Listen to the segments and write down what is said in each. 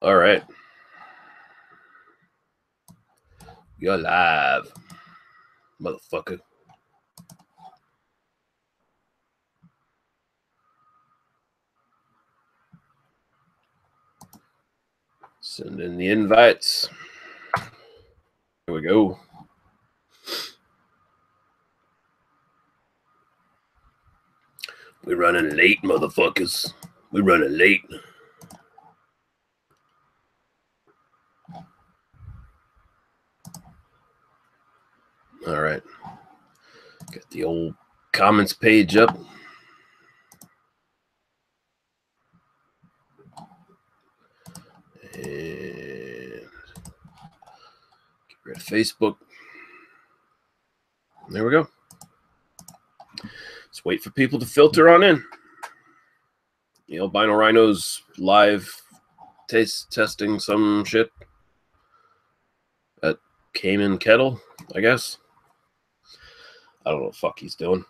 All right. You're live, motherfucker. Send in the invites. Here we go. We're running late, motherfuckers. We're running late. All right. Got the old comments page up. And get rid of Facebook. There we go. Let's wait for people to filter on in. The albino rhinos live testing some shit at Cayman Kettle, I guess. I don't know what the fuck he's doing.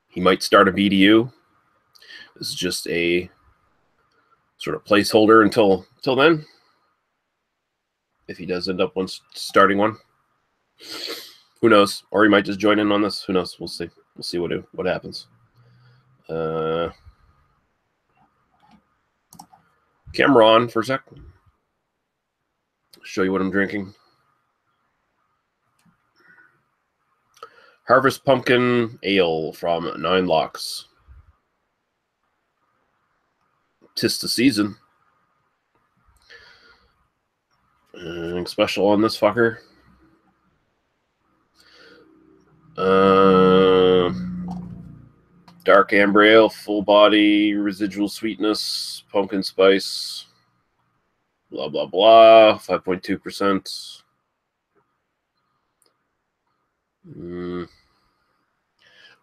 He might start a BDU. This is just a sort of placeholder until then. If he does end up starting one, who knows? Or he might just join in on this. Who knows? We'll see. We'll see what happens. Camera on for a sec. Show you what I'm drinking. Harvest Pumpkin Ale from 9 Locks. 'Tis the season. Anything special on this fucker? Dark amber ale, full body, residual sweetness, pumpkin spice, blah, blah, blah, 5.2%.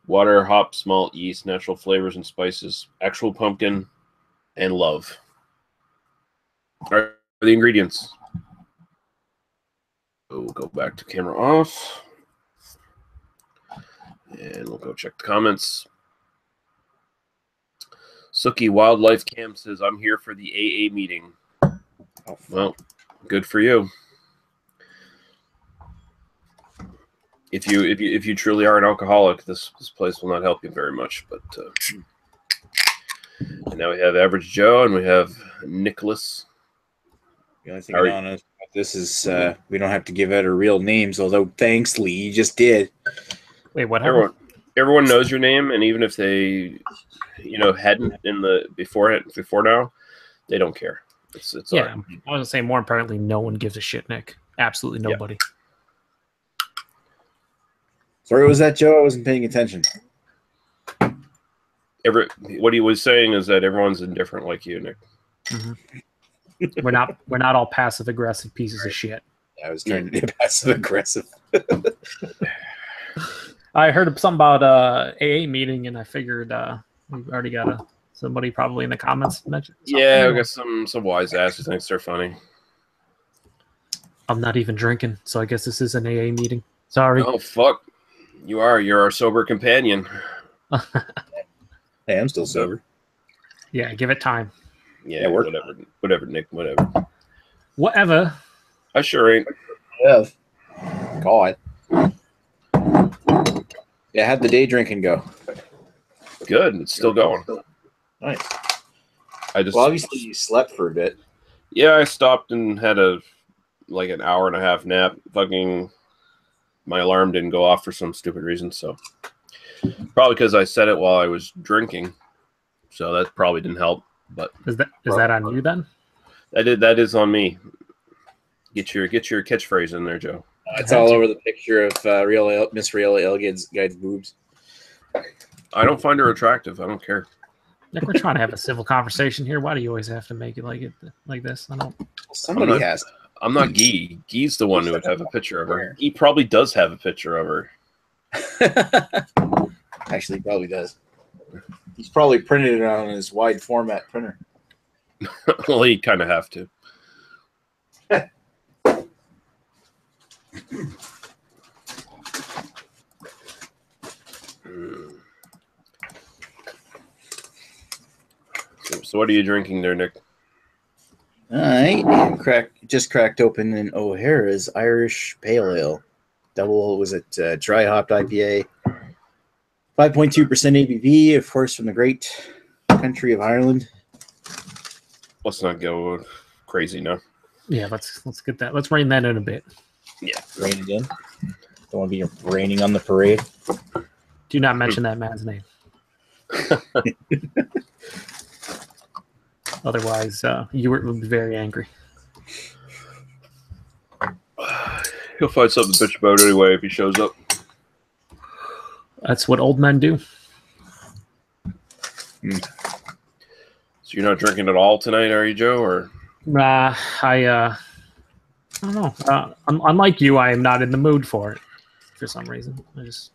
Water, hops, malt, yeast, natural flavors and spices, actual pumpkin, and love are the ingredients. We'll go back to camera off. And we'll go check the comments. Sookie Wildlife Camp says, I'm here for the AA meeting. Oh, well, good for you. If you truly are an alcoholic, this place will not help you very much. But and now we have Average Joe and we have Nicholas. The only thing on us, this is we don't have to give out our real names, although thanks, Lee, you just did. Wait, what happened? Everyone knows your name, and even if they, hadn't in the before now, they don't care. It's yeah. Right. I was gonna say more importantly, no one gives a shit, Nick. Absolutely nobody. Yeah. Sorry, was that Joe? I wasn't paying attention. What he was saying is that everyone's indifferent like you, Nick. Mm-hmm. We're not all passive aggressive pieces of shit. I was trying to be passive aggressive. I heard something about AA meeting, and I figured we've already got somebody probably in the comments mentioned. Yeah, we got some wise ass who thinks they're funny. I'm not even drinking, so I guess this is an AA meeting. Sorry. Oh fuck, you're our sober companion. Hey, I'm still sober. Yeah, give it time. Yeah, whatever, Nick, whatever. Whatever. I sure ain't. Yeah. God. Yeah, how'd the day drinking go? Good. It's still going. Nice. Well, obviously you slept for a bit. Yeah, I stopped and had an hour and a half nap. Fucking my alarm didn't go off for some stupid reason, so probably because I set it while I was drinking. So that probably didn't help. But is that on you then? That is on me. Get your catchphrase in there, Joe. It's all over the picture of Miss Real Elgid's guy's boobs. I don't find her attractive. I don't care. Nick, we're trying to have a civil conversation here. Why do you always have to make it like this? I don't. Somebody has to. I'm not Guy. Guy's the one who would have a picture of her. He probably does have a picture of her. Actually, he probably does. He's probably printed it on his wide format printer. Well, he'd kind of have to. So what are you drinking there, Nick? I just cracked open an O'Hara's Irish Pale Ale. Double, was it dry hopped IPA? 5.2% ABV, of course, from the great country of Ireland. Let's not go crazy now. Yeah, let's get that. Let's rein that in a bit. Yeah, Rein it in. Don't want to be raining on the parade. Do not mention that man's name. Otherwise, Ewart will be very angry. He'll find something to bitch about anyway if he shows up. That's what old men do. So you're not drinking at all tonight, are you, Joe? Or I don't know. Unlike you, I am not in the mood for it for some reason. I just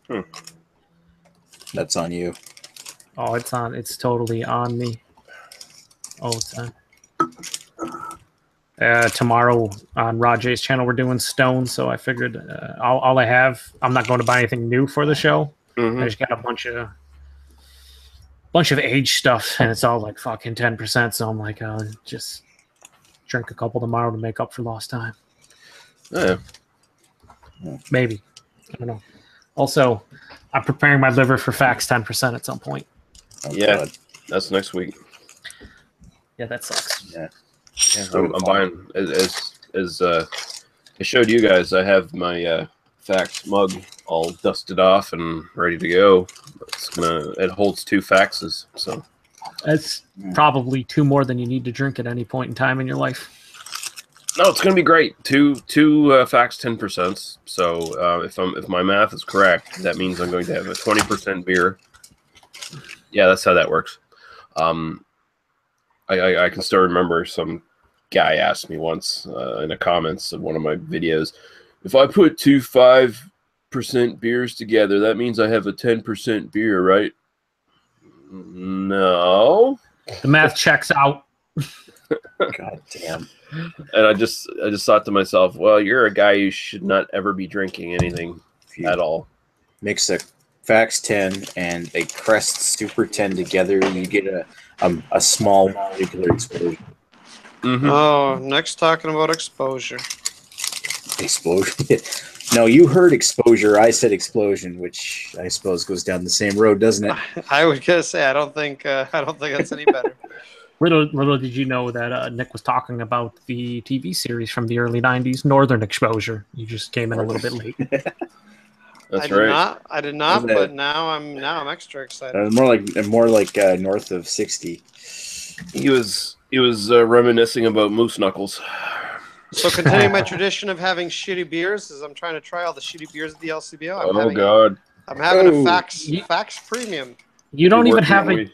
That's on you. Oh, it's totally on me all the time. Tomorrow on Rajay's channel, we're doing Stone, so I figured all I have, I'm not going to buy anything new for the show. I just got a bunch of age stuff, and it's all like fucking 10%. So I'm like, I'll just drink a couple tomorrow to make up for lost time. Yeah. Maybe. I don't know. Also, I'm preparing my liver for Fax 10% at some point. Oh, yeah, God. That's next week. Yeah, that sucks. Yeah. I'm buying as I showed you guys. I have my fax mug all dusted off and ready to go. It holds 2 faxes, so That's probably 2 more than you need to drink at any point in time in your life. no, it's gonna be great. Two fax 10%. So if my math is correct, that means I'm going to have a 20% beer. Yeah, that's how that works. I can still remember some guy asked me once in the comments of one of my videos, if I put 2 5% beers together, that means I have a 10% beer, right? No. The math checks out. God damn. And I just thought to myself, well, you're a guy who should not ever be drinking anything at all. Mix a Fax 10 and a Crest Super 10 together, you get a small molecular explosion. Oh, next talking about exposure. Explosion. No, you heard exposure. I said explosion, which I suppose goes down the same road, doesn't it? I was gonna say I don't think that's any better. Little did you know that Nick was talking about the TV series from the early 90s, Northern Exposure. You just came in a little bit late. That's right. I did not, but now I'm extra excited. More like north of 60. He was reminiscing about moose knuckles. So continuing my tradition of having shitty beers, is I'm trying to try all the shitty beers at the LCBO. God! I'm having a Fax Premium. You don't even have a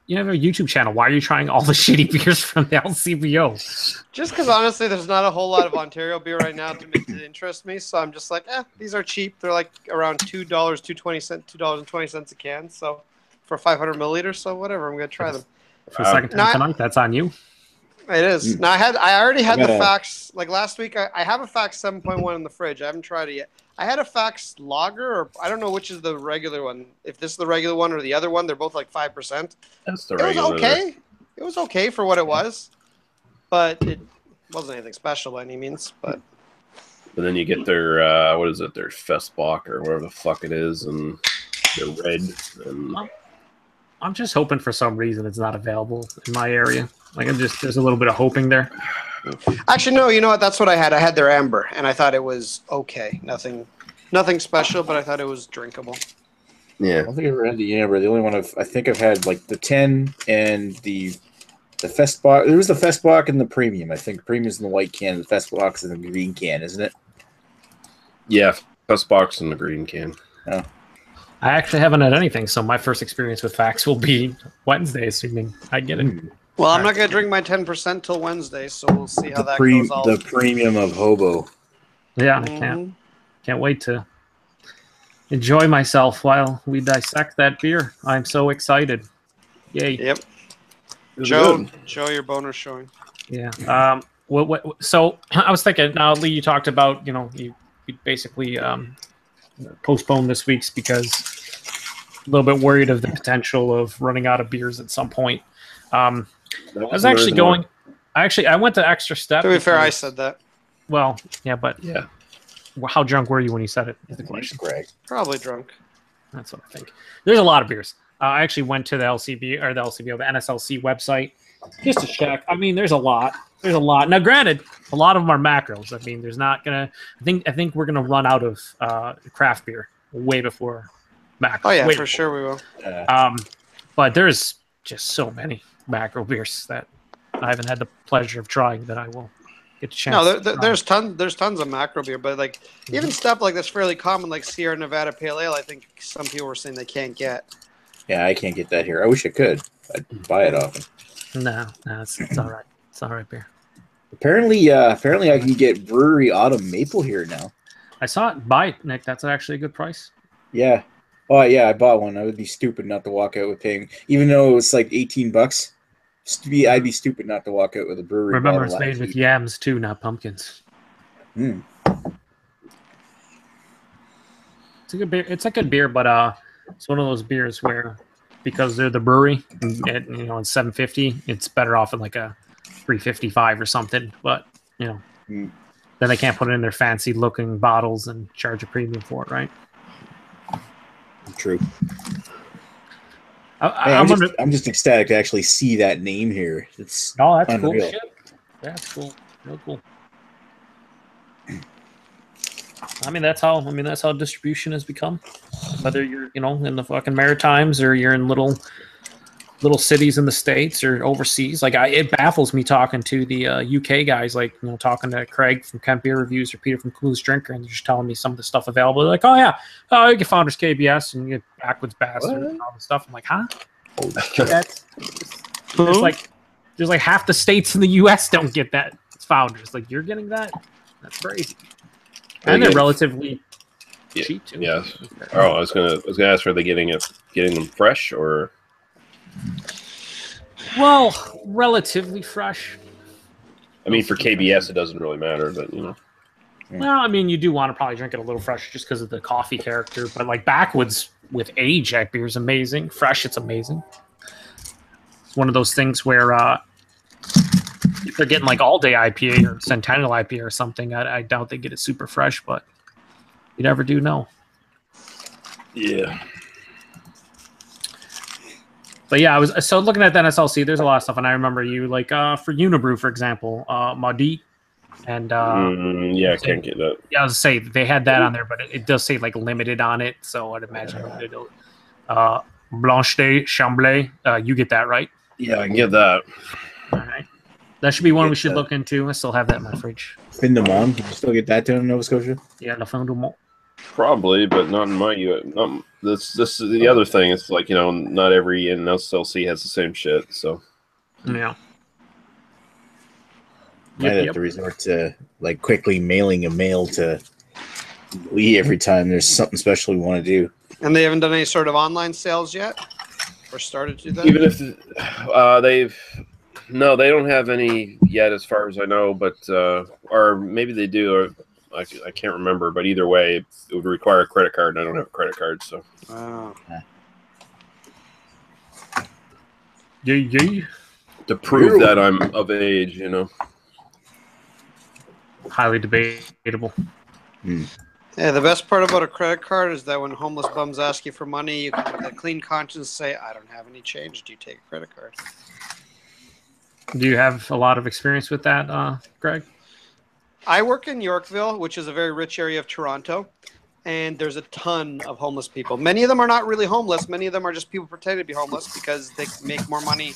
YouTube channel. Why are you trying all the shitty beers from the LCBO? Just because honestly, there's not a whole lot of Ontario beer right now to interest me. So I'm just like, these are cheap. They're like around $2.20 a can. So for 500 milliliters, so whatever, I'm gonna try them. For the second time tonight, that's on you. It is. Now I already had the Fax like last week. I have a Fax 7.1 in the fridge. I haven't tried it yet. I had a Fax Lager, or I don't know which is the regular one. If this is the regular one or the other one, they're both like 5%. That's the regular. It was okay. It was okay for what it was, but it wasn't anything special by any means. But then you get their what is it? Their Festbach or whatever the fuck it is, and they're red. And I'm just hoping for some reason it's not available in my area. Like there's a little bit of hoping there. Actually, no. You know what? That's what I had. I had their amber, and I thought it was okay. Nothing special, but I thought it was drinkable. Yeah. I don't think I've ever had the amber. The only one I think I've had like the 10 and the Festbach. There was the Festbach and the Premium. I think Premium's in the white can, the Festbach's in the green can, isn't it? Yeah, Festbach's in the green can. Oh. I actually haven't had anything, so my first experience with Fax will be Wednesday, assuming I get it. Well, I'm not going to drink my 10% till Wednesday, so we'll see how that goes. The Premium of Hobo. Yeah, I can't wait to enjoy myself while we dissect that beer. I'm so excited. Yay. Yep. Joe, your boner's showing. Yeah. So I was thinking, now, Lee, you talked about, you basically postponed this week's because a little bit worried of the potential of running out of beers at some point. I was actually going. I went the extra step. To be fair, I said that. Well, yeah, but Yeah. How drunk were you when you said it? Is the Thanks, question. Greg. Probably drunk. That's what I think. There's a lot of beers. I actually went to the the NSLC website just to check. I mean, there's a lot. There's a lot. Now, granted, a lot of them are macros. I mean, there's not gonna. I think we're gonna run out of craft beer way before macros. Oh yeah, way for before. sure we will. But there's just so many macro beers that I haven't had the pleasure of trying that I will get a chance. No, there's tons of macro beer, but like even stuff like that's fairly common, like Sierra Nevada Pale Ale. I think some people were saying they can't get. Yeah, I can't get that here. I wish I could. I'd buy it often. No, it's all right. It's all right beer. Apparently I can get Brewery Autumn Maple here now. I saw it. Buy it, Nick. That's actually a good price. Yeah. Oh yeah, I bought one. I would be stupid not to walk out with paying, even though it was like $18. I'd be stupid not to walk out with a brewery. Remember, it's made with yams too, not pumpkins. It's a good beer. It's a good beer, but it's one of those beers where because they're the brewery, and it's $7.50. It's better off in like a $3.55 or something. But then they can't put it in their fancy looking bottles and charge a premium for it, right? True. I'm just ecstatic to actually see that name here. It's that's unreal. Cool shit. That's cool. Real cool. I mean, that's how distribution has become. Whether you're, in the fucking Maritimes or you're in little cities in the States or overseas. Like, it baffles me talking to the UK guys, like, talking to Craig from Kent Beer Reviews or Peter from Clues Drinker, and they're just telling me some of the stuff available. They're like, oh, yeah, you get Founders KBS and you get Backwoods Bastard and all this stuff. I'm like, huh? There's like half the states in the US don't get that. It's Founders. Like, you're getting that? That's crazy. And they're relatively cheap, too. Yes. Oh, I was gonna ask, are they getting them fresh or? Well, relatively fresh. I mean, for KBS, it doesn't really matter, but Well, I mean, you do want to probably drink it a little fresh just because of the coffee character. But like Backwoods with age, that beer is amazing. Fresh, it's amazing. It's one of those things where if they're getting like all day IPA or Centennial IPA or something, I doubt they get it super fresh, but you never do know. Yeah. But yeah, I was looking at the NSLC. There's a lot of stuff, and I remember you like for Unibrew, for example, Maudit, and I can't get that. Yeah, I was gonna say they had that on there, but it does say like limited on it, so I'd imagine Blanche de Chamblay. You get that, right? Yeah, I can get that. All right, that should be one we should look into. I still have that in my fridge. Fin de Monde, can you still get that down in Nova Scotia? Yeah, the Fin de Monde. Probably, but not in my U.S. This is the other thing. It's like, not every NSLC has the same shit. So yeah, I have to resort to like quickly mailing a mail to Lee every time there's something special we want to do. And they haven't done any sort of online sales yet, or started to do that. Even if they don't have any yet, as far as I know. But or maybe they do. Or I can't remember, but either way, it would require a credit card, and I don't have a credit card, so. Wow. Yeah. To prove that I'm of age, Highly debatable. Yeah, the best part about a credit card is that when homeless bums ask you for money, you can with a clean conscience say, I don't have any change. Do you take a credit card? Do you have a lot of experience with that, Greg? I work in Yorkville, which is a very rich area of Toronto, and there's a ton of homeless people. Many of them are not really homeless. Many of them are just people pretending to be homeless because they make more money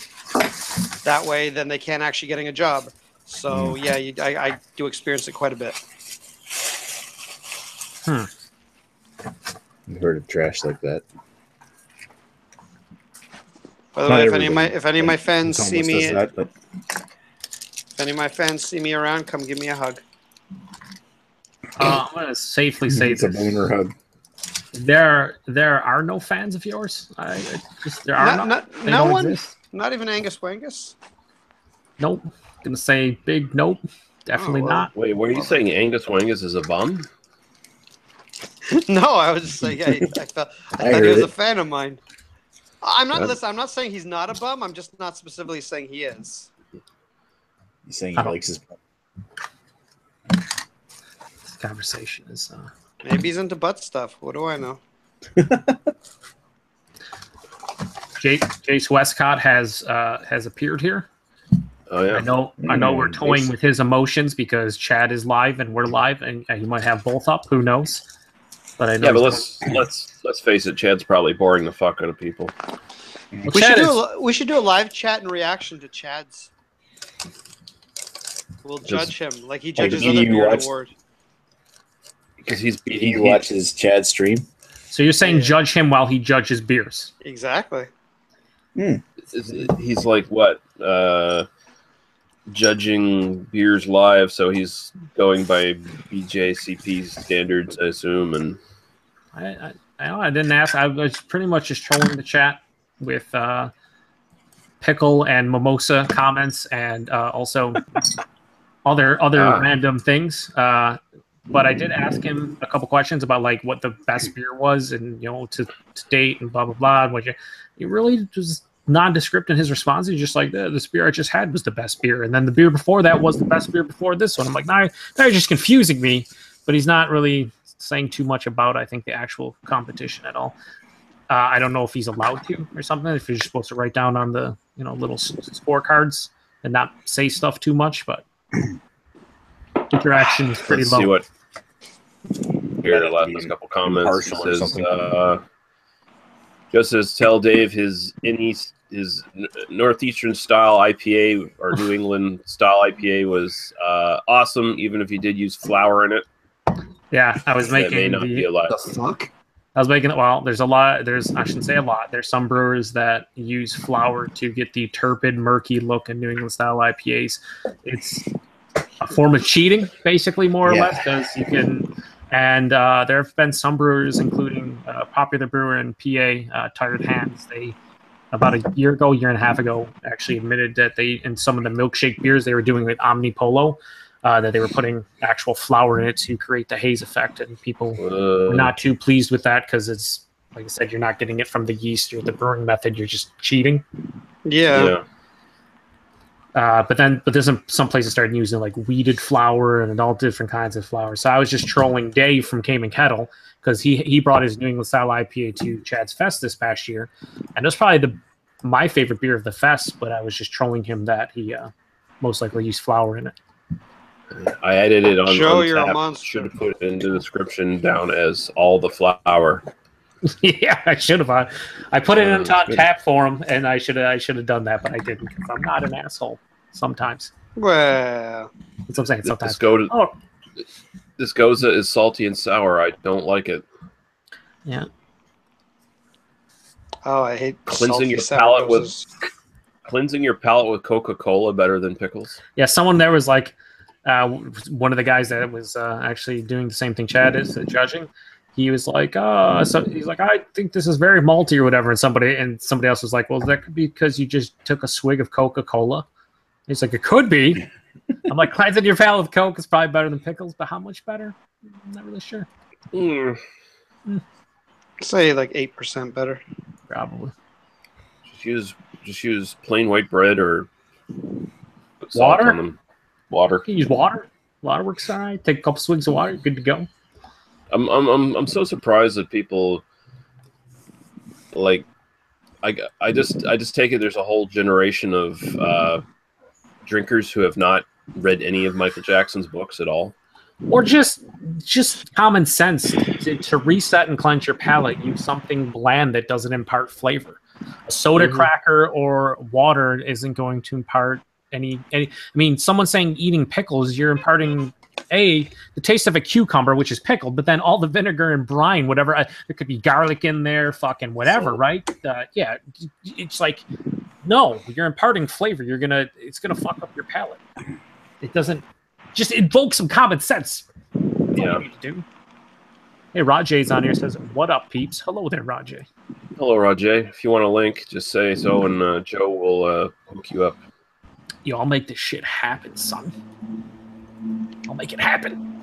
that way than they can actually getting a job. So, yeah, I do experience it quite a bit. I've heard of trash like that. By the way, if any of my fans see me, if any of my fans see me around, come give me a hug. I'm gonna safely say it's a boner hug. There are no fans of yours. There are no one. Exist. Not even Angus Wangus. Nope. Gonna say big nope. Definitely not. Wait, were you saying Angus Wangus is a bum? No, I was just saying. I thought he was a fan of mine. I'm not. Listen, I'm not saying he's not a bum. I'm just not specifically saying he is. He's saying he likes his bum. This conversation is. Maybe he's into butt stuff. What do I know? Jace Westcott has appeared here. Oh yeah. I know we're toying Jace. with his emotions because Chad is live and we're live, and he might have both up. Who knows? But I know. Yeah, but let's face it. Chad's probably boring the fuck out of people. Well, We should do a live chat and reaction to Chad's. We'll judge him like he judges other beer award. Because he watches Chad stream. So you're saying judge him while he judges beers? Exactly. He's like what? Judging beers live, so he's going by BJCP standards, I assume. And I didn't ask. I was pretty much just trolling the chat with pickle and mimosa comments, and also other random things. But I did ask him a couple questions about like what the best beer was, and to date, and blah blah blah. And he really was nondescript in his response. He's just like, this beer I just had was the best beer, and then the beer before that was the best beer before this one. I'm like, now you're just confusing me. But he's not really saying too much about, I think, the actual competition at all. I don't know if he's allowed to or something. If you're supposed to write down on the little scorecards and not say stuff too much, but interaction is pretty low. See what. Here, the last couple comments. It says, just as tell Dave his northeastern style IPA or New England style IPA was awesome, even if you did use flour in it. Yeah, I was making may not be allowed. The fuck? I was making there's a lot. I shouldn't say a lot. There's some brewers that use flour to get the turbid, murky look in New England style IPAs. It's a form of cheating, basically, more or less, because you can. And there have been some brewers, including a popular brewer in PA, Tired Hands. They, about a year and a half ago, actually admitted that in some of the milkshake beers they were doing with Omnipolo, that they were putting actual flour in it to create the haze effect. And people were not too pleased with that because it's, like I said, you're not getting it from the yeast or the brewing method. You're just cheating. Yeah. But there's some places started using like weeded flour and all different kinds of flour. So I was just trolling Dave from Cayman Kettle because he brought his New England style IPA to Chad's Fest this past year, and it was probably my favorite beer of the fest. But I was just trolling him that he most likely used flour in it. I added it on. Joe, you're tap. a monster. Should have put it in the description down as all the flour. Yeah, I should have. I put it in top tap for him, and I should have done that, but I didn't because I'm not an asshole. Sometimes. Well, that's what I'm saying. Sometimes. This Goza is salty and sour. I don't like it. Yeah. Oh, I hate cleansing your palate with Coca-Cola better than pickles. Yeah, someone there was like one of the guys that was actually doing the same thing Chad is judging. He was like, so he's like, I think this is very malty or whatever. And somebody else was like, well, that could be because you just took a swig of Coca-Cola. He's like, it could be. I'm like, cleansing your palate with Coke is probably better than pickles, but how much better? I'm not really sure. Say like 8% better. Probably. Just use plain white bread or put salt water. On them. Water. You can use water. Water works all right. Take a couple swigs of water. You're good to go. I'm so surprised that people like. I just take it. There's a whole generation of drinkers who have not read any of Michael Jackson's books at all, or just common sense to reset and cleanse your palate. Use something bland that doesn't impart flavor. A soda cracker or water isn't going to impart any. I mean, someone saying eating pickles, you're imparting the taste of a cucumber, which is pickled, but then all the vinegar and brine, whatever. There could be garlic in there, fucking whatever, right? Yeah, it's like. No, you're imparting flavor. It's gonna fuck up your palate. It doesn't. Just invoke some common sense. That's all you need to do. Hey, Rajay's on here. Says, "What up, peeps?" Hello there, Rajay. Hello, Rajay. If you want a link, just say so, and Joe will hook you up. Yo, I'll make this shit happen, son. I'll make it happen.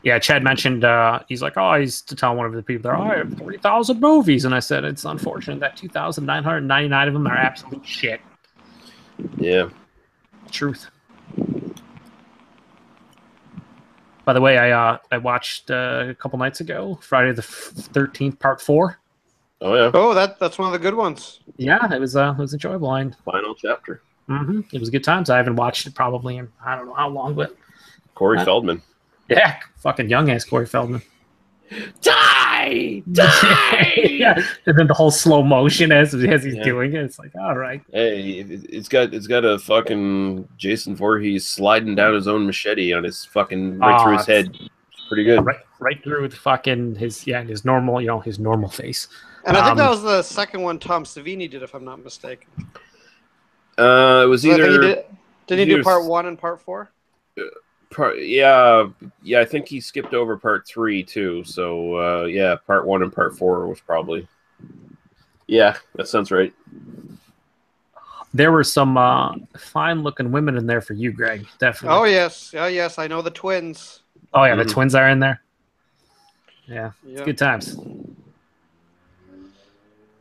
Yeah, Chad mentioned he's like, oh, I used to tell one of the people there, oh, I have 3,000 movies, and I said it's unfortunate that 2,999 of them are absolute shit. Yeah. Truth. By the way, I watched a couple nights ago, Friday the 13th, Part 4. Oh yeah. Oh, that's one of the good ones. Yeah, it was enjoyable. Final chapter. It was good times. I haven't watched it probably in I don't know how long, but Corey Feldman. Yeah, fucking young ass Corey Feldman. Die! Yeah, and then the whole slow motion as he's doing it. It's like, all right. Hey, it's got a fucking Jason Voorhees sliding down his own machete on his fucking through his head. It's pretty good. Right through the fucking his normal his normal face. And I think that was the second one Tom Savini did, if I'm not mistaken. It was either. Did he do part 1 and part 4? Yeah. I think he skipped over part 3 too. So part 1 and part 4 was probably. Yeah, that sounds right. There were some fine-looking women in there for you, Greg. Definitely. Oh yes, I know the twins. Oh yeah, the twins are in there. Yeah, it's good times.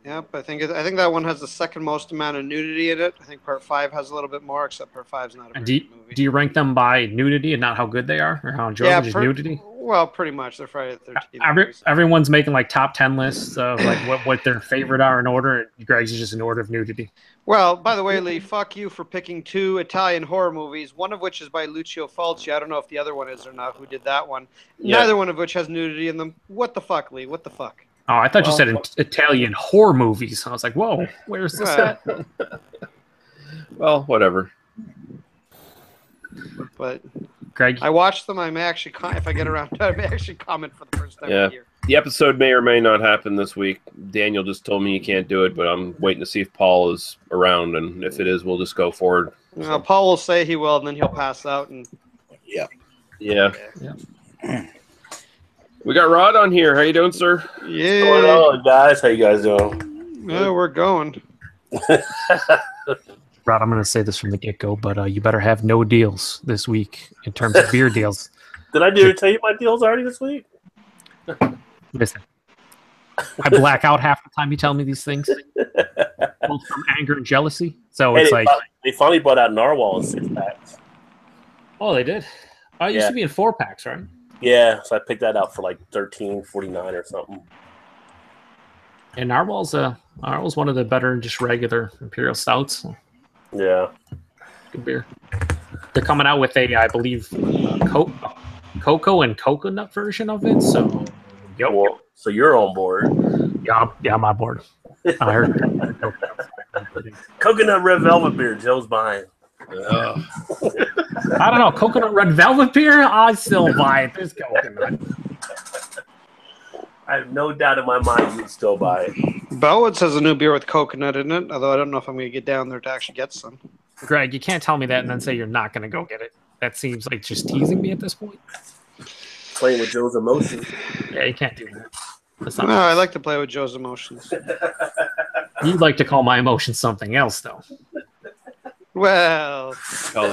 Yep, I think that one has the second most amount of nudity in it. I think part 5 has a little bit more, except part 5's not a very good movie. Do you rank them by nudity and not how good they are, or how enjoyable? Just nudity? Well, pretty much. They're Friday the 13th. Everyone's making like top 10 lists of like what their favorite are in order. Greg's is just in order of nudity. Well, by the way, Lee, fuck you for picking 2 Italian horror movies, one of which is by Lucio Fulci. I don't know if the other one is or not. Who did that one? Yeah. Neither one of which has nudity in them. What the fuck, Lee? What the fuck? Oh, I thought you said Italian horror movies. I was like, whoa, where's this at? Well, whatever. But Greg, I watched them. I may actually, if I get around to it, I may actually comment for the first time here. The episode may or may not happen this week. Daniel just told me he can't do it, but I'm waiting to see if Paul is around, and if it is, we'll just go forward. Paul will say he will, and then he'll pass out. And yeah. We got Rod on here. How you doing, sir? Yeah. What's going on, guys? How you guys doing? Yeah, we're going. Rod, I'm going to say this from the get-go, but you better have no deals this week in terms of beer deals. Did I tell you my deals already this week? Listen, I black out half the time you tell me these things, both from anger and jealousy. So it's like they finally brought out Narwhal in 6-packs. Oh, they did. Oh, it used to be in 4-packs, right? Yeah, so I picked that out for like $13.49 or something. And Narwhal's one of the better just regular imperial stouts. Yeah, good beer. They're coming out with a, I believe, cocoa and coconut version of it. So, so you're on board. Yeah, I'm on board. I heard coconut red velvet beer. Joe's buying. I don't know. Coconut red velvet beer? I still buy it. There's coconut. I have no doubt in my mind you'd still buy it. Bellwoods has a new beer with coconut in it, although I don't know if I'm going to get down there to actually get some. Greg, you can't tell me that and then say you're not going to go get it. That seems like just teasing me at this point. Playing with Joe's emotions. Yeah, you can't do that. No, I like to play with Joe's emotions. You'd like to call my emotions something else, though. Well,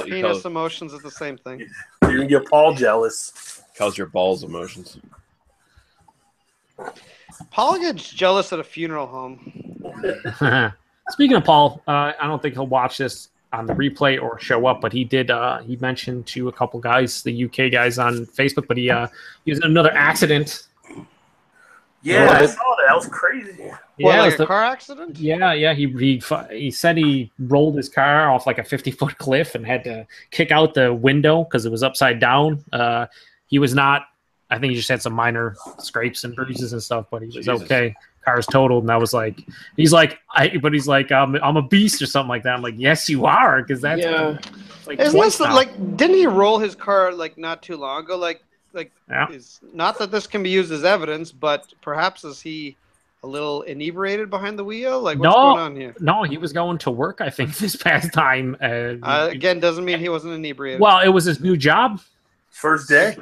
penis emotions is the same thing. You're going to get Paul jealous. Calls your balls emotions. Paul gets jealous at a funeral home. Speaking of Paul, I don't think he'll watch this on the replay or show up, but he did. He mentioned to a couple guys, the UK guys on Facebook, but he was in another accident. Yeah, I saw that. That was crazy. Yeah, like a car accident? Yeah. He said he rolled his car off like a 50-foot cliff and had to kick out the window because it was upside down. He was not. I think he just had some minor scrapes and bruises and stuff, but he was okay. Car's totaled, and I was like, he's like, I'm a beast or something like that. I'm like, yes, you are, because that's like. Isn't this like? Didn't he roll his car like not too long ago? Like, is not that this can be used as evidence, but perhaps is he a little inebriated behind the wheel? Like, what's going on here? No, he was going to work. I think this past time. Again, doesn't mean he wasn't inebriated. Well, it was his new job. First day.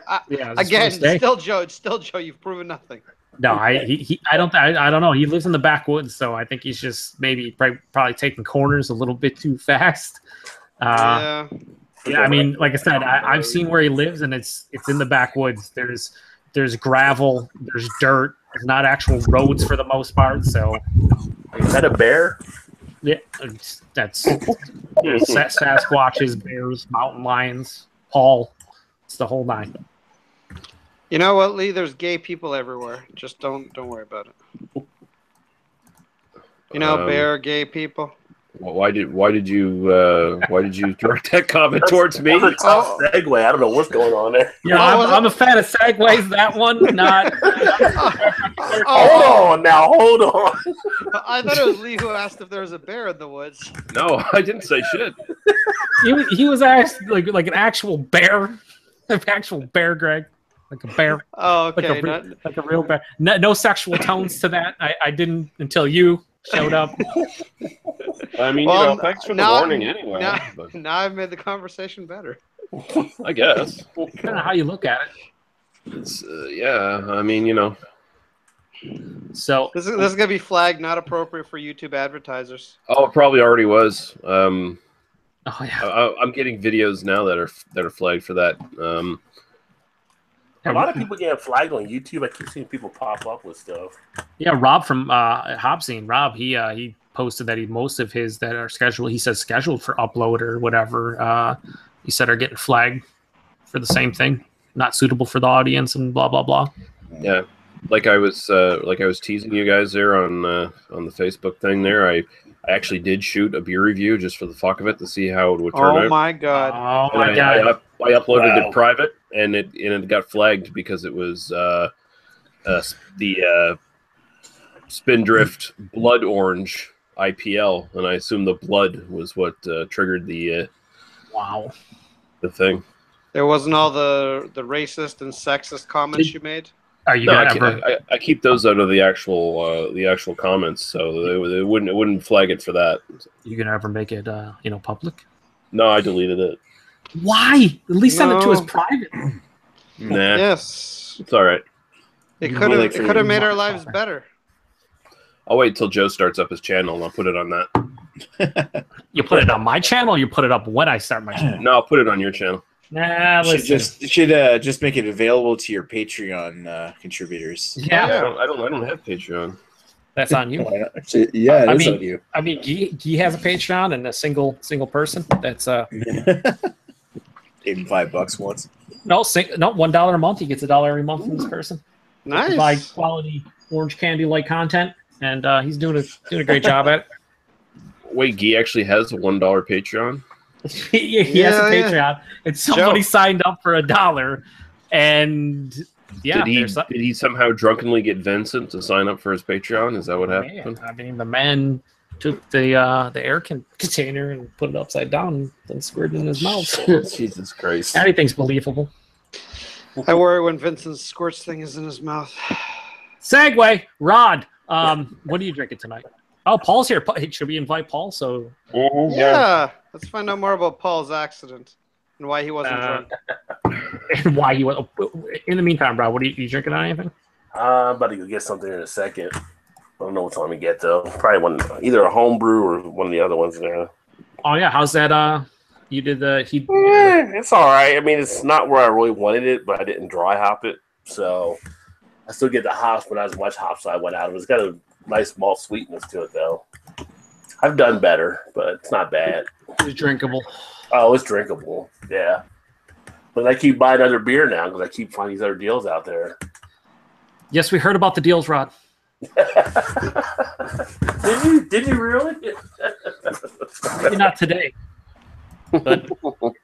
Again, still Joe. You've proven nothing. No, I don't know. He lives in the backwoods, so I think he's just maybe probably taking corners a little bit too fast. Well, Yeah, I mean, like I said, I've seen where he lives, and it's in the backwoods. There's gravel, there's dirt, there's not actual roads for the most part. So, Is that a bear? yeah, that's Sasquatches, bears, mountain lions, Paul. It's the whole nine. You know what, Lee? There's gay people everywhere. Just don't worry about it. You know, bear, gay people. Well, why did you direct that comment towards me? That's a tough segue. I don't know what's going on there. Yeah, I'm a fan of segues. That one, not. Hold on. I thought it was Lee who asked if there was a bear in the woods. No, I didn't say shit. He was asked like an actual bear, Greg, like a bear. Oh, okay. Like a real bear. No sexual tones to that. I didn't until you showed up. I mean, thanks for the warning anyway. Now I've made the conversation better. I guess. Kind of how you look at it. It's, yeah, I mean, So this is gonna be flagged not appropriate for YouTube advertisers. Oh, it probably already was. Oh yeah. I'm getting videos now that are flagged for that. A lot of people get flagged on YouTube. I keep seeing people pop up with stuff. Yeah, Rob from Hobscene. Rob, he posted that most of his that are scheduled. He says scheduled for upload or whatever. He said are getting flagged for the same thing, not suitable for the audience and blah blah blah. Yeah, like I was teasing you guys there on the Facebook thing. There, I actually did shoot a beer review just for the fuck of it to see how it would turn out. Oh my god! Oh my god! I uploaded it private, and it got flagged because it was the Spindrift Blood Orange IPL, and I assume the blood was what triggered the thing. There wasn't all the racist and sexist comments you made. Are you I keep those out of the actual comments, so it wouldn't flag it for that. You gonna ever make it public? No, I deleted it. Why? At least send it to us private. Nah. Yes. It's all right. It could have made our lives better. I'll wait till Joe starts up his channel and I'll put it on that. You put it on my channel, or you put it up when I start my channel? No, I'll put it on your channel. Nah, listen. Should just make it available to your Patreon contributors. Yeah, I don't have Patreon. That's on you. Yeah, it is on you. I mean, Guy has a Patreon and a single person. That's Gave him $5 once. No, $1 a month. He gets $1 every month from this person. Nice. Buy quality orange candy like content, and he's doing a great job at it. Wait, Guy actually has a $1 Patreon? he has a Patreon, and somebody signed up for $1, and did he somehow drunkenly get Vincent to sign up for his Patreon? Is that what happened? I mean, the man took the air container and put it upside down and squirted it in his mouth. Jesus Christ! Anything's believable. I worry when Vincent's squirts thing is in his mouth. Segway, Rod. What are you drinking tonight? Oh, Paul's here. Should we invite Paul? So yeah, let's find out more about Paul's accident and why he wasn't drunk. And why he was. In the meantime, bro, what are you drinking on anything? I'm about to go get something in a second. I don't know what time to get though. Probably either a home brew or one of the other ones there. Oh yeah, how's that? You did it's all right. I mean, it's not where I really wanted it, but I didn't dry hop it, so I still get the hops, but not as much hops as I went out of it. It's got a nice malt sweetness to it, though. I've done better, but it's not bad. It's drinkable. Oh, it's drinkable. Yeah. But I keep buying other beer now because I keep finding these other deals out there. Yes, we heard about the deals, Rod. Did you really? Maybe not today. But all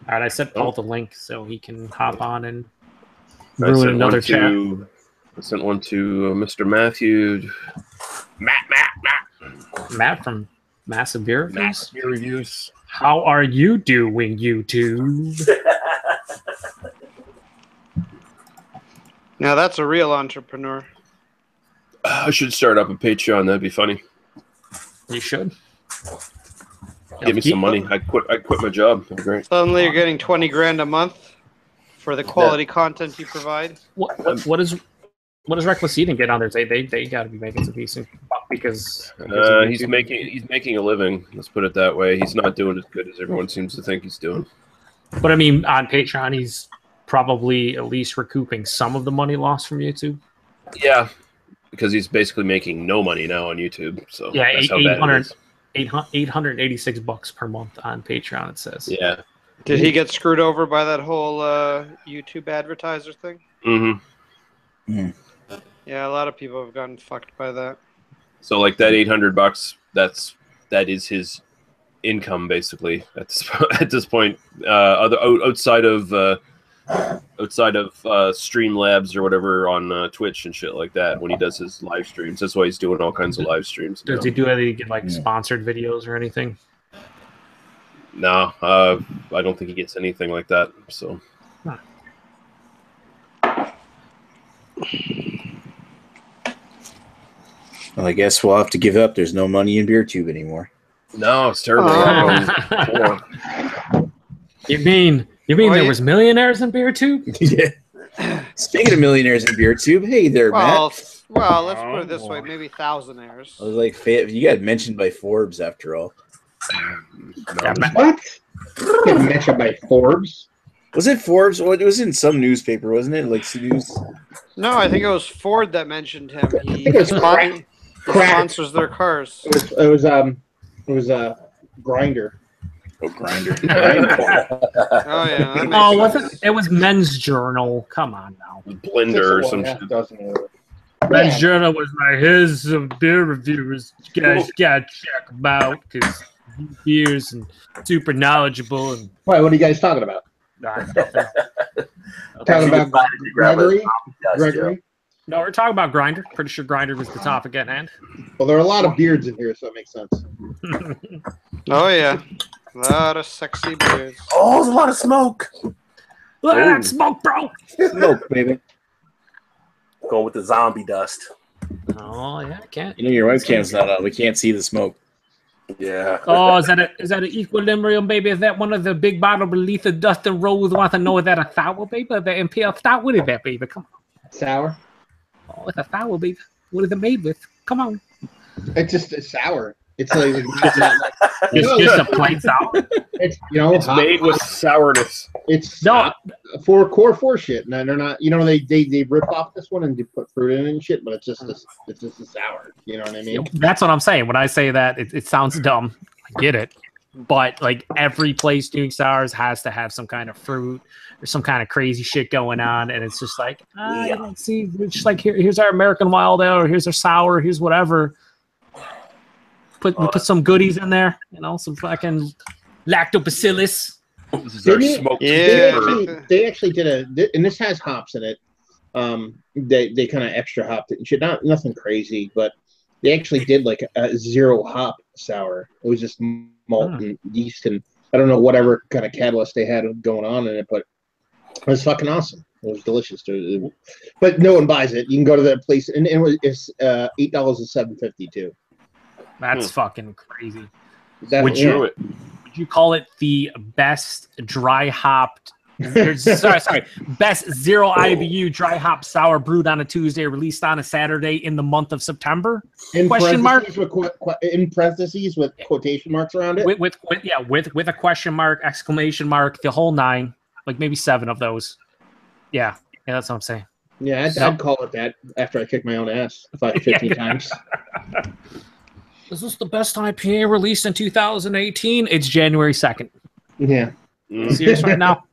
right, I sent Paul the link so he can hop on and ruin another chat. I sent one to Mr. Matthew. Matt from Massive Beer Reviews. Massive Beer Reviews. How are you doing, YouTube? Now that's a real entrepreneur. I should start up a Patreon. That'd be funny. You should. Give me some money. I quit my job. That'd be great. Suddenly you're getting 20 grand a month for the quality content you provide. What does Reckless Eating get on there? They got to be making some decent because he's making a living. Let's put it that way. He's not doing as good as everyone seems to think he's doing. But I mean, on Patreon, he's probably at least recouping some of the money lost from YouTube. Yeah, because he's basically making no money now on YouTube. So yeah, that's how bad it is. $886 per month on Patreon. It says. Yeah. Did he get screwed over by that whole YouTube advertiser thing? Mm-hmm. Mm. Yeah, a lot of people have gotten fucked by that. So like that $800, that is his income basically at this point. Outside of Streamlabs or whatever on Twitch and shit like that, when he does his live streams, that's why he's doing all kinds of live streams. Does he do any like sponsored videos or anything? No, I don't think he gets anything like that. So. Huh. Well, I guess we'll have to give up. There's no money in BeerTube anymore. No, it's terrible. You mean there was millionaires in BeerTube? Yeah. Speaking of millionaires in BeerTube, hey there, Matt. Well, let's put it this way: maybe thousandaires. I was like, you got mentioned by Forbes after all. Yeah, What? Getting mentioned by Forbes? Was it Forbes? Well, it was in some newspaper, wasn't it? Like news. No, I think it was Ford that mentioned him. I think it was Crack. Sponsors their cars. It was Grinder. Oh, Grinder. Oh yeah. Wasn't it was Men's Journal? Come on now. Blender or some shit. Men's Journal was like, here's some beer reviews. You guys gotta check them out because beers and super knowledgeable and. What are you guys talking about? Talking about Gregory? No, we're talking about Grinder. Pretty sure Grinder was the topic at hand. Well, there are a lot of beards in here, so it makes sense. Oh yeah, a lot of sexy beards. Oh, there's a lot of smoke. Look at that smoke, bro. Smoke, baby. Going with the zombie dust. Oh yeah, I can't. You know your webcam's not on. We can't see the smoke. Yeah. Oh, is that an equilibrium, baby? Is that one of the big bottle beneath the Dustin Rose want to know? Is that a sour, baby? Is that imperial stout? What is that, baby? Come on. Sour? Oh, it's a sour, baby. What is it made with? Come on. It's just sour. It's like just a plain sour. It's it's made with sourness. It's no for core 4 shit. No, they're not. They rip off this one and they put fruit in it and shit, but it's just a sour. You know what I mean? That's what I'm saying. When I say that, it sounds dumb. I get it, but like every place doing sours has to have some kind of fruit or some kind of crazy shit going on, and it's just like you don't see. It's just like here's our American Wild Ale, or here's our sour, here's whatever. We put some goodies in there, some fucking lactobacillus. This is our smoked they actually did and this has hops in it. They kind of extra hopped it and shit. Nothing crazy, but they actually did like a 0 hop sour. It was just malt and yeast and I don't know whatever kind of catalyst they had going on in it, but it was fucking awesome. It was delicious, but no one buys it. You can go to that place and it's $8.07.50 too. That's fucking crazy. Would you call it the best dry hopped? sorry, best 0 IBU dry hop sour brewed on a Tuesday, released on a Saturday in the month of September? In parentheses with quotation marks around it. With a question mark, exclamation mark, the whole 9, like maybe 7 of those. Yeah, that's what I'm saying. Yeah, I'd call it that after I kick my own ass 15 times. Is this the best IPA released in 2018? It's January 2nd. Yeah. Serious right now?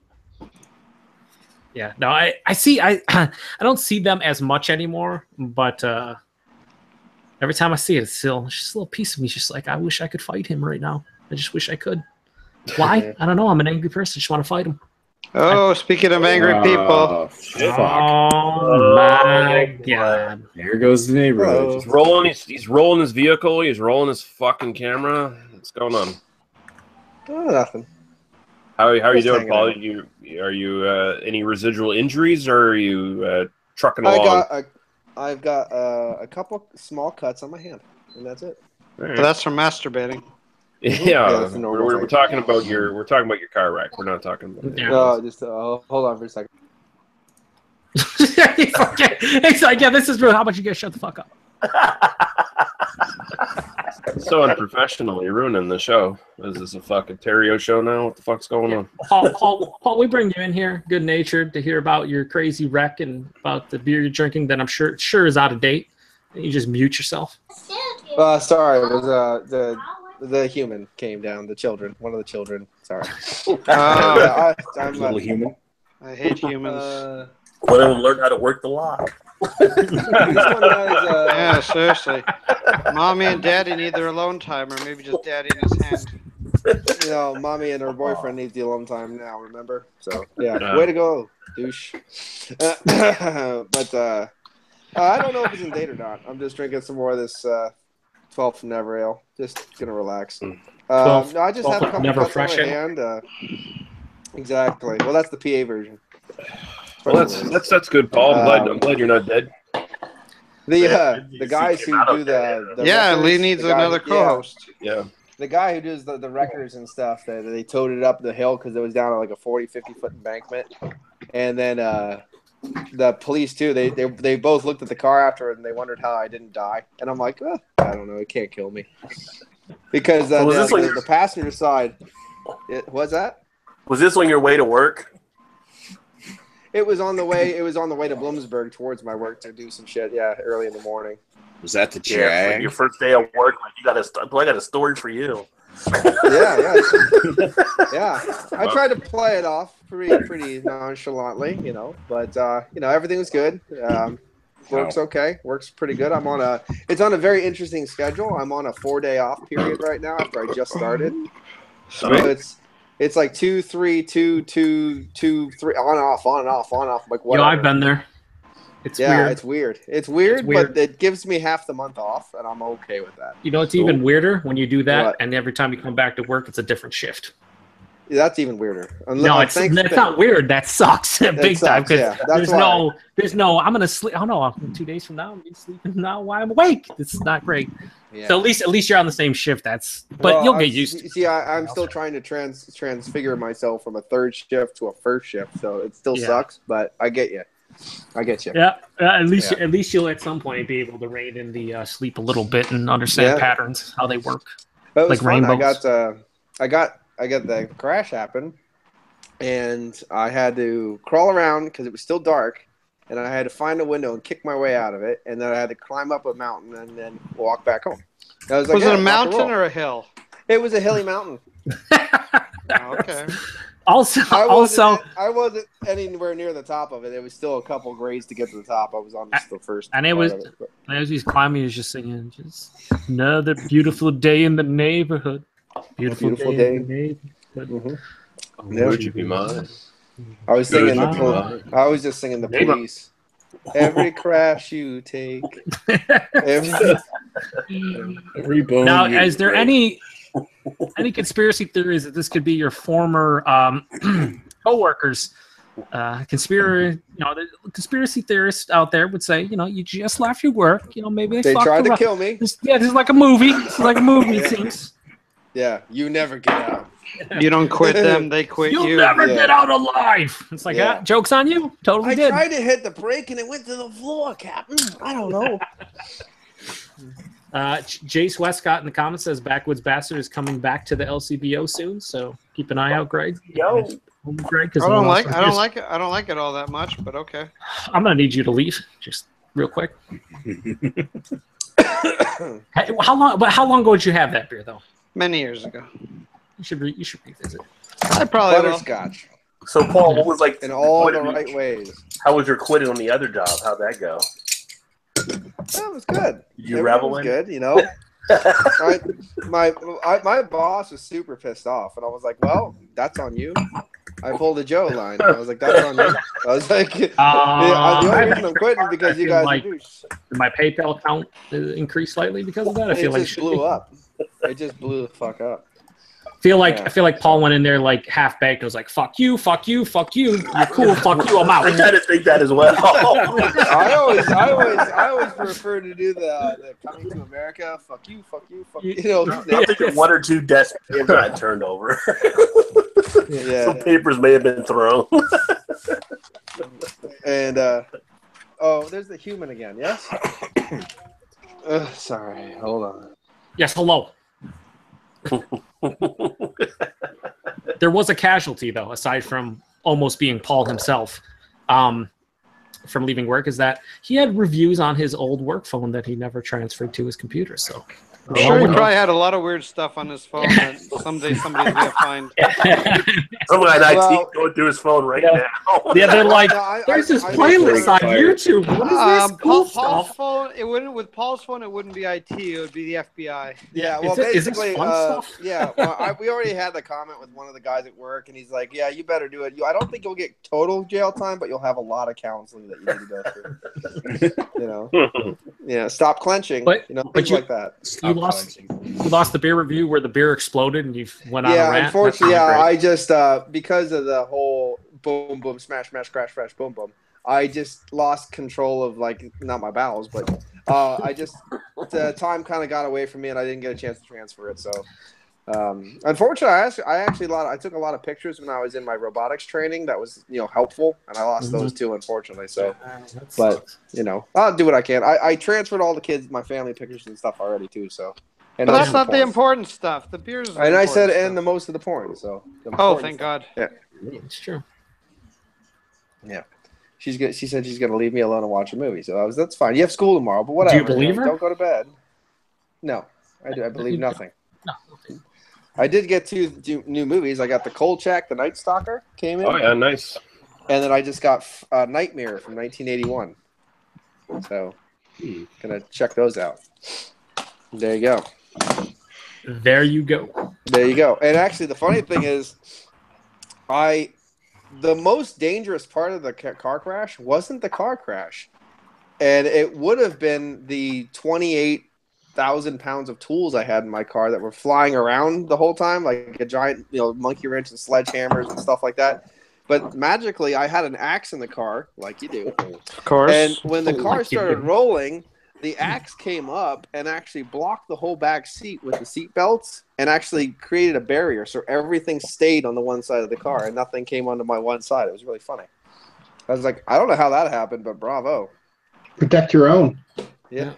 Yeah. No, I see. I don't see them as much anymore, but every time I see it, it's just a little piece of me. It's just like, I wish I could fight him right now. I just wish I could. Why? I don't know. I'm an angry person. I just want to fight him. Oh, speaking of angry people. Oh my God. There goes the neighborhood. He's rolling his vehicle. He's rolling his fucking camera. What's going on? Oh, nothing. How are you doing, Paul? Are you any residual injuries, or are you trucking along? I've got a couple small cuts on my hand, and that's it. Right. So that's from masturbating. Yeah, we're talking about your car wreck. We're not talking about. Just hold on for a second. It's like, this is real. How about you guys shut the fuck up? So unprofessional. You're ruining the show. Is this a fucking Terrio show now? What the fuck's going on? Paul, we bring you in here, good natured, to hear about your crazy wreck and about the beer you're drinking that I'm sure is out of date. You just mute yourself. Sorry, it was the human came down. The children, one of the children. Sorry. I'm Little human. I hate humans. One of them learned how to work the lock. This one has, Yeah, seriously. Mommy and Daddy need their alone time, or maybe just Daddy in his hand. you know, mommy and her boyfriend needs the alone time now. Remember? So yeah, way to go, douche. But I don't know if it's in date or not. I'm just drinking some more of this 12 from Never Ale. Just gonna relax. No, I just have a couple Never cups Fresh on my hand. Exactly. Well, that's the PA version. Well, that's good, Paul. I'm glad you're not dead. The guys who do the records, Lee needs another co-host. Yeah. The guy who does the records and stuff, that they towed it up the hill because it was down on like a 40-50 foot embankment. And then the police too, they both looked at the car after and they wondered how I didn't die. And I'm like, I don't know, it can't kill me. Because the passenger side, was that? Was this on your way to work? It was on the way. It was on the way to Bloomsburg towards my work to do some shit. Yeah, early in the morning. Was that the Yeah, Jag? your first day of work. I got a story for you. Yeah. I tried to play it off pretty nonchalantly, but everything was good. Works okay. Works pretty good. It's on a very interesting schedule. I'm on a 4-day off period right now after I just started. So it's like 2, 3, 2, 2, 2, 3, on and off. Like whatever. I've been there. It's weird. It's weird, but it gives me half the month off, and I'm okay with that. You know, it's even weirder when you do that, and every time you come back to work, it's a different shift. Yeah, that's even weirder. No, it's not weird. That sucks big time. Because there's no. I'm gonna sleep. Oh no, 2 days from now, I'm gonna sleep now while I'm awake. This is not great. Yeah. So at least you're on the same shift. You'll get used to it. See, I'm still trying to transfigure myself from a third shift to a first shift, so it still sucks. But I get you. Yeah, at least you'll at some point be able to rein in the sleep a little bit and understand patterns, how they work. That was like fun. Rainbows. I got the crash happen, and I had to crawl around because it was still dark, and I had to find a window and kick my way out of it, and then I had to climb up a mountain and then walk back home. Was it a mountain or a hill? It was a hilly mountain. Okay. Also, I wasn't anywhere near the top of it. It was still a couple grades to get to the top. I was on the first. And as he's climbing, he was just singing, "Just another beautiful day in the neighborhood." Beautiful day in the neighborhood. Mm-hmm. Would you be mine? I was singing I was just singing the Police. Every crash you take. Every bone. Now, is there any conspiracy theories that this could be your former co-workers? The conspiracy theorists out there would say, you just left your work. Maybe they tried to kill me. This is like a movie. It seems. Yeah, you never get out. You don't quit them; they quit you. You'll never get out alive. It's like, joke's on you. Totally did. I tried to hit the brake and it went to the floor, Captain. I don't know. Jace Westcott in the comments says Backwoods Bastard is coming back to the LCBO soon, so keep an eye out, Greg. Greg, I don't like it all that much, but okay. I'm gonna need you to leave just real quick. How long ago did you have that beer though? Many years ago. You should revisit. I probably butterscotch. So Paul, what was like in all the right ways? How was your quitting on the other job? How'd that go? That was good. Did you revel in? Good, my boss was super pissed off, and I was like, "Well, that's on you." I pulled a Joe line. I was like, "That's on you." I was like, "The only reason I'm quitting because you guys are douche." Did my PayPal account increase slightly because of that? It just blew up. It just blew the fuck up. I feel like Paul went in there like half baked and was like, fuck you, fuck you, fuck you. You're cool, fuck you, I'm out. I kind of think that as well. I always prefer to do the coming to America, fuck you, fuck you, fuck you. I think one or two desks got turned over. Some papers may have been thrown. And there's the human again, yes? Sorry, hold on. Yes, hello. There was a casualty, though, aside from almost being Paul himself, from leaving work, is that he had reviews on his old work phone that he never transferred to his computer. So I'm sure he probably had a lot of weird stuff on his phone that someday somebody's going to find. Someone at IT Well, going through his phone right now. Yeah, they're like, No, there's this I playlist on fired. YouTube. What is this cool Paul's stuff? phone, with Paul's phone, it wouldn't be IT, it would be the FBI. Yeah, well, Is this basically, fun stuff? yeah. Well, we already had the comment with one of the guys at work, and he's like, "Yeah, you better do it. I don't think you'll get total jail time, but you'll have a lot of counseling that you need to go through. Yeah, stop clenching. But Things you- like that. You lost the beer review where the beer exploded and you went on a Yeah, rant. unfortunately, That's not great. I just because of the whole boom, boom, smash, smash, crash, crash, boom, boom. I just lost control of not my bowels, but the time kind of got away from me, and I didn't get a chance to transfer it. So, unfortunately, I took a lot of pictures when I was in my robotics training. That was helpful, and I lost those too, unfortunately. So, but I'll do what I can. I transferred all the kids, my family pictures and stuff already too. So, and But that's not the porn. important stuff. The beers. And I said, and the most of the porn. So, oh, thank God. Yeah. It's true. Yeah. She said she's gonna leave me alone and watch a movie. So that's fine. You have school tomorrow, but whatever. Do you believe her? Don't go to bed. No, I believe nothing. No. I did get two new movies. I got The Kolchak, The Night Stalker came in. Oh yeah, nice. And then I just got Nightmare from 1981. So gonna check those out. There you go. There you go. There you go. And actually, the funny thing is, the most dangerous part of the car crash wasn't the car crash, and it would have been the 28,000 pounds of tools I had in my car that were flying around the whole time, like a giant, monkey wrench and sledgehammers and stuff like that. But magically, I had an axe in the car, like you do. Of course. And when the car started rolling, the axe came up and actually blocked the whole back seat with the seat belts and actually created a barrier. So everything stayed on the one side of the car and nothing came onto my one side. It was really funny. I was like, I don't know how that happened, but bravo. Protect your own. Yeah.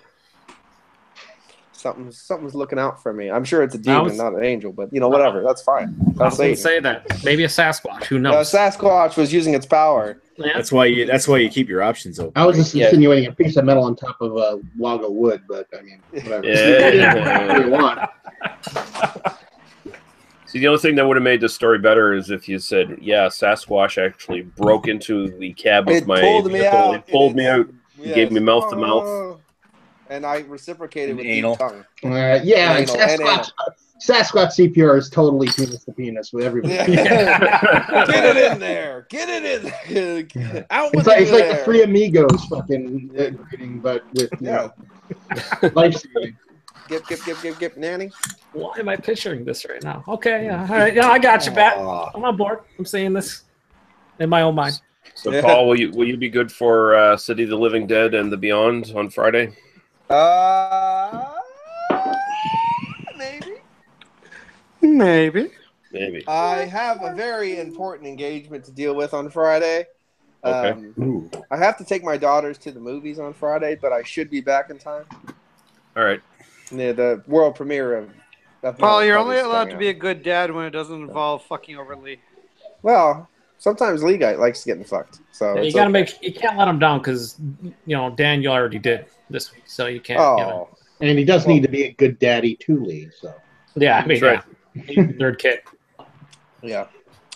Something's looking out for me. I'm sure it's a demon, not an angel, but whatever. That's fine. I was going to say that. Maybe a Sasquatch. Who knows? Sasquatch was using its power. Yeah. That's why you keep your options open. I was just insinuating a piece of metal on top of a log of wood, but I mean, whatever. Yeah. You want. See, the only thing that would have made this story better is if you said, "Yeah, Sasquatch actually broke into the cab of my pulled me vehicle. out. It pulled me out. Yes. Gave me mouth to mouth." And I reciprocated with Anal. deep tongue. Yeah, Anal, Sasquatch CPR is totally penis to penis with everybody. Yeah. Get it in there. Get it in there. Out with It's like the there. Three Amigos fucking greeting, but with life saving. Get nanny. Why am I picturing this right now? Okay, yeah, all right, yeah, I got you, Bat. I'm on board. I'm saying this in my own mind. So, Paul, will you be good for City of the Living Dead and the Beyond on Friday? Maybe. Maybe. I have a very important engagement to deal with on Friday. Okay. I have to take my daughters to the movies on Friday, but I should be back in time. All right. Yeah, the world premiere of Paul, you're only allowed to be a good dad when it doesn't involve fucking over Lee. Well, sometimes Lee guy likes getting fucked. So Yeah, you can't let him down because Daniel already did this week, so you can't. Oh, And he does need to be a good daddy too, Lee. So Yeah, I mean, That's third kid. yeah.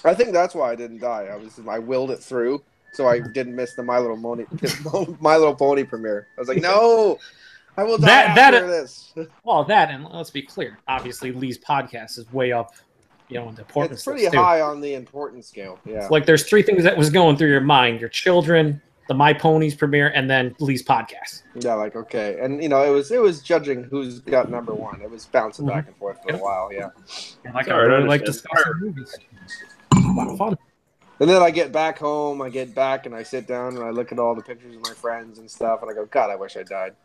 I think that's why I didn't die. I willed it through, so I didn't miss the My Little Pony premiere. I was like, no, I will die after this. Well, and let's be clear. Obviously, Lee's podcast is way up, in the importance. It's pretty high on the importance scale. Yeah. Like, there's three things that was going through your mind: your children, the My Ponies premiere, and then Lee's podcast. Yeah, like okay, and it was judging who's got number one. It was bouncing back and forth for a while. Yeah. And I Sorry, really I like understand. discussing movies. It's a lot of fun. And then I get back home. I get back and I sit down and I look at all the pictures of my friends and stuff, and I go, God, I wish I died.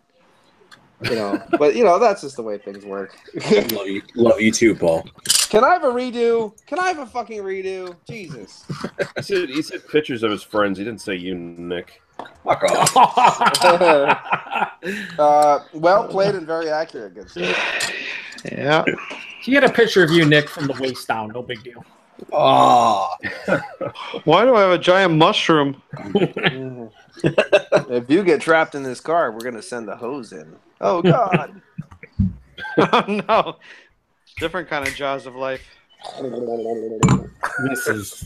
But that's just the way things work. Love you too, Paul. Can I have a redo? Can I have a fucking redo? Jesus. He said pictures of his friends. He didn't say you, Nick. Fuck off. Well played and very accurate. Good stuff. Yeah. He had a picture of you, Nick, from the waist down. No big deal. Oh, Why do I have a giant mushroom? If you get trapped in this car, we're gonna send the hose in. Oh God! Oh no. Different kind of jaws of life. This is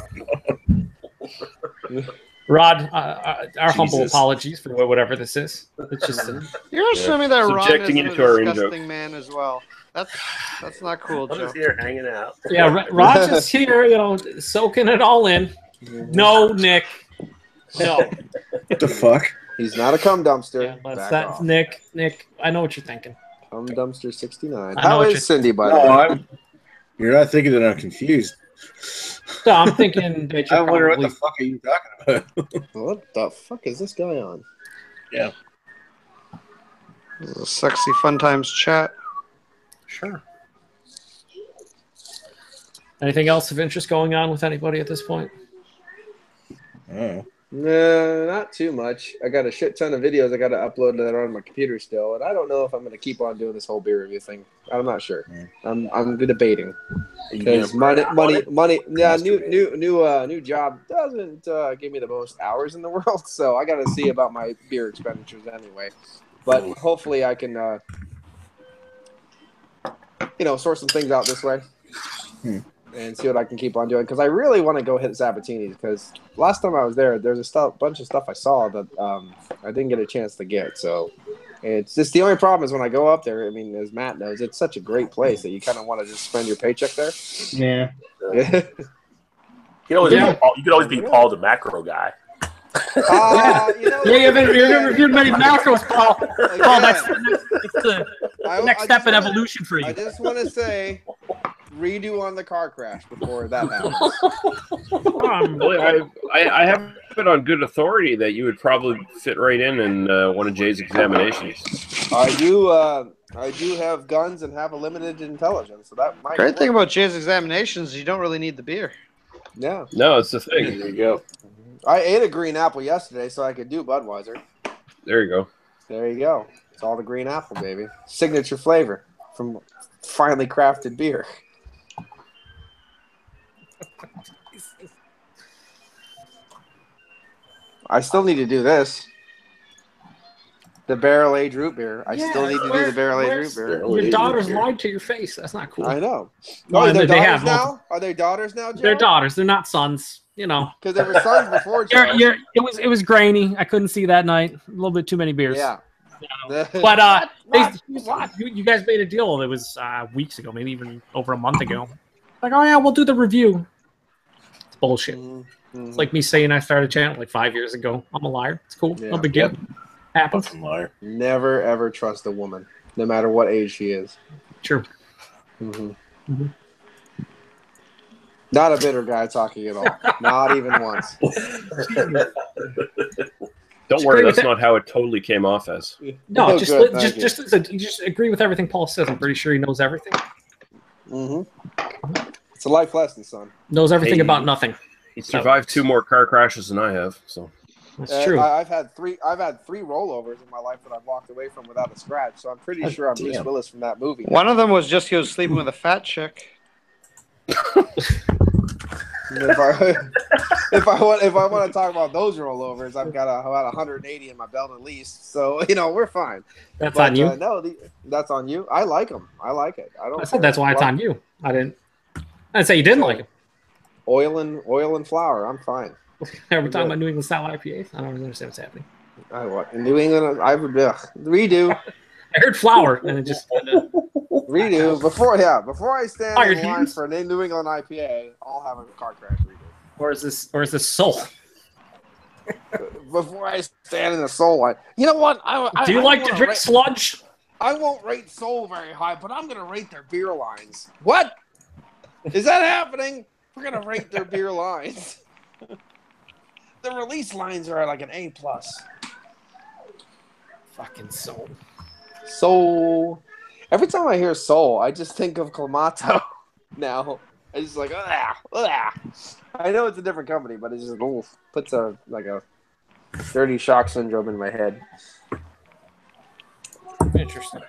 Rod. Our humble Jesus. apologies for whatever this is. It's just You're assuming that Ron Subjecting isn't you a to our disgusting in-jokes. man as well. That's not cool, I'm Joe. just here hanging out. yeah. Rod's just here, soaking it all in. No, Nick. No. what the fuck? He's not a cum dumpster. Yeah, Back that's off. Nick. Nick, I know what you're thinking. Cum dumpster 69. I know How what is you're- Cindy, by the No, way? you're not thinking that I'm confused. So I'm thinking that I you're wonder what probably the fuck are you talking about? What the fuck is this guy on? This is a sexy fun times chat. sure. Anything else of interest going on with anybody at this point? Oh. No, not too much. I got a shit ton of videos I got to upload that are on my computer still, and I don't know if I'm going to keep on doing this whole beer review thing. I'm not sure. I'm debating because money. Yeah, new job doesn't give me the most hours in the world, so I got to see about my beer expenditures anyway. But hopefully, I can, sort some things out this way. And see what I can keep on doing, because I really want to go hit Sabatini's, because last time I was there, there's a bunch of stuff I saw that I didn't get a chance to get. So it's just the only problem is when I go up there, I mean, as Matt knows, it's such a great place that you kind of want to just spend your paycheck there. Yeah. You could always be Paul the macro guy. Yeah, you haven't reviewed many macros, Paul. Paul, that's the next step in evolution for you. I just want to say, redo on the car crash before that happens. I have it on good authority that you would probably fit right in one of Jay's examinations. I do have guns and have a limited intelligence, so that might. Great thing about Jay's examinations is you don't really need the beer. Yeah. No, it's the thing. There you go. I ate a green apple yesterday, so I could do Budweiser. There you go. There you go. It's all the green apple, baby. Signature flavor from finely crafted beer. I still need to do this. The barrel aged root beer. I still need to do the barrel aged root beer. Your daughters lied to your face. That's not cool. I know. Well, Are they they daughters have now? Are they daughters now, Joe? They're daughters. They're not sons. Because they were sons before, Joe. It was grainy. I couldn't see that night. A little bit too many beers. Yeah. But What? you guys made a deal. It was weeks ago, maybe even over a month ago. Like, oh yeah, we'll do the review. It's bullshit. Mm-hmm. It's like me saying I started a channel like 5 years ago. I'm a liar. It's cool. Yeah. No big deal. Happens. Fucking liar. Never ever trust a woman, no matter what age she is. True. Mm-hmm. Mm-hmm. Not a bitter guy talking at all. Not even once. Don't worry, that's not how it totally came off as. No, Oh, just good, thank you just agree with everything Paul says. I'm pretty sure he knows everything. Mm-hmm. It's a life lesson, son. Knows everything Hey. about nothing. He survived 2 more car crashes than I have, so That's true. I've had three rollovers in my life that I've walked away from without a scratch. So I'm pretty sure I'm Bruce Willis from that movie. One of them was just he was sleeping with a fat chick. If I want to talk about those rollovers, I've got about 180 in my belt at least. So we're fine. That's on you. No, that's on you. I like them. I like it. I don't. I said that's why it's on you. I didn't say you didn't like it. Oil and flour. I'm fine. We're talking about New England style IPAs. I don't really understand what's happening. In New England, I would redo. I heard flour and it just Redo before I stand Fire in line hands. for a New England IPA, I'll have a car crash redo. or is this soul? Before I stand in the Soul line, you know what? Do you like to drink sludge? I won't rate Soul very high, but I'm gonna rate their beer lines. What is that happening? We're gonna rate their beer lines. The release lines are like an A+. Fucking soul. Soul. Every time I hear Soul, I just think of Clamato. Now I just like I know it's a different company, but it just puts a dirty shock syndrome in my head. Interesting.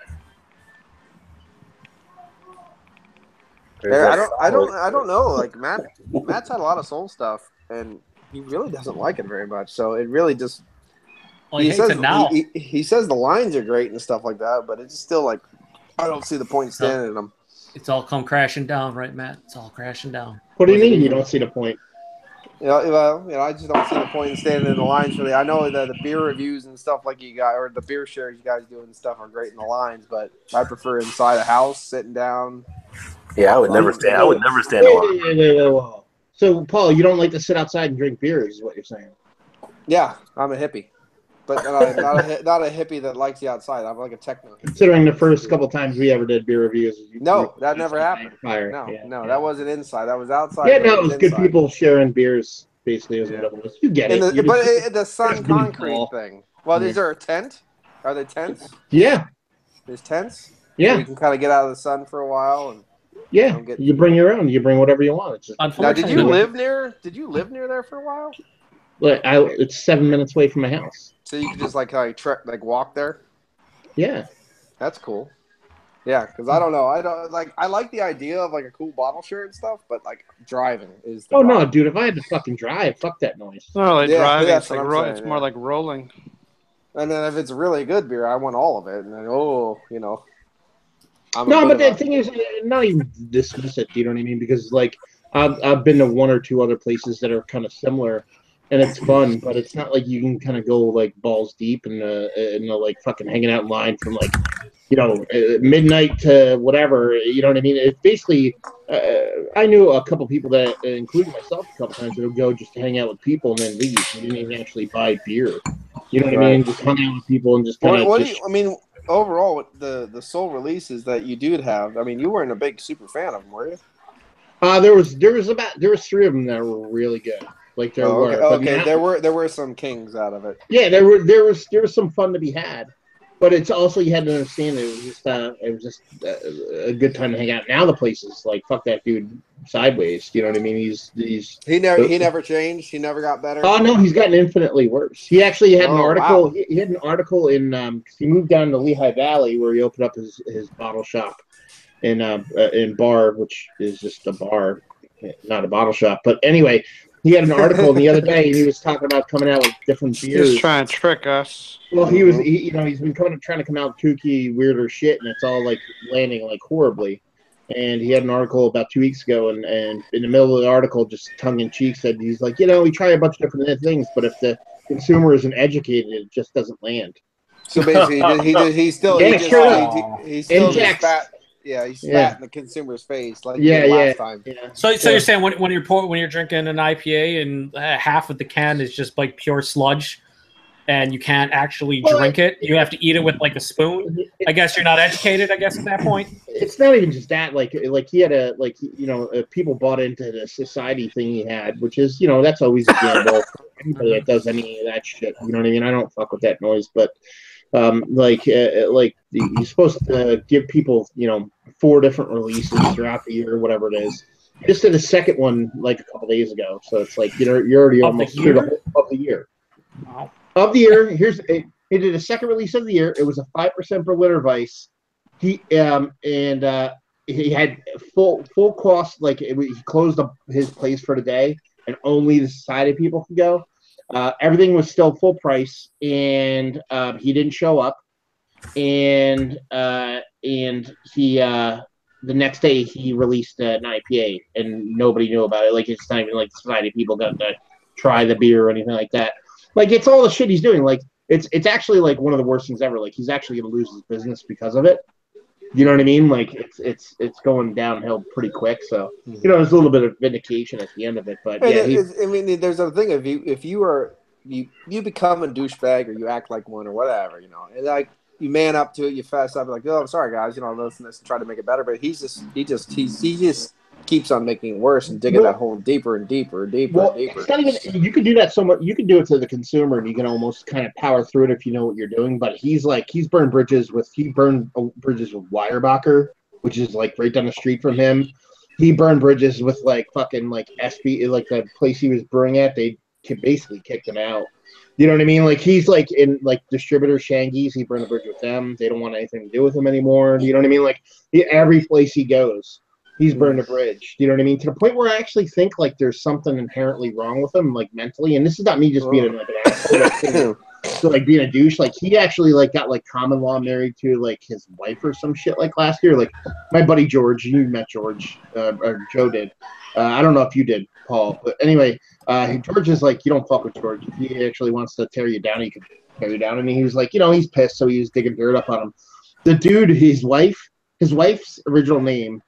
I don't know. Like Matt's had a lot of soul stuff, and he really doesn't like it very much. So it really just. Well, he hates it now. He says the lines are great and stuff like that, but it's still like I don't see the point in standing in them. It's all come crashing down, right, Matt? It's all crashing down. What do you mean you don't see the point? I just don't see the point in standing in the lines for the. I know that the beer reviews and stuff like you got, or the beer shares you guys do and stuff are great in the lines, but I prefer inside a house, sitting down. Yeah, I would never stand. I would never stand in line. Wait. So, Paul, you don't like to sit outside and drink beers, is what you're saying? Yeah, I'm a hippie, but not a hippie that likes the outside. I'm like a techno hippie. Considering the first couple times we ever did beer reviews. No, that never happened. No, that wasn't inside. That was outside. Yeah, no, it was good people sharing beers, basically, is what it was. You get it. But the sun concrete thing. Well, is there a tent? Are there tents? Yeah. There's tents? Yeah. So you can kind of get out of the sun for a while and you bring your own. You bring whatever you want. It's just, now, did you live near there for a while? It's 7 minutes away from my house. So you could just walk there? Yeah. That's cool. Yeah, because I don't know. I like the idea of like a cool bottle shirt and stuff, but like driving is the no, dude, if I had to fucking drive, fuck that noise. No, like driving, it's more like rolling. And then if it's really good beer, I want all of it. And then but the thing is, not even dismiss it. Do you know what I mean? Because like I've been to one or two other places that are kind of similar, and it's fun, but it's not like you can kind of go like balls deep and like fucking hanging out in line from like midnight to whatever. You know what I mean? It's basically I knew a couple people that, including myself, a couple times that would go just to hang out with people and then leave. They didn't even actually buy beer. You know what I mean? Just hung out with people and just kind of. Overall, the soul releases that you did have, I mean, you weren't a big super fan of them, were you? There was 3 of them that were really good. Like there were. Okay. There were some kings out of it. Yeah, there was some fun to be had, but it's also, you had to understand that it was just a good time to hang out. Now the place is like, fuck that dude sideways. You know what I mean? He never changed. He never got better. Oh no, he's gotten infinitely worse. He actually had an article. Wow. He had an article in he moved down to Lehigh Valley where he opened up his bottle shop in Bar, which is just a bar, not a bottle shop. But anyway, he had an article the other day, and he was talking about coming out with different beers. He's trying to trick us. Well, he's been trying to come out with kooky, weirder shit, and it's all like landing like horribly. And he had an article about 2 weeks ago, and in the middle of the article, just tongue in cheek, said he's like, we try a bunch of different things, but if the consumer isn't educated, it just doesn't land. So basically, he still spat. Yeah, he spat in the consumer's face like last time. Yeah. So you're saying when you're drinking an IPA and half of the can is just like pure sludge, and you can't actually drink it, you have to eat it with like a spoon. I guess you're not educated. I guess at that point, it's not even just that. Like he had people bought into the society thing he had, which is that's always a gamble for anybody that does any of that shit. You know what I mean? I don't fuck with that noise, but. You're supposed to give people 4 different releases throughout the year, whatever it is. Just did a second one like a couple days ago, so it's like you're already almost through of the year. Wow. Of the year, he did a second release of the year. It was a 5% per liter Vice. He had full cost. Like he closed his place for the day, and only the society people could go. Everything was still full price, and he didn't show up. And he the next day he released an IPA, and nobody knew about it. Like it's not even like society people got to try the beer or anything like that. Like it's all the shit he's doing. Like it's actually like one of the worst things ever. Like he's actually gonna lose his business because of it. You know what I mean? Like it's going downhill pretty quick. So there's a little bit of vindication at the end of it. But there's a thing if you become a douchebag or you act like one or whatever, and like you man up to it, you fess up, like, oh, I'm sorry guys, listen to this and try to make it better. But he just keeps on making it worse and digging that hole deeper and deeper and deeper and deeper. It's not even, you can do that so much. You can do it to the consumer, and you can almost kind of power through it if you know what you're doing. But he's burned bridges with Weyerbacher, which is like right down the street from him. He burned bridges with like fucking like SB, like the place he was brewing at. They basically kicked him out. You know what I mean? Like he's like in like distributor Shangies. He burned a bridge with them. They don't want anything to do with him anymore. You know what I mean? Like every place he goes, He's burned a bridge. You know what I mean? To the point where I actually think like there's something inherently wrong with him, like mentally. And this is not me just being like an asshole, like, so like being a douche. Like he actually like got like common law married to like his wife or some shit like last year. Like my buddy George, you met George, or Joe did. I don't know if you did, Paul, but anyway, George is like, you don't fuck with George. If he actually wants to tear you down, he can tear you down. And he was like, he's pissed, so he was digging dirt up on him. The dude, his wife's original name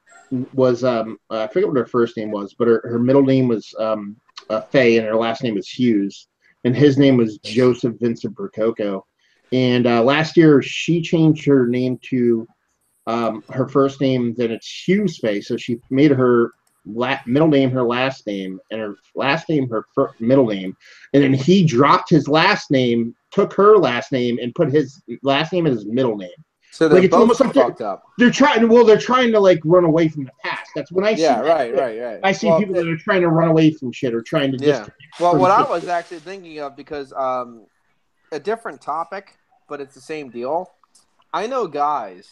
was I forget what her first name was, but her middle name was Faye, and her last name was Hughes, and his name was Joseph Vincent Percoco. And last year she changed her name to her first name, then it's Hughes Faye. So she made her middle name her last name, and her last name her middle name, and then he dropped his last name, took her last name, and put his last name as his middle name. So they're both fucked up. They're trying to like run away from the past. That's when I see. Yeah, right. I see people that are trying to run away from shit or trying to just. Well, what I was actually thinking of, because a different topic, but it's the same deal. I know guys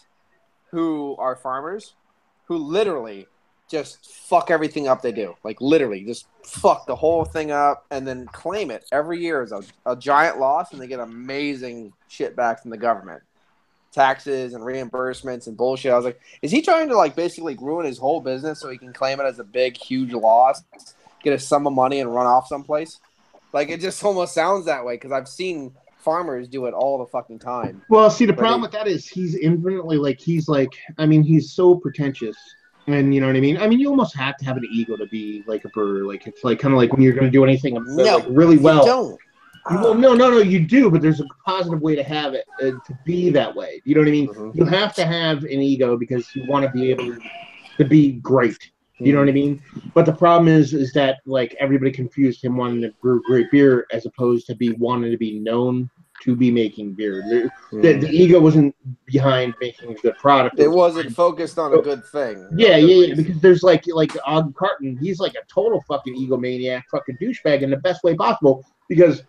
who are farmers who literally just fuck everything up they do. Like literally just fuck the whole thing up and then claim it every year as a giant loss, and they get amazing shit back from the government. Taxes and reimbursements and bullshit. I was like, is he trying to like basically ruin his whole business so he can claim it as a big, huge loss, get a sum of money and run off someplace? Like, it just almost sounds that way, because I've seen farmers do it all the fucking time. Well, see, the problem with that is he's infinitely he's so pretentious. And you know what I mean? I mean, you almost have to have an ego to be like a brewer. Like, it's like kind of like when you're going to do anything really well. You don't. Well, no, you do, but there's a positive way to have it, to be that way. You know what I mean? Mm-hmm. You have to have an ego because you want to be able to be great. You know what I mean? But the problem is that like everybody confused him wanting to brew great beer as opposed to wanting to be known to be making beer. The ego wasn't behind making a good product. It wasn't focused on a good thing. Yeah, because there's like Og Carton, he's like a total fucking egomaniac, fucking douchebag in the best way possible, because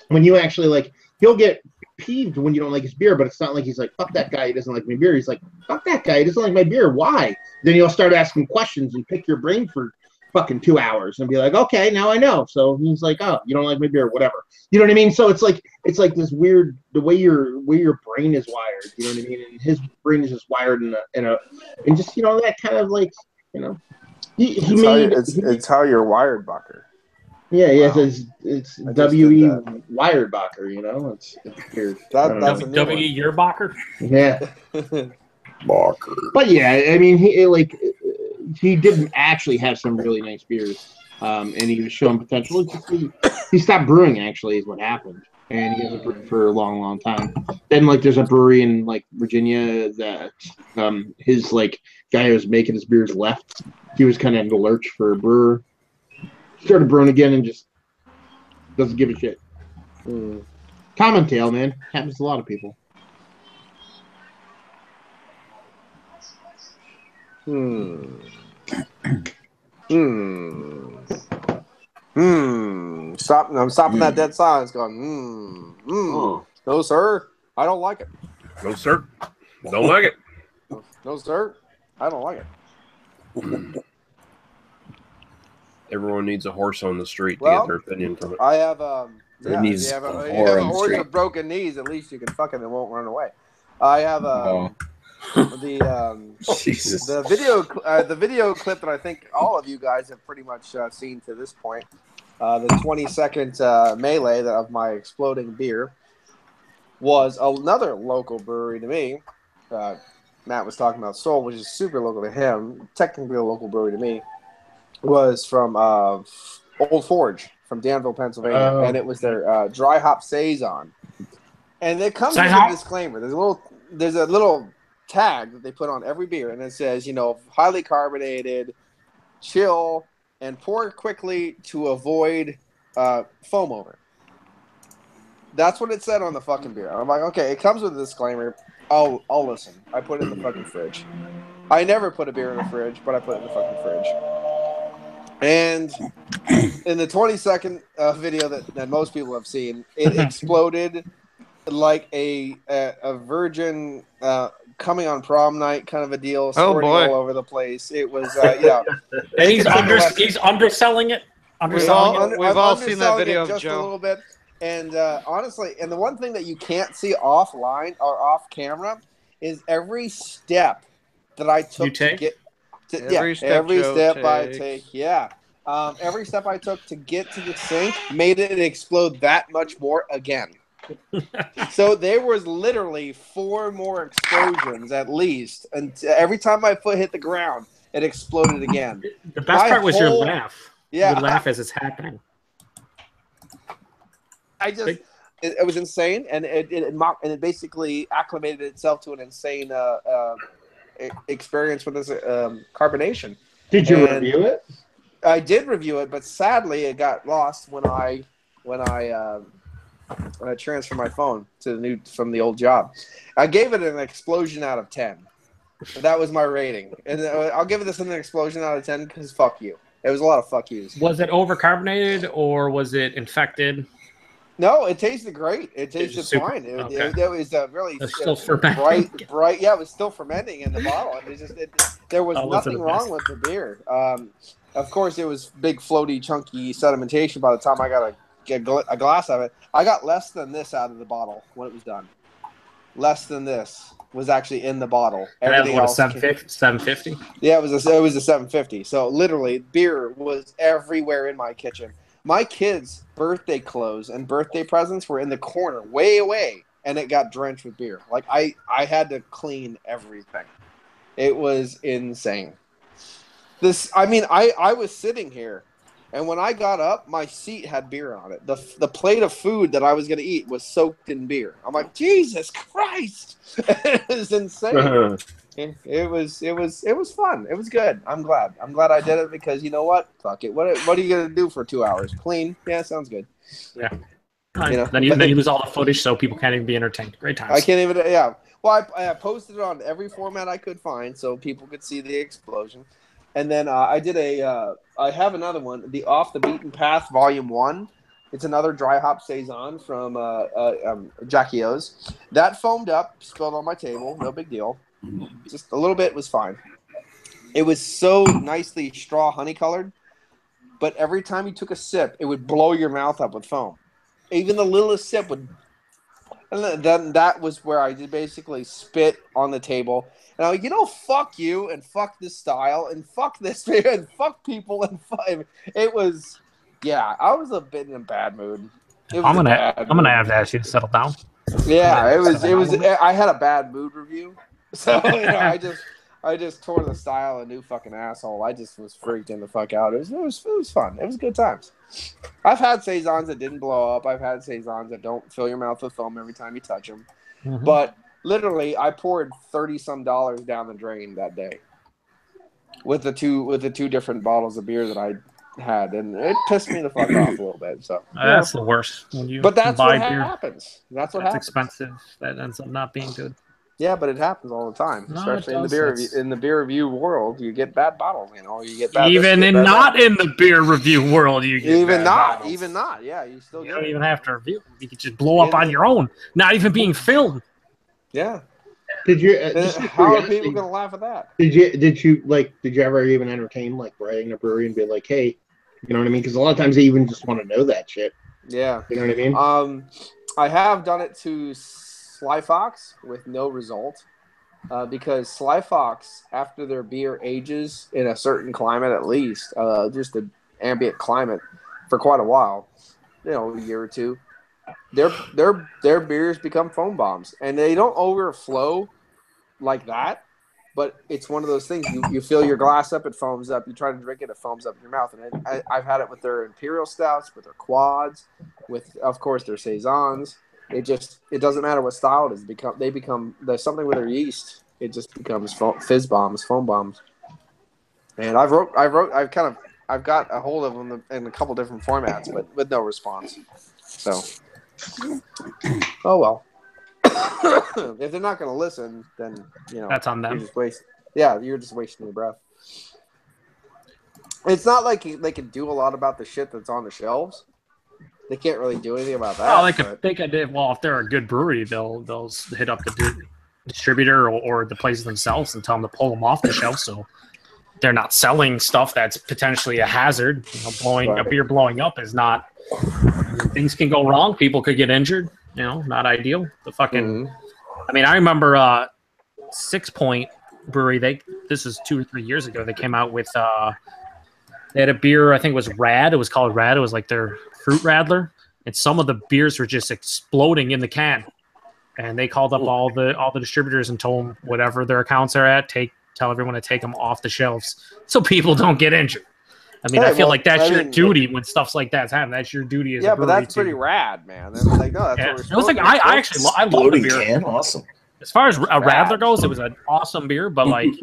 when you actually he'll get peeved when you don't like his beer, but it's not like he's like, fuck that guy, he doesn't like my beer. He's like, fuck that guy, he doesn't like my beer. Why? Then he'll start asking questions and pick your brain for fucking 2 hours and be like, okay, now I know. So he's like, oh, you don't like my beer, whatever. You know what I mean? So it's like this weird, the way your brain is wired. You know what I mean? And his brain is just wired in just that kind of it's how you're wired, Bucker. Yeah, wow. It's W.E. Weyerbacher, it's weird. That's W.E. Yerbacher? Yeah. Bacher. But yeah, I mean, he didn't actually have some really nice beers, and he was showing potential. He stopped brewing, actually, is what happened, and he hasn't brewed for a long, long time. Then, there's a brewery in, Virginia that his, guy who was making his beers left. He was kind of in the lurch for a brewer. Started brewing again and just doesn't give a shit. Common tale, man. Happens to a lot of people. I'm stopping that dead silence going, No, sir. I don't like it. No, sir. Don't like it. No, sir. I don't like it. Everyone needs a horse on the street to get their opinion from it. I have if you have a horse with broken knees, at least you can fuck him and won't run away. I have the video clip that I think all of you guys have pretty much seen to this point. The 20-second melee of my exploding beer was another local brewery to me. Matt was talking about Soul, which is super local to him. Technically a local brewery to me. Was from Old Forge from Danville, Pennsylvania, and it was their dry hop saison. And it comes with a disclaimer. There's a little tag that they put on every beer, and it says, highly carbonated, chill, and pour quickly to avoid foam over. That's what it said on the fucking beer. I'm like, okay, it comes with a disclaimer. I'll listen. I put it in the fucking fridge. I never put a beer in the fridge, but I put it in the fucking fridge. And in the 20-second video that most people have seen, it exploded like a virgin coming on prom night kind of a deal, Oh, squirting boy. all over the place. It was, yeah. And he's Take a underselling it. Underselling it. We've all seen that underselling video it of just a Joe. little bit. And honestly, and the one thing that you can't see offline or off camera is every step that I took to get to, Every step every Joe step I takes. take. Yeah. Every step I took to get to the sink made it explode that much more again. So there was literally 4 more explosions at least, and every time my foot hit the ground, it exploded again. The best part was your laugh. Yeah, your laugh as it's happening. It was insane, and it basically acclimated itself to an insane experience with this carbonation. Did you review it? I did review it, but sadly, it got lost when I transferred my phone to from the old job. I gave it an explosion out of 10. That was my rating, and I'll give it an explosion out of 10 because fuck you. It was a lot of fuck yous. Was it overcarbonated or was it infected? No, it tasted great. It tasted fine. It was really still fermenting. bright. Yeah, it was still fermenting in the bottle. There was nothing wrong with the beer. Of course, it was big, floaty, chunky sedimentation by the time I got a glass of it. I got less than this out of the bottle when it was done. Less than this was actually in the bottle. Everything else, 750. Yeah, it was a 750. So literally, beer was everywhere in my kitchen. My kids' birthday clothes and birthday presents were in the corner, way away, and it got drenched with beer. Like I had to clean everything. It was insane. I was sitting here, and when I got up, my seat had beer on it. The plate of food that I was going to eat was soaked in beer. I'm like, Jesus Christ! It was insane. It was fun. It was good. I'm glad I did it because you know what? Fuck it. What are you gonna do for 2 hours? Clean? Yeah, sounds good. Yeah. Then you lose all the footage, so people can't even be entertained. Great times. I can't even. Yeah. Well, I posted it on every format I could find so people could see the explosion, and then I did I have another one, the Off the Beaten Path Volume 1. It's another dry hop saison from Jackie O's. That foamed up, spilled on my table. No big deal. Just a little bit was fine. It was so nicely straw honey colored, but every time you took a sip, it would blow your mouth up with foam. Even the littlest sip would. And then that was where I did basically spit on the table. And I was like, fuck you and fuck this style and fuck this and fuck people and it was, yeah, I was a bit in a bad mood. I'm gonna have to ask you to settle down. Yeah, it was. I had a bad mood review. So I just tore the style a new fucking asshole. I just was freaking the fuck out. It was fun. It was good times. I've had saisons that didn't blow up. I've had saisons that don't fill your mouth with foam every time you touch them. Mm-hmm. But literally, I poured $30-some down the drain that day with the two different bottles of beer that I had, and it pissed me the fuck off a little bit. So that's the worst. But that's what happens. That's what happens. Expensive. That ends up not being good. Yeah, but it happens all the time, especially in the beer review world. You get bad bottles, you get bad. Even in the beer review world, you get even bad not. Yeah, you still. You don't even have to review. You can just blow up on your own, not even being filmed. Yeah. Did you? How are people gonna laugh at that? Did you ever even entertain writing a brewery and be like, hey, you know what I mean? Because a lot of times they even just want to know that shit. Yeah. You know what I mean? I have done it to Sly Fox with no result, because Sly Fox, after their beer ages in a certain climate, at least just an ambient climate for quite a while, a year or two, their beers become foam bombs, and they don't overflow like that. But it's one of those things. You fill your glass up, it foams up. You try to drink it, it foams up in your mouth. And I've had it with their imperial stouts, with their quads, with of course their saisons. It doesn't matter what style it is. There's something with their yeast. It just becomes fizz bombs, foam bombs. And I've got a hold of them in a couple different formats, but with no response. So, oh well. If they're not going to listen, then that's on them. You're just wasting your breath. It's not like they can do a lot about the shit that's on the shelves. They can't really do anything about that. Oh, they could. Well, if they're a good brewery, they'll hit up the distributor or the places themselves and tell them to pull them off the shelf so they're not selling stuff that's potentially a hazard. A beer blowing up is not. Things can go wrong. People could get injured. Not ideal. The fucking. I mean, I remember 6 Point Brewery. This was 2 or 3 years ago. They came out with. They had a beer. I think it was Rad. It was called Rad. It was like their fruit radler, and some of the beers were just exploding in the can. And they called up all the distributors and told them whatever their accounts are at, tell everyone to take them off the shelves so people don't get injured. I mean, I feel like that's your duty when stuff like that's happening. That's your duty as a brewery. Yeah, but that's pretty rad, man. That's like, no, that's what we're it was like I love the beer. Can? Awesome. As far as a radler goes, it was an awesome beer, but like,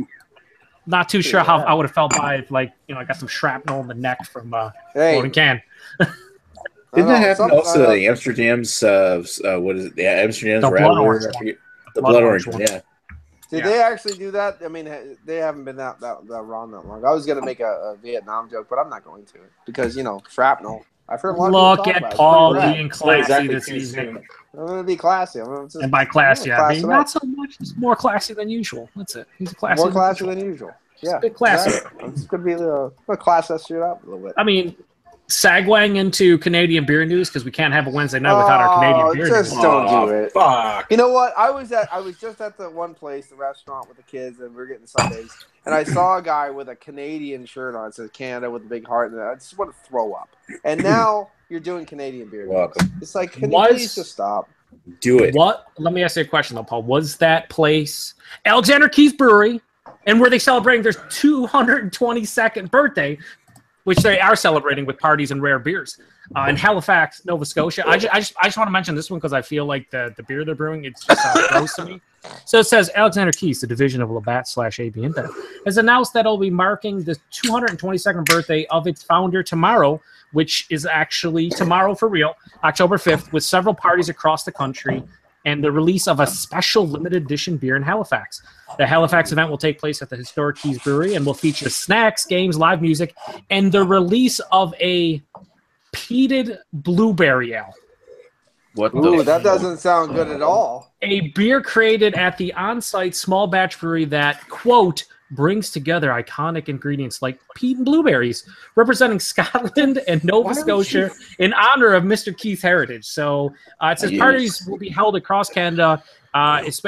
not too sure how I would have felt by it. Like, I got some shrapnel in the neck from floating can. Didn't that happen also? The Amsterdam's what is it? The Amsterdam's radler. The blood orange one. Yeah. Did they actually do that? I mean, they haven't been that wrong that long. I was going to make a Vietnam joke, but I'm not going to because, shrapnel. I've heard a lot of people talk about it. Paul being classy this evening. I'm going to be classy. And by classy, I mean not so much. It's more classy than usual. That's it. He's classy. More classy than usual. Yeah. It's a bit classy. Exactly. It's going to be class that shit up a little bit. I mean, segueing into Canadian beer news because we can't have a Wednesday night without our Canadian beer news. Don't do it. Fuck. You know what? I was just at the one place, the restaurant with the kids, and we were getting Sundays, and I saw a guy with a Canadian shirt on. It says Canada with a big heart, and I just want to throw up. And now you're doing Canadian beer. Welcome. It's like, can you please just stop? Do it. What? Let me ask you a question, though, Paul. Was that place Alexander Keith's Brewery, and were they celebrating their 222nd birthday? Which they are celebrating with parties and rare beers in Halifax, Nova Scotia. I just want to mention this one because I feel like the beer they're brewing, it's just gross to me. So it says Alexander Keith's, the division of Labatt/AB InBev, has announced that it'll be marking the 222nd birthday of its founder tomorrow, which is actually tomorrow for real, October 5th, with several parties across the country and the release of a special limited edition beer in Halifax. The Halifax event will take place at the historic Keys Brewery and will feature snacks, games, live music, and the release of a peated blueberry ale. That doesn't sound good at all. A beer created at the on-site small batch brewery that, quote, brings together iconic ingredients like peat and blueberries, representing Scotland and Nova Scotia in honor of Mr. Keith's heritage. So it says parties will be held across Canada,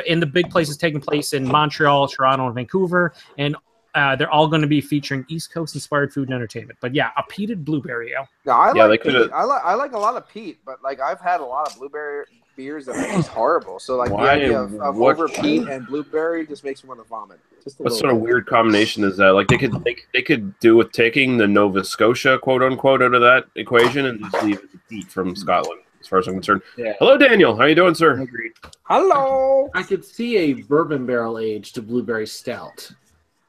in the big places taking place in Montreal, Toronto, and Vancouver, and they're all going to be featuring East Coast-inspired food and entertainment. But yeah, a peated blueberry ale. No, I like peat. I like a lot of peat, but like I've had a lot of blueberry beers that are just horrible. So like the idea of over peat and blueberry just makes me want to vomit. What sort of weird combination is that? Like they could do with taking the Nova Scotia quote unquote out of that equation and just leave the peat from Scotland. As far as I'm concerned. Yeah. Hello, Daniel. How you doing, sir? Agreed. Hello. I could see a bourbon barrel aged blueberry stout,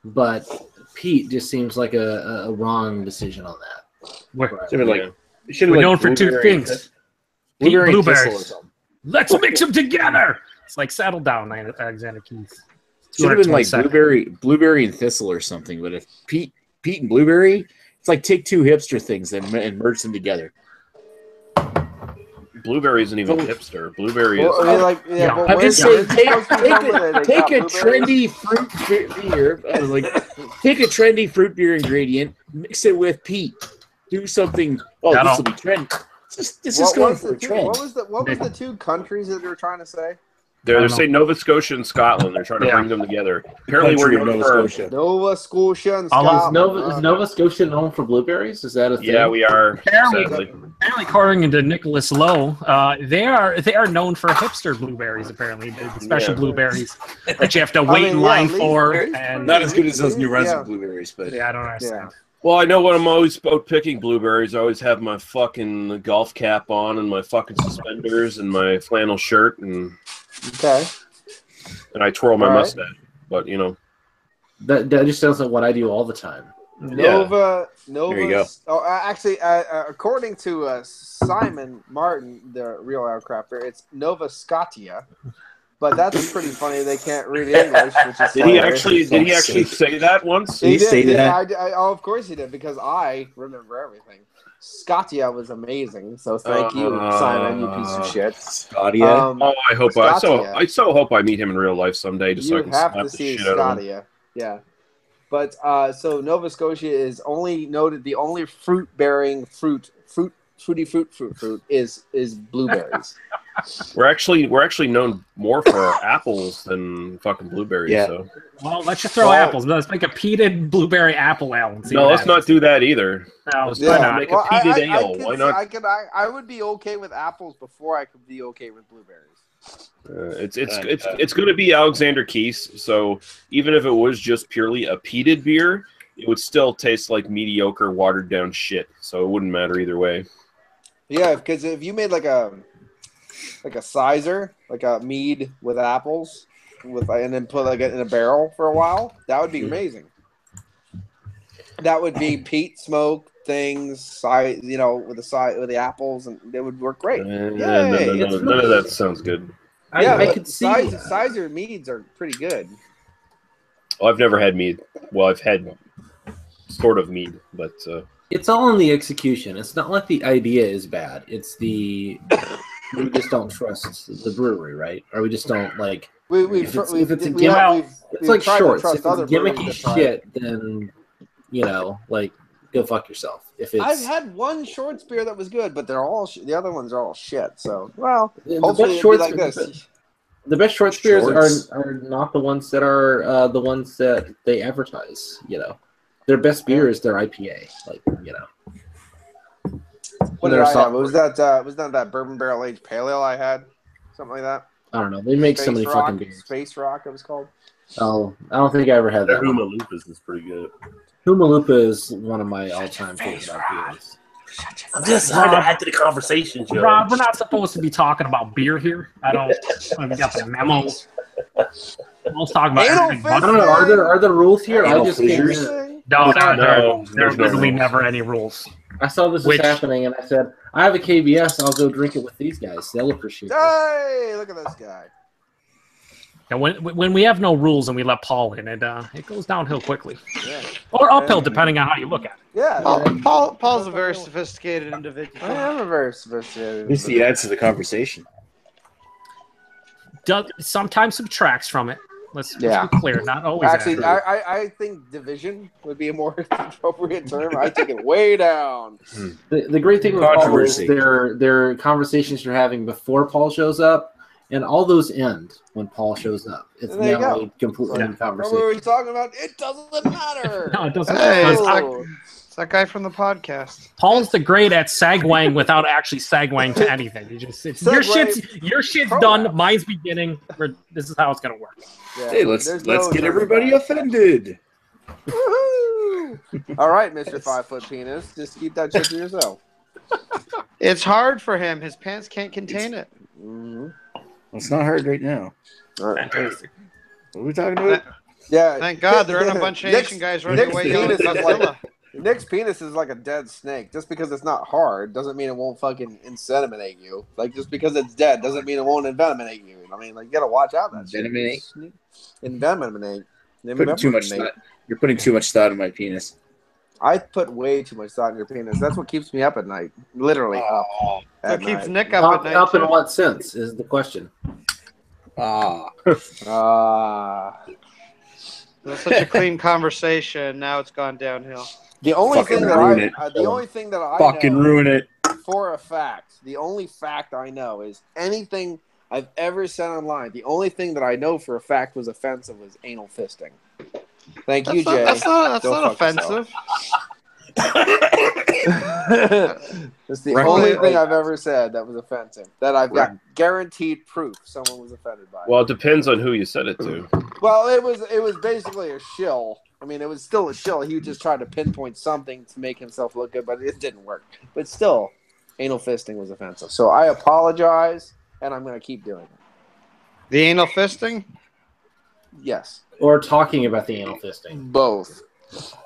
but peat just seems like a wrong decision on that. We're known for two things: peat and blueberries. Let's mix them together. It's like Saddle Down, Alexander Keith. Should have been like blueberry and thistle or something. But if peat and blueberry, it's like take two hipster things and merge them together. Blueberry isn't even hipster. Blueberry is. I'm just saying, take a trendy fruit beer. Take a trendy fruit beer ingredient, mix it with peat, do something. Oh, this will be trendy. This is going for a trend. What was the two countries that they were trying to say? They're saying Nova Scotia and Scotland. They're trying to bring them together. Apparently, we're Nova Scotia. Nova Scotia and Scotland. Is Nova Scotia known for blueberries? Is that a thing? Yeah, we are. Apparently, according to Nicholas Lowe, they are known for hipster blueberries. Apparently, the special blueberries that you have to wait in line for, and not as good as those New Brunswick blueberries, but I don't understand. Well, I know when I'm always out picking blueberries, I always have my fucking golf cap on and my fucking suspenders and my flannel shirt and I twirl my mustache. But that just sounds like what I do all the time. Nova. There you go. Oh, actually, according to Simon Martin, the real aircrafter, it's Nova Scotia. But that's pretty funny. They can't read English, which is Did he hilarious. actually say that once? Did he say that? Oh, of course he did, because I remember everything. Scotia was amazing, so thank you, Simon, you piece of shit. Scotia. I so hope I meet him in real life someday, just so I can have slap to the see shit out of him. Scotia. Yeah. But so Nova Scotia is only noted, the only fruit-bearing fruit is blueberries. We're actually known more for our apples than fucking blueberries. Yeah. So. Well, let's just throw apples. Let's make a peated blueberry apple ale. And see No, what let's not do that either. No, let's not make a peated ale. Why not? I would be okay with apples before I could be okay with blueberries. It's going to be Alexander Keith's. So even if it was just purely a peated beer, it would still taste like mediocre, watered down shit. So it wouldn't matter either way. Yeah, because if you made like a sizer, like a mead with apples, and then put like it in a barrel for a while, that would be amazing. That would be peat smoke things, with the apples, and it would work great. None of that sounds good. I could see sizer meads are pretty good. Well, I've never had mead. Well, I've had sort of mead, but it's all in the execution. It's not like the idea is bad. It's we just don't trust the brewery, right? Or we just don't like. It's like shorts. If it's gimmicky shit, then go fuck yourself. If it's, I've had one shorts beer that was good, but they're all the other ones are all shit. So hopefully it'll be like this. The best shorts beers are not the ones that are the ones that they advertise. Their best beer is their IPA. What did I have? Was that bourbon barrel aged pale ale I had? Something like that. I don't know. They make so many fucking beers. Space Rock, it was called. Oh, I don't think I ever had that. Huma Lupus is pretty good. Huma Lupus is one of my all-time favorite IPAs. I'm just trying to add to the conversation, Joe. Rob, we're not supposed to be talking about beer here. I don't. We got the memo. Let's talk about everything. I don't know. Are there rules here? I just No, there's literally never any rules. I saw this was happening, and I said, I have a KBS. I'll go drink it with these guys. They'll appreciate it. Hey, look at this guy. And when we have no rules and we let Paul in, it goes downhill quickly. Yeah. Or uphill, depending on how you look at it. Yeah. Paul's a very sophisticated individual. I am a very sophisticated At least he adds to the conversation. Sometimes subtracts from it. Let's be clear. Not always. Actually, I think division would be a more appropriate term. I take it way down. The great thing with Paul is their conversations you're having before Paul shows up, and all those end when Paul shows up. It's now a completely new conversation. What were we talking about? It doesn't matter. No, it doesn't matter. It's that guy from the podcast. Paul's the great at segueing without actually segueing to anything. Your shit's done. Mine's beginning. This is how it's gonna work. Yeah, hey, let's get everybody offended. All right, Mr. 5-foot penis, just keep that shit to yourself. It's hard for him. His pants can't contain it. Mm-hmm. Well, it's not hard right now. All right. What are we talking about? Yeah. Thank God there aren't a bunch of Asian guys running away yelling Godzilla. Nick's penis is like a dead snake. Just because it's not hard doesn't mean it won't fucking inseminate you. Like, just because it's dead doesn't mean it won't envenomate you. I mean, like, you gotta watch out that shit. Envenomate. You're putting too much thought in my penis. I put way too much thought in your penis. That's what keeps me up at night. Literally up. That keeps Nick up at night. Up in what sense is the question? That's such a clean conversation. Now it's gone downhill. The only thing that I fucking know ruin it for a fact. The only fact I know is anything I've ever said online. The only thing that I know for a fact was offensive was anal fisting. Thank you, Jay. That's not offensive. That's the only thing I've ever said that was offensive. That I've got guaranteed proof someone was offended by. Well, it depends on who you said it to. Well, it was basically a shill. I mean, it was still a shill. He just tried to pinpoint something to make himself look good, but it didn't work. But still, anal fisting was offensive. So I apologize, and I'm going to keep doing it. The anal fisting? Yes. Or talking about the anal fisting. Both.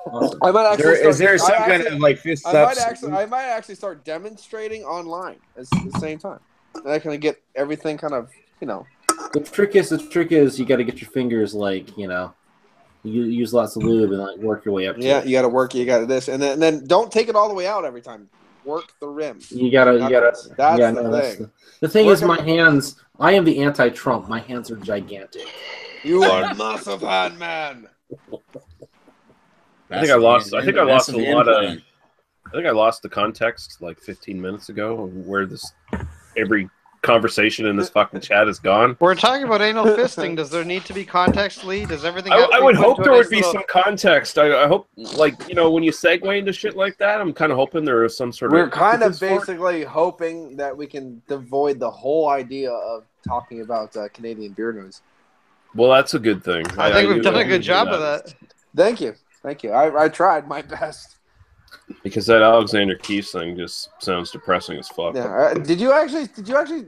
Awesome. I might actually is there some kind of like fist ups? I might actually start demonstrating online at the same time. And I can get everything kind of, The trick is you got to get your fingers like you use lots of lube and like work your way up. Yeah, to you got to work. You got this, and then don't take it all the way out every time. Work the rim. You gotta. That's the thing. The thing is, my hands. I am the anti-Trump. My hands are gigantic. You are massive hand man. I think I lost a lot of. I think I lost the context like 15 minutes ago where every conversation in this fucking chat is gone. We're talking about anal fisting. Does there need to be context, Lee? Does everything? I would hope there would be some context. I hope, like, when you segue into shit like that, I'm kind of hoping there is some sort of. We're kind of basically hoping that we can avoid the whole idea of talking about Canadian beer news. Well, that's a good thing. I think we've done a good job of that. Thank you. I tried my best. Because that Alexander Keith thing just sounds depressing as fuck. Yeah. Did you actually,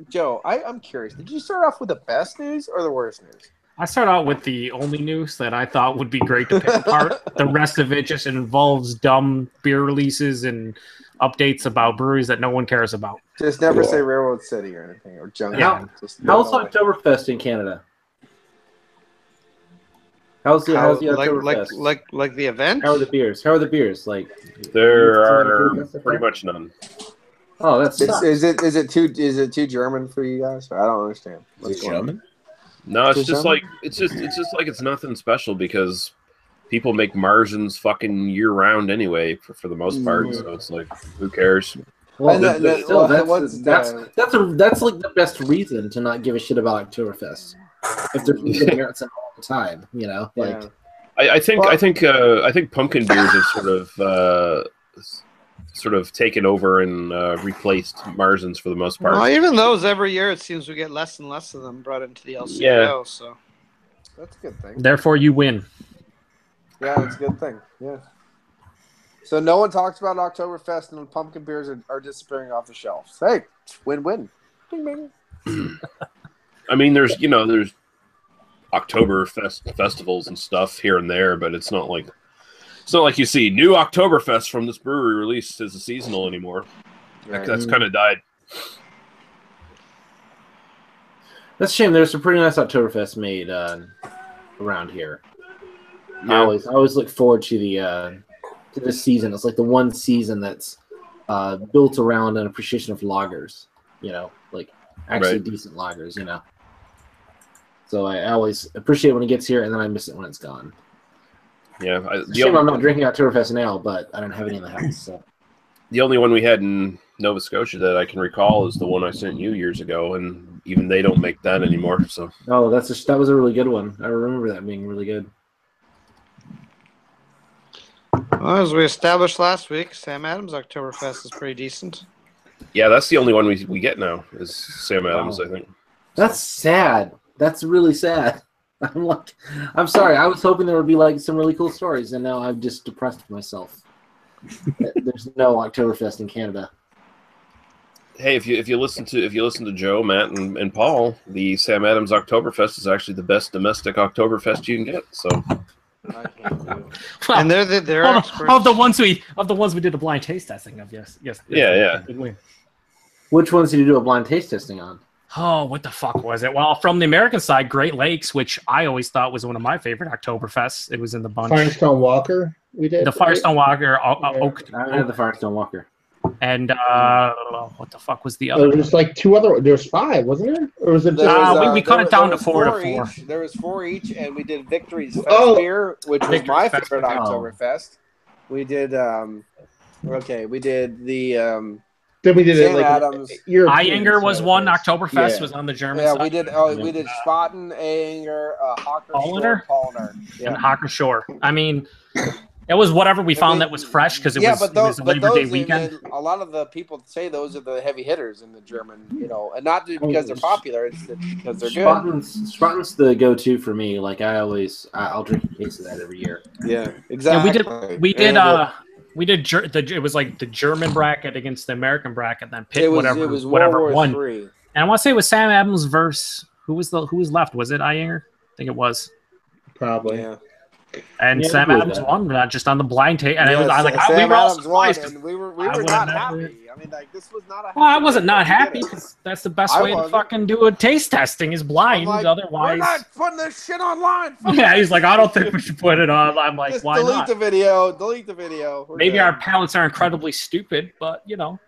Joe? I'm curious. Did you start off with the best news or the worst news? I start out with the only news that I thought would be great to pick apart. The rest of it just involves dumb beer releases and updates about breweries that no one cares about. Just never say Railroad City or anything or junk. Yeah. How's Oktoberfest in Canada? How's the Oktoberfest? Like the event? How are the beers? Like there are pretty much none. Oh, that's is it too German for you guys? I don't understand. What's going on? No, it's just like it's nothing special because people make Marzens fucking year round anyway for the most part. So it's like, who cares? Well, that's like the best reason to not give a shit about Oktoberfest. If there's merits in all the time, like. Yeah. I think pumpkin beers have sort of taken over and replaced Marzens for the most part. Well, even those every year it seems we get less and less of them brought into the LCBO. Yeah. So that's a good thing. Therefore, you win. Yeah, that's a good thing. Yeah. So no one talks about Oktoberfest and pumpkin beers are disappearing off the shelves. Hey, win-win. Ding, ding. I mean, there's Oktoberfest festivals and stuff here and there, but it's not like you see new Oktoberfest from this brewery released as a seasonal anymore. Right. That's kind of died. That's a shame. There's some pretty nice Oktoberfest made around here. Yeah. I always look forward to to this season. It's like the one season that's built around an appreciation of lagers. Like actually decent lagers. So I always appreciate it when it gets here, and then I miss it when it's gone. Yeah, shame I'm not drinking Oktoberfest now, but I don't have any in the house. So. The only one we had in Nova Scotia that I can recall is the one I sent you years ago, and even they don't make that anymore. So. Oh, that was a really good one. I remember that being really good. Well, as we established last week, Sam Adams Oktoberfest is pretty decent. Yeah, that's the only one we get now is Sam Adams, I think. That's sad. That's really sad. I'm sorry. I was hoping there would be like some really cool stories, and now I've just depressed myself. There's no Oktoberfest in Canada. Hey, if you listen to Joe, Matt, and Paul, the Sam Adams Oktoberfest is actually the best domestic Oktoberfest you can get. So. Well, and they're experts. of the ones we did a blind taste testing of. Yes. Yeah. Which ones did you do a blind taste testing on? Oh, what the fuck was it? Well, from the American side, Great Lakes, which I always thought was one of my favorite Oktoberfests. It was in the bunch. Firestone Walker, we did. The Firestone Walker, Oak. I had the Firestone Walker. And what the fuck was the other? There was like two other. There's 5, wasn't there? Or was it? We cut it down to 4 to 4. There was 4 each, and we did Victory's Fest beer, which was my favorite Oktoberfest. We did. We did the. Then we did Sam it like Adams. Eyinger was one. Oktoberfest was on the German side. We did Spaten, Eyinger, Hocker, Polliner, and Hocker Shore. I mean, it was whatever we found that was fresh because it was a Labor Day weekend. A lot of the people say those are the heavy hitters in the German, and not because they're popular, it's because they're good. Spaten's the go-to for me. Like I'll drink a case of that every year. Yeah, exactly. Yeah, it was like the German bracket against the American bracket, then pick whatever won. And I want to say it was Sam Adams versus who was left? Was it Eyinger? I think it was. Probably. Yeah. And Yeah, Sam I Adams won just on the blind take, and it was I was like, Sam we were all Adams won, surprised. and we were I would've not never- happy. I mean, like this was not a. Well, I wasn't not we did happy it. because that's the best I way to wasn't. fucking do a taste testing is blind. I'm like, Otherwise, we're not putting this shit online. Fuck yeah, it. he's like, I don't think we should put it on. I'm like, Just why delete not? the video. Delete the video. We're Maybe good. our palates are incredibly stupid, but you know,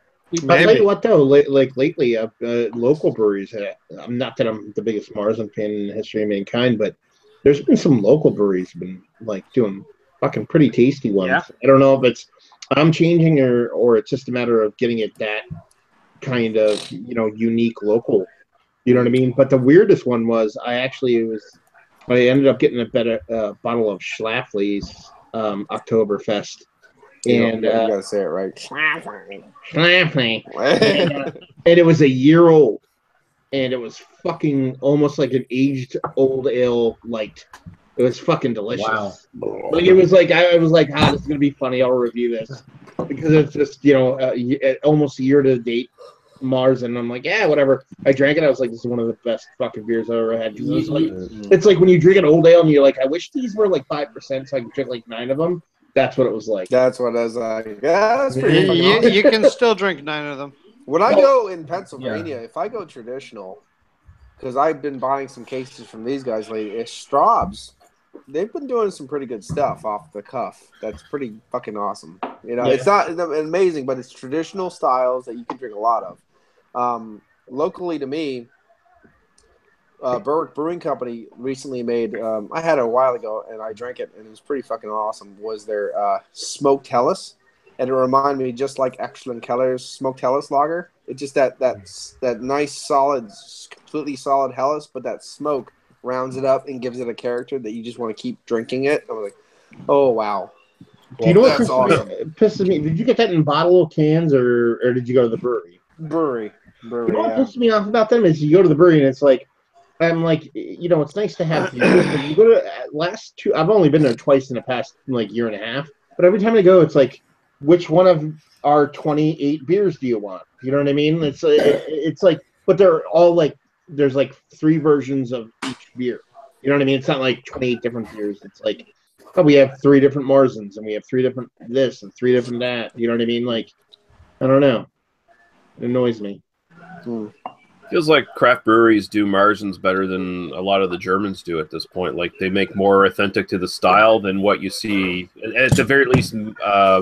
I'll tell you what though, like lately, local breweries. I'm not that I'm the biggest Marzen fan in the history of mankind, but there's been some local breweries been like doing fucking pretty tasty ones. Yeah. I don't know if it's I'm changing or it's just a matter of getting it that kind of unique local. You know what I mean? But the weirdest one was I ended up getting a better bottle of Schlafly's Oktoberfest. And you gotta say it right. Schlafly. And it was a year old. And it was fucking almost like an aged old ale light. It was fucking delicious. Wow. Like it was like I was like, this is gonna be funny. I'll review this because it's just almost a year to date Mars, and I'm like, yeah, whatever. I drank it. I was like, this is one of the best fucking beers I've ever had. It's like when you drink an old ale and you're like, I wish these were like 5% so I could drink like 9 of them. That's what it was like. That's what I was like. Yeah, that's pretty fucking awesome. You can still drink 9 of them. When I go in Pennsylvania, if I go traditional, because I've been buying some cases from these guys lately, it's Straub's. They've been doing some pretty good stuff off the cuff. That's pretty fucking awesome. It's not amazing, but it's traditional styles that you can drink a lot of. Locally to me, Berwick Brewing Company recently made. I had it a while ago, and I drank it, and it was pretty fucking awesome. Was their smoked Helles, and it reminded me just like Excellent Keller's smoked Helles lager. It's just that nice, solid, completely solid Helles, but that smoke rounds it up and gives it a character that you just want to keep drinking it. I was like, oh wow. Do you know what pisses me? Did you get that in bottle cans or did you go to the brewery? Brewery. You know what pisses me off about them is you go to the brewery and it's like, I'm like, it's nice to have beers, but you go to I've only been there twice in the past like year and a half, but every time I go, it's like, which one of our 28 beers do you want? You know what I mean? It's like, but they're all like, there's like 3 versions of each beer. You know what I mean? It's not like 28 different beers. It's like, we have 3 different Marzens and we have 3 different this and 3 different that. You know what I mean? Like, I don't know. It annoys me. Feels like craft breweries do Marzens better than a lot of the Germans do at this point. Like they make more authentic to the style than what you see, at the very least,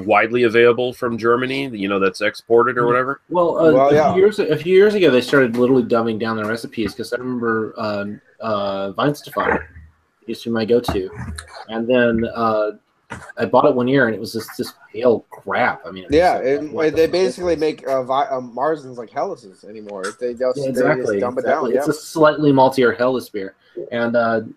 widely available from Germany. That's exported or whatever. Well, a few years ago, they started literally dumbing down their recipes because I remember Weinstefan used to be my go-to, and then I bought it one year and it was just pale crap. I mean, they basically make Marzens like Helles's anymore. They just dumb it down. It's a slightly maltier Helles beer, and then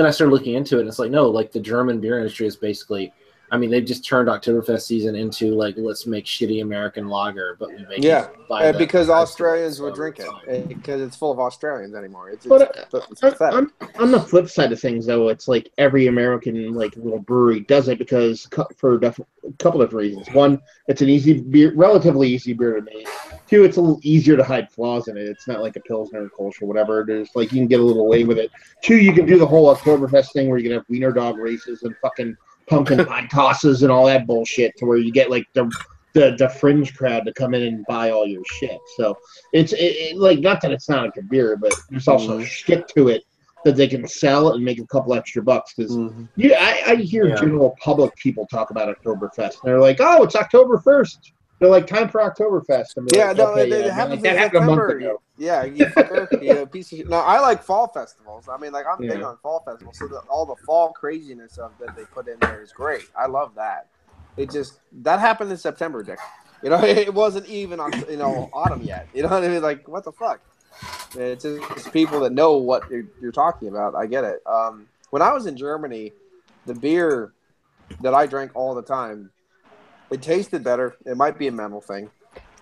I started looking into it. And it's like, no, like the German beer industry is basically, I mean, they've just turned Oktoberfest season into like, let's make shitty American lager, but we make it because Australians would drink it because it's full of Australians anymore. It's on the flip side of things, though, it's like every American like little brewery does it because for a couple of reasons. One, it's an easy beer, relatively easy beer to make. 2, it's a little easier to hide flaws in it. It's not like a Pilsner or Kolsch or whatever. There's like you can get a little away with it. 2, you can do the whole Oktoberfest thing where you can have wiener dog races and fucking pumpkin pie tosses and all that bullshit to where you get like the fringe crowd to come in and buy all your shit. So it's like, not that it's not a good beer, but there's also shit to it that they can sell and make a couple extra bucks. Because I hear general public people talk about Oktoberfest and they're like, oh, it's October 1st. They're like, time for Oktoberfest. It happened in September. Yeah, you fucker. You piece of shit. No, I like fall festivals. I mean, like, I'm big on fall festivals. So all the fall craziness that they put in there is great. I love that. That happened in September, Dick. It wasn't even on, autumn yet. You know what I mean? Like, what the fuck? It's just people that know what you're talking about. I get it. When I was in Germany, the beer that I drank all the time, it tasted better. It might be a mental thing.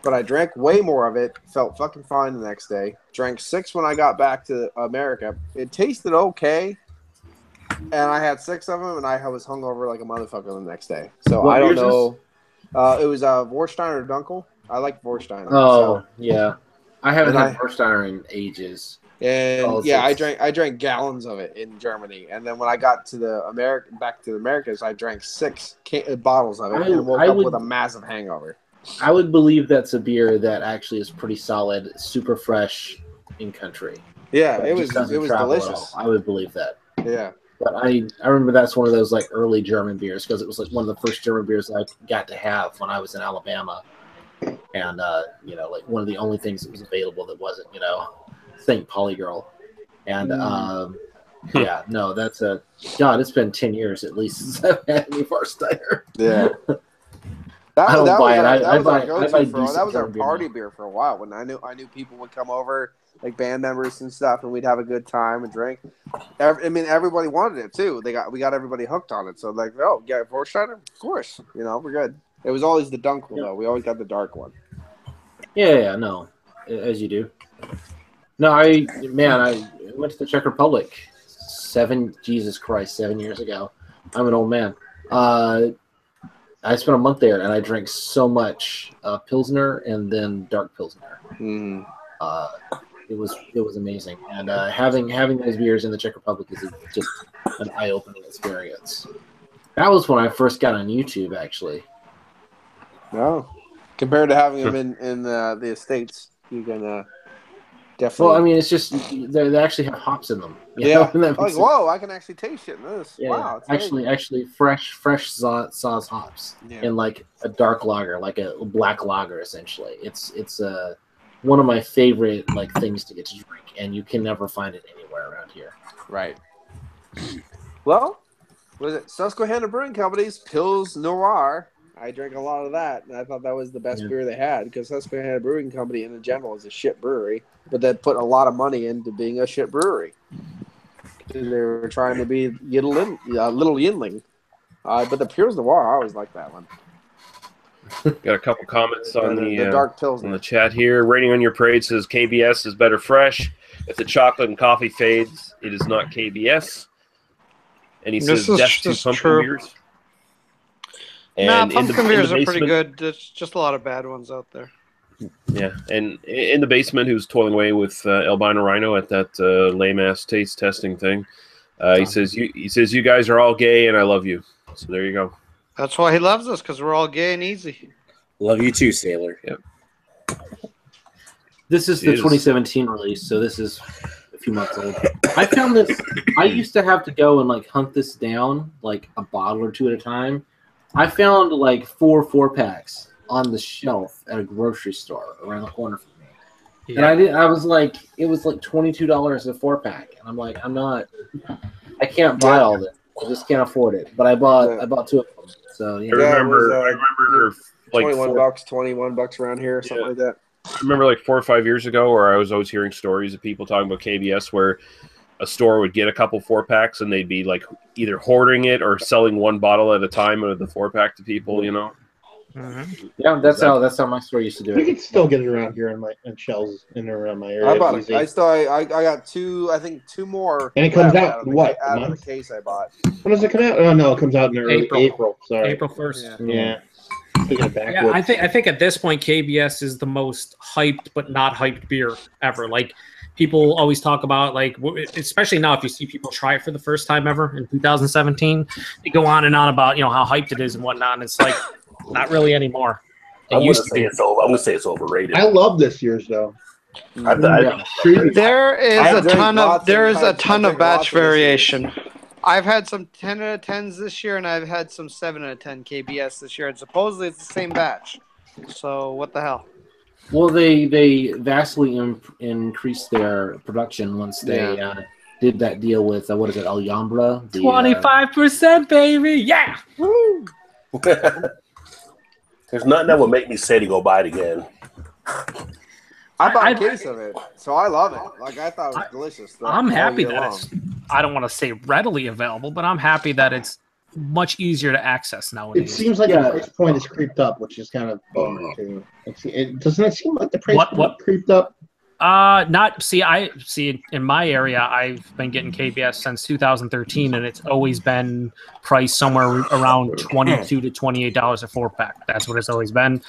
But I drank way more of it, felt fucking fine the next day. Drank 6 when I got back to America. It tasted okay, and I had 6 of them, and I was hungover like a motherfucker the next day. So I don't know. It was Warsteiner or Dunkel. I like Warsteiner. Oh, yeah. I haven't had Warsteiner in ages. And I drank gallons of it in Germany, and then when I got to back to the Americas, I drank 6 bottles of it and woke up with a massive hangover. I would believe that's a beer that actually is pretty solid, super fresh in country. Yeah, it was delicious. I would believe that. Yeah. But I remember that's one of those like early German beers because it was like one of the first German beers I got to have when I was in Alabama, and like one of the only things that was available that wasn't St. Pauli Girl, and that's it's been 10 years at least since I've had any Farsteiner. Yeah. I don't buy it. That was our party beer for a while. When I knew people would come over, like band members and stuff, and we'd have a good time and drink. Everybody wanted it too. We got everybody hooked on it. So like, oh, yeah, Vorsteiner? Of course. we're good. It was always the Dunkel though. We always got the dark one. Yeah, no, as you do. No, I went to the Czech Republic 7 years ago. I'm an old man. I spent a month there, and I drank so much Pilsner and then dark Pilsner. Mm. It was amazing, and having those beers in the Czech Republic is just an eye-opening experience. That was when I first got on YouTube, actually. No, compared to having them in the States, you can definitely. Well, I mean, it's just they actually have hops in them. Like whoa, I can actually taste shit in this. Yeah, wow, actually fresh Saaz hops in like a dark lager, like a black lager, essentially. It's one of my favorite like things to get to drink, and you can never find it anywhere around here. Right. Well, was it Susquehanna Brewing Company's Pils Noir? I drank a lot of that, and I thought that was the best beer they had because Susquehanna Brewing Company in general is a shit brewery, but they put a lot of money into being a shit brewery. They were trying to be little Yinling. But the Pils Noir, I always like that one. Got a couple comments on the dark pills on the chat here. Raining on Your Parade says KBS is better fresh. If the chocolate and coffee fades, it is not KBS. And he says death to pumpkin beers. And pumpkin beers are pretty good. There's just a lot of bad ones out there. Yeah, and in the basement, who's toiling away with Albino Rhino at that lame-ass taste testing thing, he says you guys are all gay and I love you. So there you go. That's why he loves us, because we're all gay and easy. Love you too, Sailor. Yep. This is the 2017 release, so this is a few months old. I found this. I used to have to go and like hunt this down, like a bottle or two at a time. I found like 4 4-packs on the shelf at a grocery store around the corner from me. Yeah. And I was like, it was like $22 a 4-pack, and I'm like, I can't buy all this. I just can't afford it. But I bought 2 of them. So I remember like $21 around here, something like that. I remember like 4 or 5 years ago where I was always hearing stories of people talking about KBS where a store would get a couple 4-packs and they'd be like either hoarding it or selling 1 bottle at a time of the 4-pack to people, Mm-hmm. Yeah, that's how my store used to do it. You can still get it around here on shelves in around my area. I bought it. I got 2. I think 2 more. And it comes out what? Out of the case I bought. When does it come out? Oh no, it comes out in early April. Sorry, April 1st. Yeah. I think at this point KBS is the most hyped but not hyped beer ever. Like people always talk about, like, especially now if you see people try it for the first time ever in 2017, they go on and on about how hyped it is and whatnot. And it's like not really anymore. I'm gonna say it's overrated. I love this year's though. There is a ton of batch variation. I've had some 10 out of 10s this year, and I've had some 7 out of 10 KBS this year, and supposedly it's the same batch. So what the hell? Well, they vastly increased their production once they did that deal with what is it, Alhambra? 25%, baby, yeah! Woo! There's nothing that would make me say to go buy it again. I bought a case of it, so I love it. Like, I thought it was delicious. I'm happy that it's, I don't want to say readily available, but I'm happy that it's much easier to access nowadays. It seems like the price point is creeped up, which is kind of bummer too. Doesn't it seem like the price point creeped up? Not see. I see in my area. I've been getting KBS since 2013, and it's always been priced somewhere around $22 to $28 a 4-pack. That's what it's always been.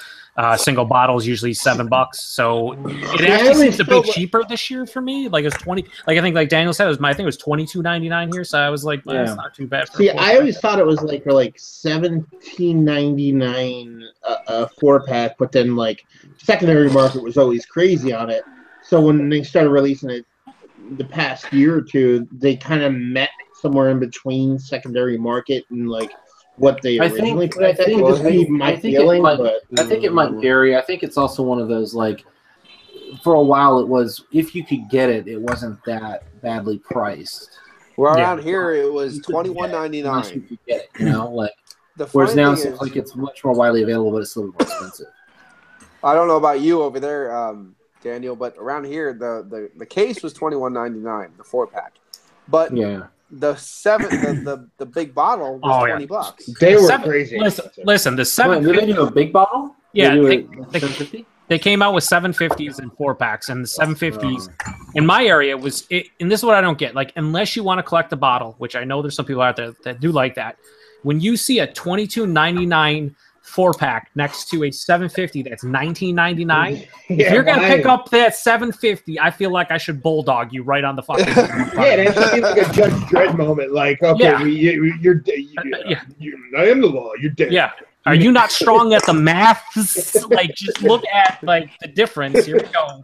Single bottle is usually $7, so it actually seems a bit cheaper this year for me. Like it's 20. Like I think, like Daniel said, I think it was $22.99 here. So I was like, well, that's not too bad. See, I always thought it was like for like $17.99 a 4-pack, but then like secondary market was always crazy on it. So when they started releasing it the past year or two, they kind of met somewhere in between secondary market and like what they originally put out. I think it might vary. I think it's also one of those, like, for a while it was, if you could get it, it wasn't that badly priced. Well, around here it was $21.99. You could get it, you know, like. Whereas now it seems like it's much more widely available, but it's still more expensive. I don't know about you over there, Daniel, but around here the case was $21.99, the 4-pack, but the big bottle was $20. They were crazy. Listen, the 750. Did they do a big bottle? Yeah, they came out with 750s and 4-packs, and the 750s in my area was it. And this is what I don't get. Like, unless you want to collect the bottle, which I know there's some people out there that do like that. When you see a $22.99 4-pack next to a 750 that's $19.99, if you're gonna pick up that 750, I feel like I should bulldog you right on the fucking. It should be like a Judge Dredd moment. Like, okay, you're I am the law. You're dead. Yeah. Are you not strong at the maths? Like, just look at like the difference. Here we go.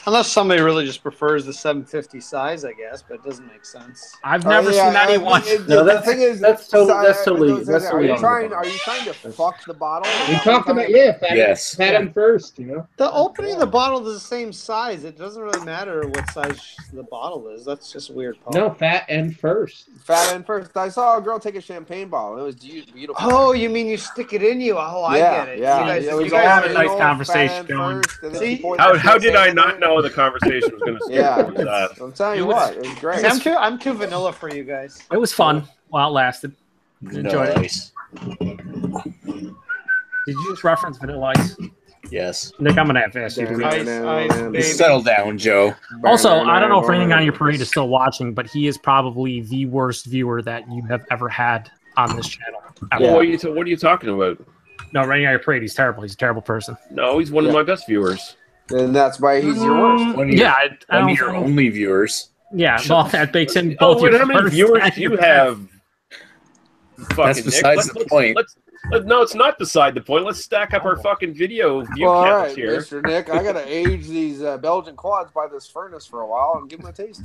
Unless somebody really just prefers the 750 size, I guess, but it doesn't make sense. I've never seen anyone. The thing is, that's totally. Are you trying to fuck the bottle? We talked about fat and first. You know, the opening of the bottle is the same size. It doesn't really matter what size the bottle is. That's just weird. Paul. No, fat and first. Fat and first. I saw a girl take a champagne bottle. It was beautiful. Oh, you mean you stick it in you? Oh, I get it. Yeah, you guys have a nice conversation going. How did I not know the conversation was going to start? I'm telling you what, it was great. I'm too vanilla for you guys. It was fun while it lasted. Enjoyed it. Did you just reference Vanilla Ice? Yes. Nick, I'm gonna have to ask you. Settle down, Joe. Also, I don't know if anything on your parade is still watching, but he is probably the worst viewer that you have ever had on this channel. Yeah. What are you talking about? No, Running on Your Parade, he's terrible. He's a terrible person. No, he's one of my best viewers. And that's why he's your worst. One of your only viewers. Yeah, well, that bakes in both your how many viewers do you have? That's besides the point. No, it's not beside the point. Let's stack up our fucking video view all counts right, here. Mr. Nick, I gotta age these Belgian quads by this furnace for a while and give them a taste.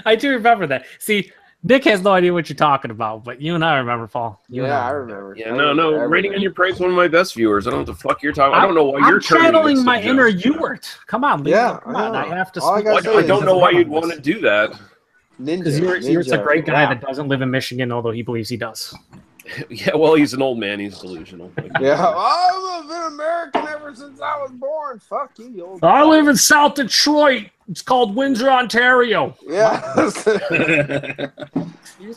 I do remember that. See, Nick has no idea what you're talking about, but you and I remember, Paul. I remember. Yeah, no. Rating on Your Parade's one of my best viewers. I don't know what the fuck you're talking. I don't know why you're channeling my inner Ewart. Come on, Leo. Come on. I have to. I don't know why you'd want to do that. Because Ewart's a great guy that doesn't live in Michigan, although he believes he does. Yeah, well, he's an old man. He's delusional. I've been American ever since I was born. Fuck you, old. I live in South Detroit. It's called Windsor, Ontario. Yeah.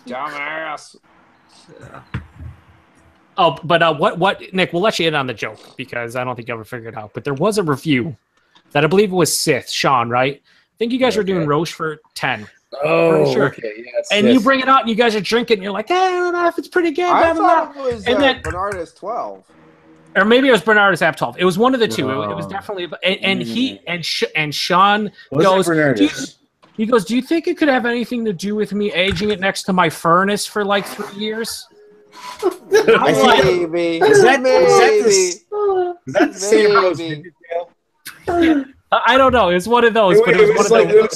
Dumbass. Oh, but what, Nick? We'll let you in on the joke because I don't think you ever figured it out. But there was a review that I believe it was Sith, Sean, right? I think you guys were doing Roche for 10. Oh, sure. Okay, yes. And you bring it out, and you guys are drinking. And you're like, I don't know if it's pretty good. I thought it was Bernardus 12, or maybe it was Bernardus App 12. It was one of the two. It was definitely. And Sean goes. He goes, do you think it could have anything to do with me aging it next to my furnace for like 3 years? Maybe. Is that the same house? I don't know. It's one of those. It was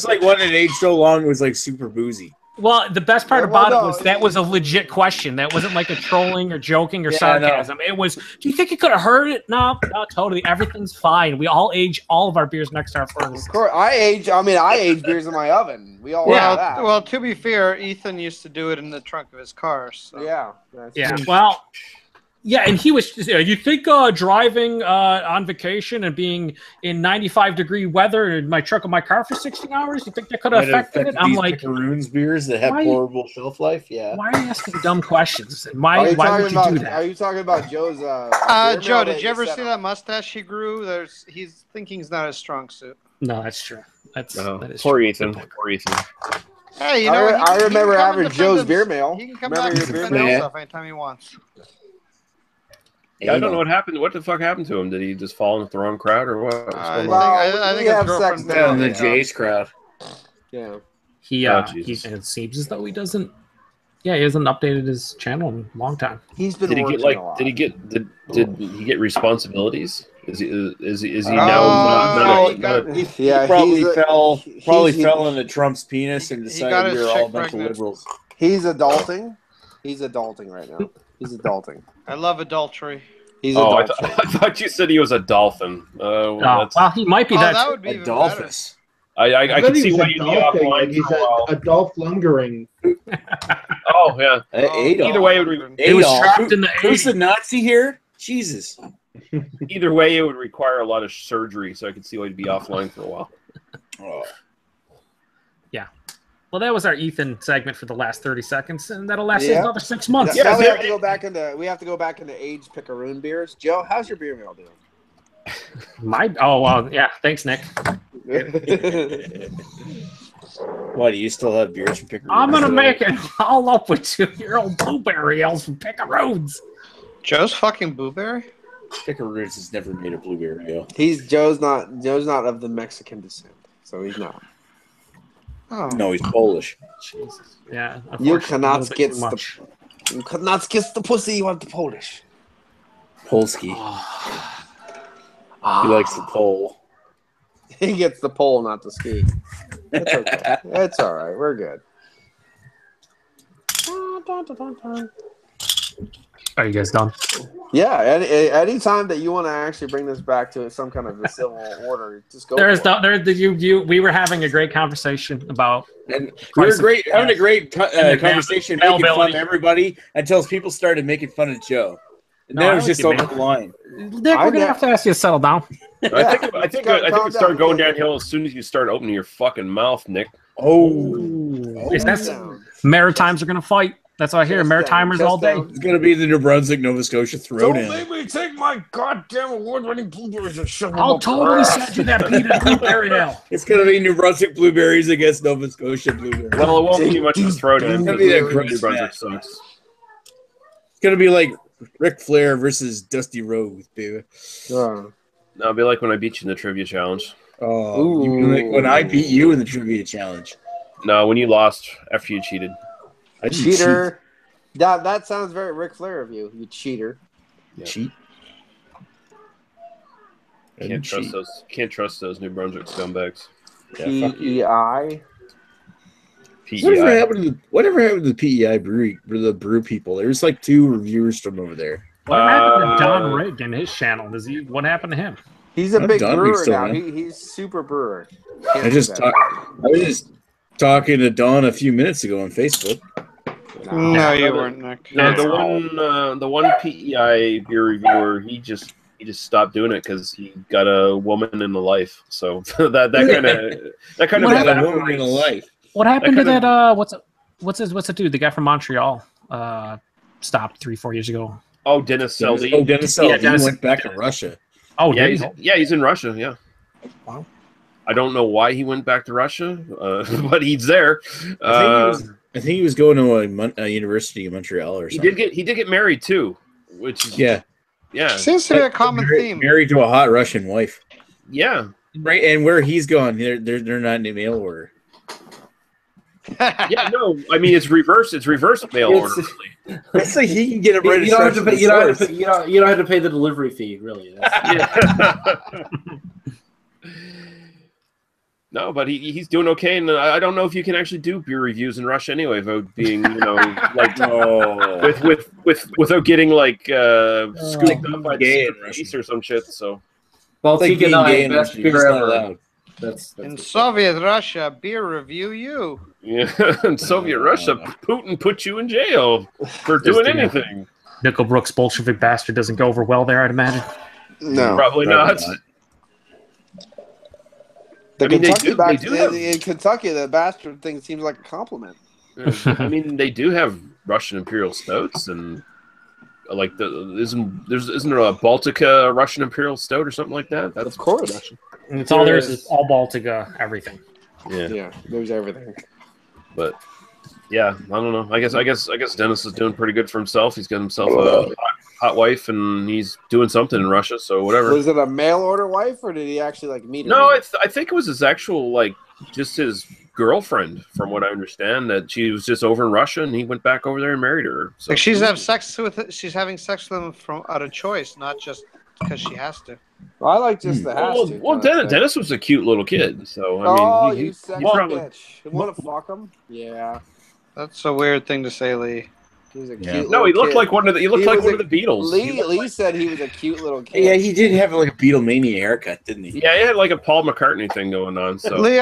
like one that aged so long it was like super boozy. Well, the best part about it was that was a legit question. That wasn't like a trolling or joking or sarcasm. It was, do you think it could have hurt it? No, totally. Everything's fine. We all age all of our beers next to our furnace. Of course, I age beers in my oven. We all know that. Well, to be fair, Ethan used to do it in the trunk of his car. So. Yeah. Well, Yeah, and he was. You think driving on vacation and being in 95-degree weather in my truck or my car for 16 hours? You think that could have affected it? I'm like, Picaroons beers that have horrible shelf life. Yeah. Why are you asking dumb questions? And why would you do that? Are you talking about Joe's? Joe, did you ever see that mustache he grew? He's thinking he's not a strong suit. No, that's true. That is poor true. Ethan. Poor Ethan. Hey, you know, I remember having Joe's beer mail. He can come out and defend himself anytime he wants. Yeah, I don't know what happened. What the fuck happened to him? Did he just fall into the wrong crowd or what? I think his girlfriend in the Jays crowd. Yeah. It seems as though he doesn't. Yeah, he hasn't updated his channel in a long time. He's been Did he working get a lot. Did he get responsibilities? Is he now? He probably fell into Trump's penis and decided we were all a bunch of liberals. He's adulting. He's adulting right now. He's adulting. I love adultery. He's I thought you said he was a dolphin. Well, he might be that. That would be a dolphin. I can see why you'd be offline. Like he's a Dolph Lundgren. Oh yeah. Either way, it was trapped in the. Who's the Nazi here? Jesus. Either way, it would require a lot of surgery, so I could see why he'd be offline for a while. Yeah. Well, that was our Ethan segment for the last 30 seconds, and that'll last us another 6 months. Now we have to go back into aged picaroon beers. Joe, how's your beer mail doing? Yeah. Thanks, Nick. Why do you still have beers from Picaroons? I'm gonna make it all up with 2-year-old blueberry ales from Picaroons. Joe's fucking blueberry. Picaroons has never made a blueberry ale. Joe's not of the Mexican descent, so he's not. Oh. No, he's Polish. Jesus. Yeah. You cannot get the pussy. You want the Polish. Polski. He likes the pole. He gets the pole, not the ski. It's okay. It's all right. We're good. Are you guys done? Yeah. Any time that you want to actually bring this back to some kind of a civil order, just go. We were having a great conversation about. And we were having a great conversation, making fun of everybody until people started making fun of Joe. And then it was just over the line. Nick, we're gonna have to ask you to settle down. I think it started going downhill as soon as you start opening your fucking mouth, Nick. Maritimes are gonna fight. That's what I hear. Maritimers all day. It's gonna be the New Brunswick, Nova Scotia throwdown. Don't make me take my goddamn award-winning blueberries and shove them I'll up totally send you that peanut blueberry ale. It's gonna be New Brunswick blueberries against Nova Scotia blueberries. Well, it won't be much of a throwdown. It's gonna be that New Brunswick sucks. It's gonna be like Ric Flair versus Dusty Rhodes, baby. No, it'll be like when I beat you in the trivia challenge. Oh, when I beat you in the trivia challenge. No, when you lost after you cheated. I cheater. That sounds very Ric Flair of you. You cheater. Yeah. Cheat. Can't trust those New Brunswick scumbags. PEI. Whatever happened to the PEI brewery, the brew people? There's like 2 reviewers from over there. What happened to Don Rigg and his channel? What happened to him? He's a big brewer now. He's super brewer. I was just talking to Don a few minutes ago on Facebook. No, you weren't, Nick. No, the one PEI beer reviewer, he just stopped doing it because he got a woman in the life. So that kind of a woman in a life. What happened to that? What's the dude? The guy from Montreal stopped 3-4 years ago. Oh, Dennis Seldy. Oh, Dennis Seldy. He went back to Russia. Oh, yeah, he's in Russia. Yeah. Wow. I don't know why he went back to Russia, but he's there. I think he was going to a university in Montreal or something. He did get married too, which is yeah. Seems to be a common theme. Married to a hot Russian wife. Yeah. Right, and where he's gone, they're not in the mail order. Yeah, no, I mean it's reverse mail order. It's like he can get a you don't have to pay. You don't have to pay the delivery fee, really. No, but he's doing okay, and I don't know if you can actually do beer reviews in Russia anyway, without being like without getting like scooped up by the police or some shit. So, Baltic and I, best beer ever. That's in Soviet Russia, beer review you. Yeah, in Soviet Russia, Putin put you in jail for doing anything. Nickel Brooks Bolshevik bastard doesn't go over well there, I'd imagine. No, Probably not. The I mean, Kentucky they do have... in Kentucky, the bastard thing seems like a compliment. I mean, they do have Russian Imperial Stouts, and like isn't there a Baltica Russian Imperial Stout or something like that? That's of course. And it's all theirs is all Baltica, everything. Yeah, there's everything. But yeah, I don't know. I guess Dennis is doing pretty good for himself. He's got himself a hot wife, and he's doing something in Russia. So whatever. Was it a mail order wife, or did he actually like meet her? No, I think it was his actual just his girlfriend, from what I understand. That she was just over in Russia, and he went back over there and married her. So like she's having sex with him from out of choice, not just because she has to. Well, I like just the has to. Well, Dennis was a cute little kid, so I mean, you sexy probably bitch. You want to fuck him? Yeah, that's a weird thing to say, Lee. He was a cute. No, he looked kid. like one of the. He looked like one of the Beatles. Lee said he was a cute little kid. Yeah, he did have like a Beatlemania haircut, didn't he? Yeah, he had like a Paul McCartney thing going on. So Lee,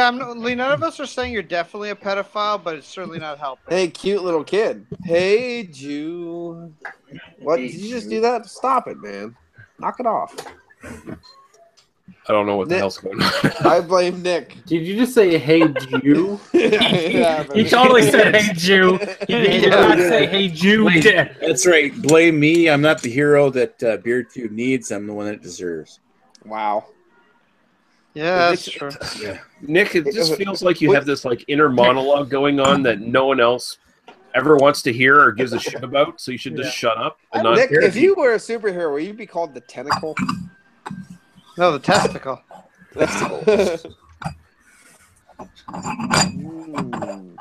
none of us are saying you're definitely a pedophile, but it's certainly not helping. Hey, cute little kid. Hey, Jew. What? Did you just do that? Stop it, man. Knock it off. I don't know what the hell's going on. I blame Nick. Did you just say, hey, Jew? Yeah, He totally said, hey, Jew. He did not say, hey, Jew. He did. That's right. Blame me. I'm not the hero that BeerTube needs. I'm the one that deserves. Wow. Yeah, that's true. Yeah. Nick, it just feels like you have this like inner monologue going on that no one else ever wants to hear or gives a shit about. So you should just shut up. And not Nick, if you were a superhero, would you be called the Tentacle? No, the testicle.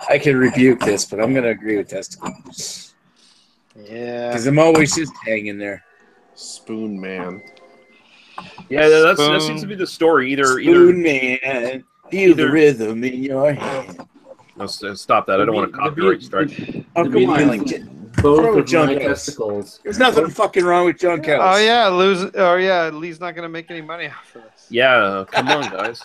I can rebuke this, but I'm going to agree with testicle. Yeah. Because I'm always just hanging there. Spoon Man. Yeah, that seems to be the story. Spoon Man, feel the rhythm in your hand. No, stop that. I don't want a copyright strike. Oh, come on. Both of my testicles. There's nothing fucking wrong with junk house. Oh yeah, Lee's not gonna make any money off of this. Yeah, come on, guys.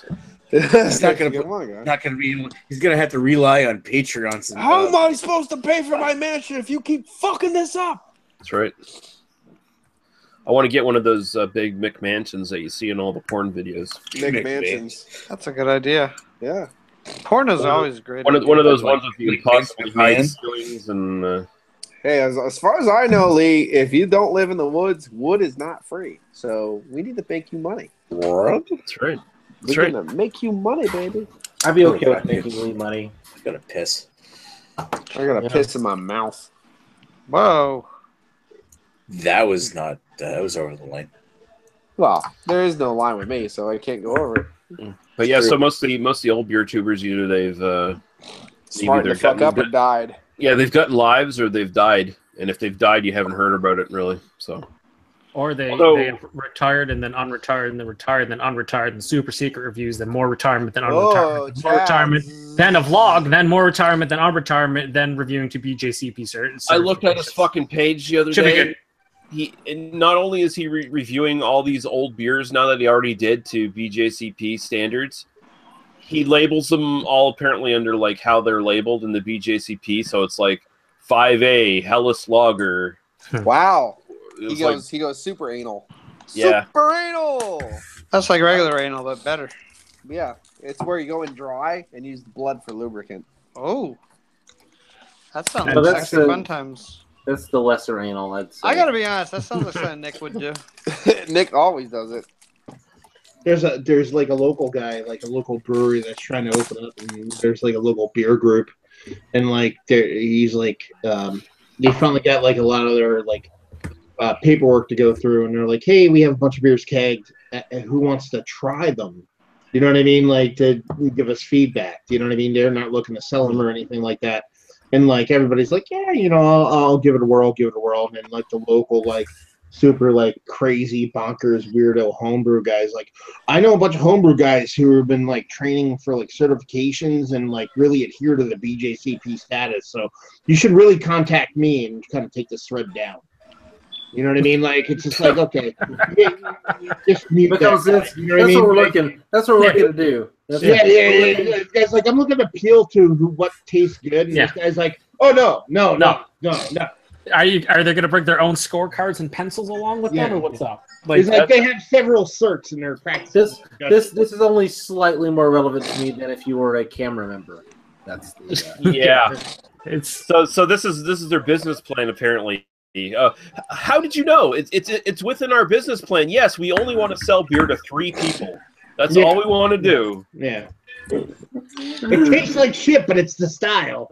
He's not gonna be. He's gonna have to rely on Patreon. How am I supposed to pay for my mansion if you keep fucking this up? That's right. I want to get one of those big McMansions that you see in all the porn videos. McMansions. That's a good idea. Yeah. Porn is always great. One of those ones with the impossibly high ceilings and. Hey, as far as I know, Lee, if you don't live in the woods, wood is not free. So we need to make you money. What? That's right. We're gonna make you money, baby. I'd be okay with making Lee money. I'm gonna piss. I gotta piss in my mouth. Whoa. That was not. That was over the line. Well, there is no line with me, so I can't go over it. But yeah, so most of the old beer tubers, either they've smart to fuck up or died. Yeah, they've gotten lives or they've died, and if they've died, you haven't heard about it really. So, or they retired and then unretired and then retired and then unretired and super secret reviews, then more retirement than unretirement, more retirement, then a vlog, then more retirement than unretirement, then reviewing to BJCP certs. I looked at his fucking page the other day. And not only is he reviewing all these old beers now that he already did to BJCP standards, he labels them all apparently under like how they're labeled in the BJCP. So it's like 5A Helles Lager. Wow. He goes super anal. Yeah. Super anal. That's like regular anal, but better. Yeah. It's where you go in dry and use blood for lubricant. Oh. That sounds like actually fun times. That's the lesser anal, I'd say. I gotta be honest, that sounds like something Nick would do. Nick always does it. There's like a local guy, like a local brewery that's trying to open up, and there's like a local beer group, and like he's like they finally got like a lot of their like paperwork to go through, and they're like, hey, we have a bunch of beers kegged, who wants to try them? You know what I mean? Like to give us feedback. You know what I mean? They're not looking to sell them or anything like that. And like everybody's like, yeah, you know, I'll give it a whirl, and like the local like super like crazy bonkers weirdo homebrew guys, like I know a bunch of homebrew guys who have been like training for like certifications and like really adhere to the BJCP status. So you should really contact me and kind of take this thread down. You know what I mean? Like it's just like okay, just mute because that. You know that's what we're looking. That's what we're looking to do. Yeah. Guys, like I'm looking to appeal to what tastes good, and this guy's like, oh no. Are they going to bring their own scorecards and pencils along with them, or what's up? It's like they have several certs in their practice. This is only slightly more relevant to me than if you were a camera member. That's yeah. It's so this is their business plan apparently. How did you know? It's within our business plan. Yes, we only want to sell beer to 3 people. That's all we want to do. Yeah. It tastes like shit, but it's the style.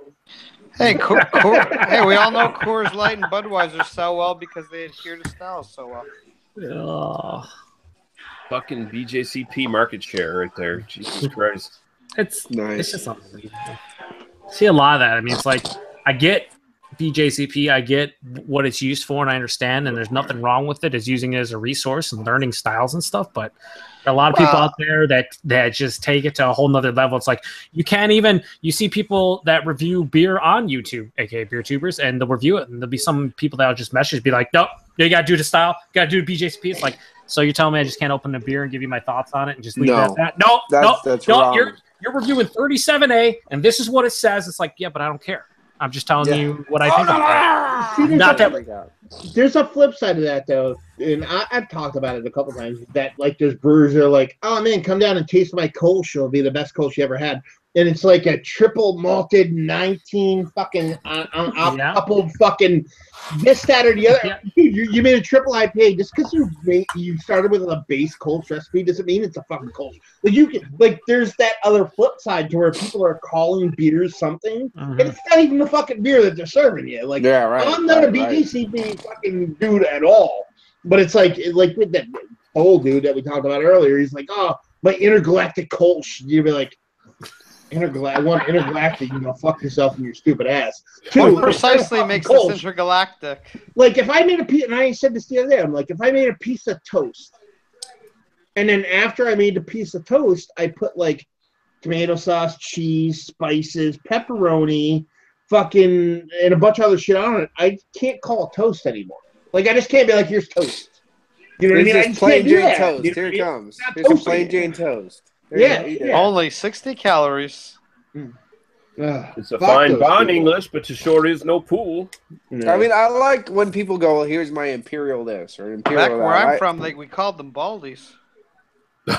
Hey, hey, we all know Coors Light and Budweiser sell well because they adhere to styles so well. Oh, fucking BJCP market share right there. Jesus Christ. It's nice. It's just unbelievable. See a lot of that. I mean, it's like I get BJCP, I get what it's used for, and I understand, and there's nothing wrong with it as using it as a resource and learning styles and stuff, but there are a lot of people out there that just take it to a whole nother level. It's like you see people that review beer on YouTube, aka beer tubers, and they'll review it, and there'll be some people that'll just message, be like, nope, you gotta do the style, you gotta do the BJCP. It's like, so you're telling me I just can't open a beer and give you my thoughts on it and just leave it at that? No, that's wrong. You're reviewing 37A, and this is what it says. It's like, yeah, but I don't care. I'm just telling you what I think about it. There's a flip side of that, though, and I've talked about it a couple times, that, like, there's brewers that are like, oh, man, come down and taste my Kolsch. It'll be the best Kolsch you ever had. And it's like a triple malted 19 fucking coupled fucking this, that, or the other. Yeah. You made a triple IPA just because you started with a base Kolsch recipe doesn't mean it's a fucking Kolsch. There's that other flip side to where people are calling beers something, and it's not even the fucking beer that they're serving you. Like, yeah, right, I'm not a BJCP fucking dude at all. But it's like with that old dude that we talked about earlier. He's like, oh, my intergalactic Kolsch. You'd be like, intergalactic, you go fuck yourself and your stupid ass. What precisely makes this intergalactic? Like, if I made a piece, and I said this the other day, I'm like, if I made a piece of toast, and then after I made the piece of toast, I put like tomato sauce, cheese, spices, pepperoni, fucking, and a bunch of other shit on it, I can't call it toast anymore. Like, I just can't be like, here's toast. You know what I mean? Just plain Jane toast. Here it comes. Here's some plain Jane toast. Only 60 calories. It's a fine bond English, but there sure is no pool. No. I mean, I like when people go, well, here's my imperial this or imperial that. Back where I'm from, we called them baldies.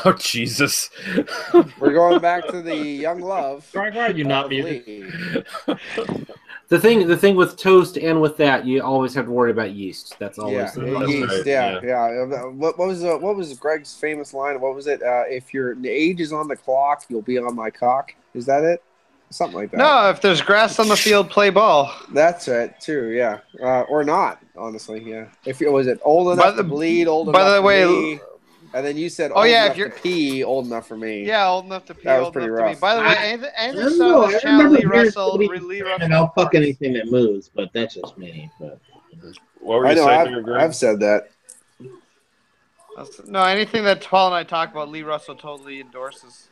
Oh, Jesus. We're going back to the young love. Why are you not muted? The thing with toast and with that, you always have to worry about yeast. That's always yeast. Yeah. What was Greg's famous line? What was it? If your age is on the clock, you'll be on my cock. Is that it? Something like that. No, if there's grass on the field, play ball. That's it too. Yeah, or not. Honestly, yeah. If it was old enough to bleed, old enough. By the way. And then you said, if you're to pee, old enough for me. Yeah, old enough to pee. That was pretty rough. By the way, anything so this channel, Lee Russell. And I'll fuck anything that moves, but that's just me. But what were you saying? I've said that. No, anything that Paul and I talk about, Lee Russell totally endorses.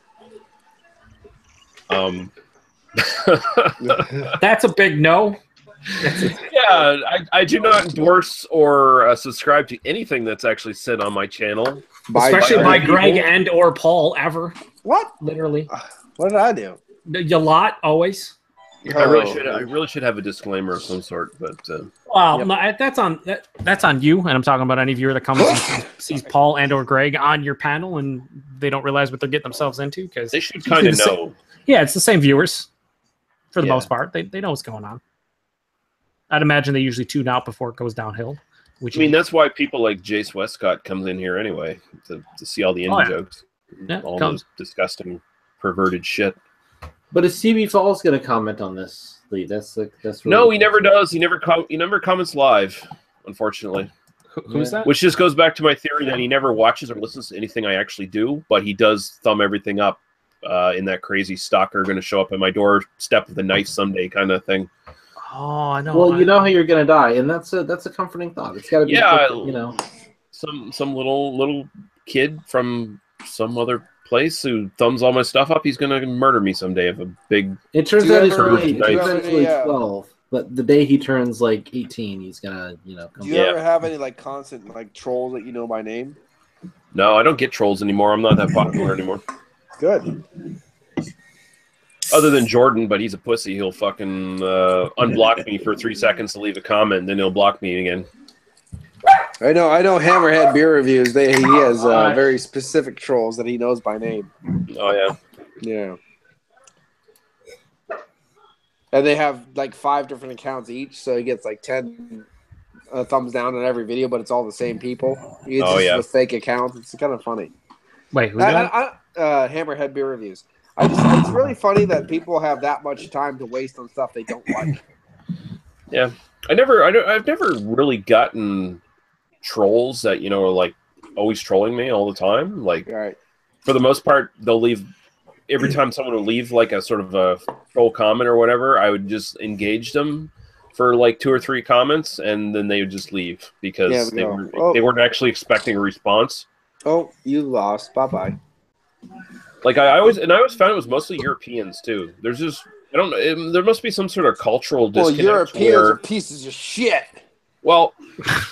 That's a big no. Yeah, I do not endorse or subscribe to anything that's actually said on my channel, especially by Greg and or Paul ever. What? Literally. What did I do? You lot always. I really should have a disclaimer of some sort, but no, that's on you. And I'm talking about any viewer that comes and sees Paul and or Greg on your panel and they don't realize what they're getting themselves into because they should kind of know. Yeah, it's the same viewers for the most part. They know what's going on. I'd imagine they usually tune out before it goes downhill. That's why people like Jace Westcott comes in here anyway to see all the indie jokes, all those disgusting, perverted shit. But is CB Falls going to comment on this, Lee? That's really no, he never does. He never comments live, unfortunately. Who's that? Which just goes back to my theory that he never watches or listens to anything I actually do, but he does thumb everything up in that crazy stalker going to show up at my doorstep with a knife someday kind of thing. Oh, I know. Well, you know how you're gonna die, and that's a comforting thought. It's got to be, some little kid from some other place who thumbs all my stuff up. He's gonna murder me someday. If a big. It turns out he's really 12, but the day he turns 18, he's gonna come. Do you ever have any constant trolls that you know by name? No, I don't get trolls anymore. I'm not that popular anymore. Good. Other than Jordan, but he's a pussy. He'll fucking unblock me for 3 seconds to leave a comment, and then he'll block me again. I know Hammerhead Beer Reviews. He has very specific trolls that he knows by name. Oh, yeah. Yeah. And they have like 5 different accounts each, so he gets like 10 thumbs down on every video, but it's all the same people. It's just with fake accounts. It's kind of funny. Wait, who's that? Hammerhead Beer Reviews. It's really funny that people have that much time to waste on stuff they don't like. Yeah. I've never really gotten trolls that, you know, are like always trolling me all the time. Like, right. For the most part, they'll leave every time someone would leave like a sort of a troll comment or whatever, I would just engage them for like 2 or 3 comments, and then they would just leave because they weren't actually expecting a response. Oh, you lost. Bye-bye. Like I always found it was mostly Europeans too. There's just I don't know. There must be some sort of cultural disconnect. Well, Europeans are pieces of shit. Well,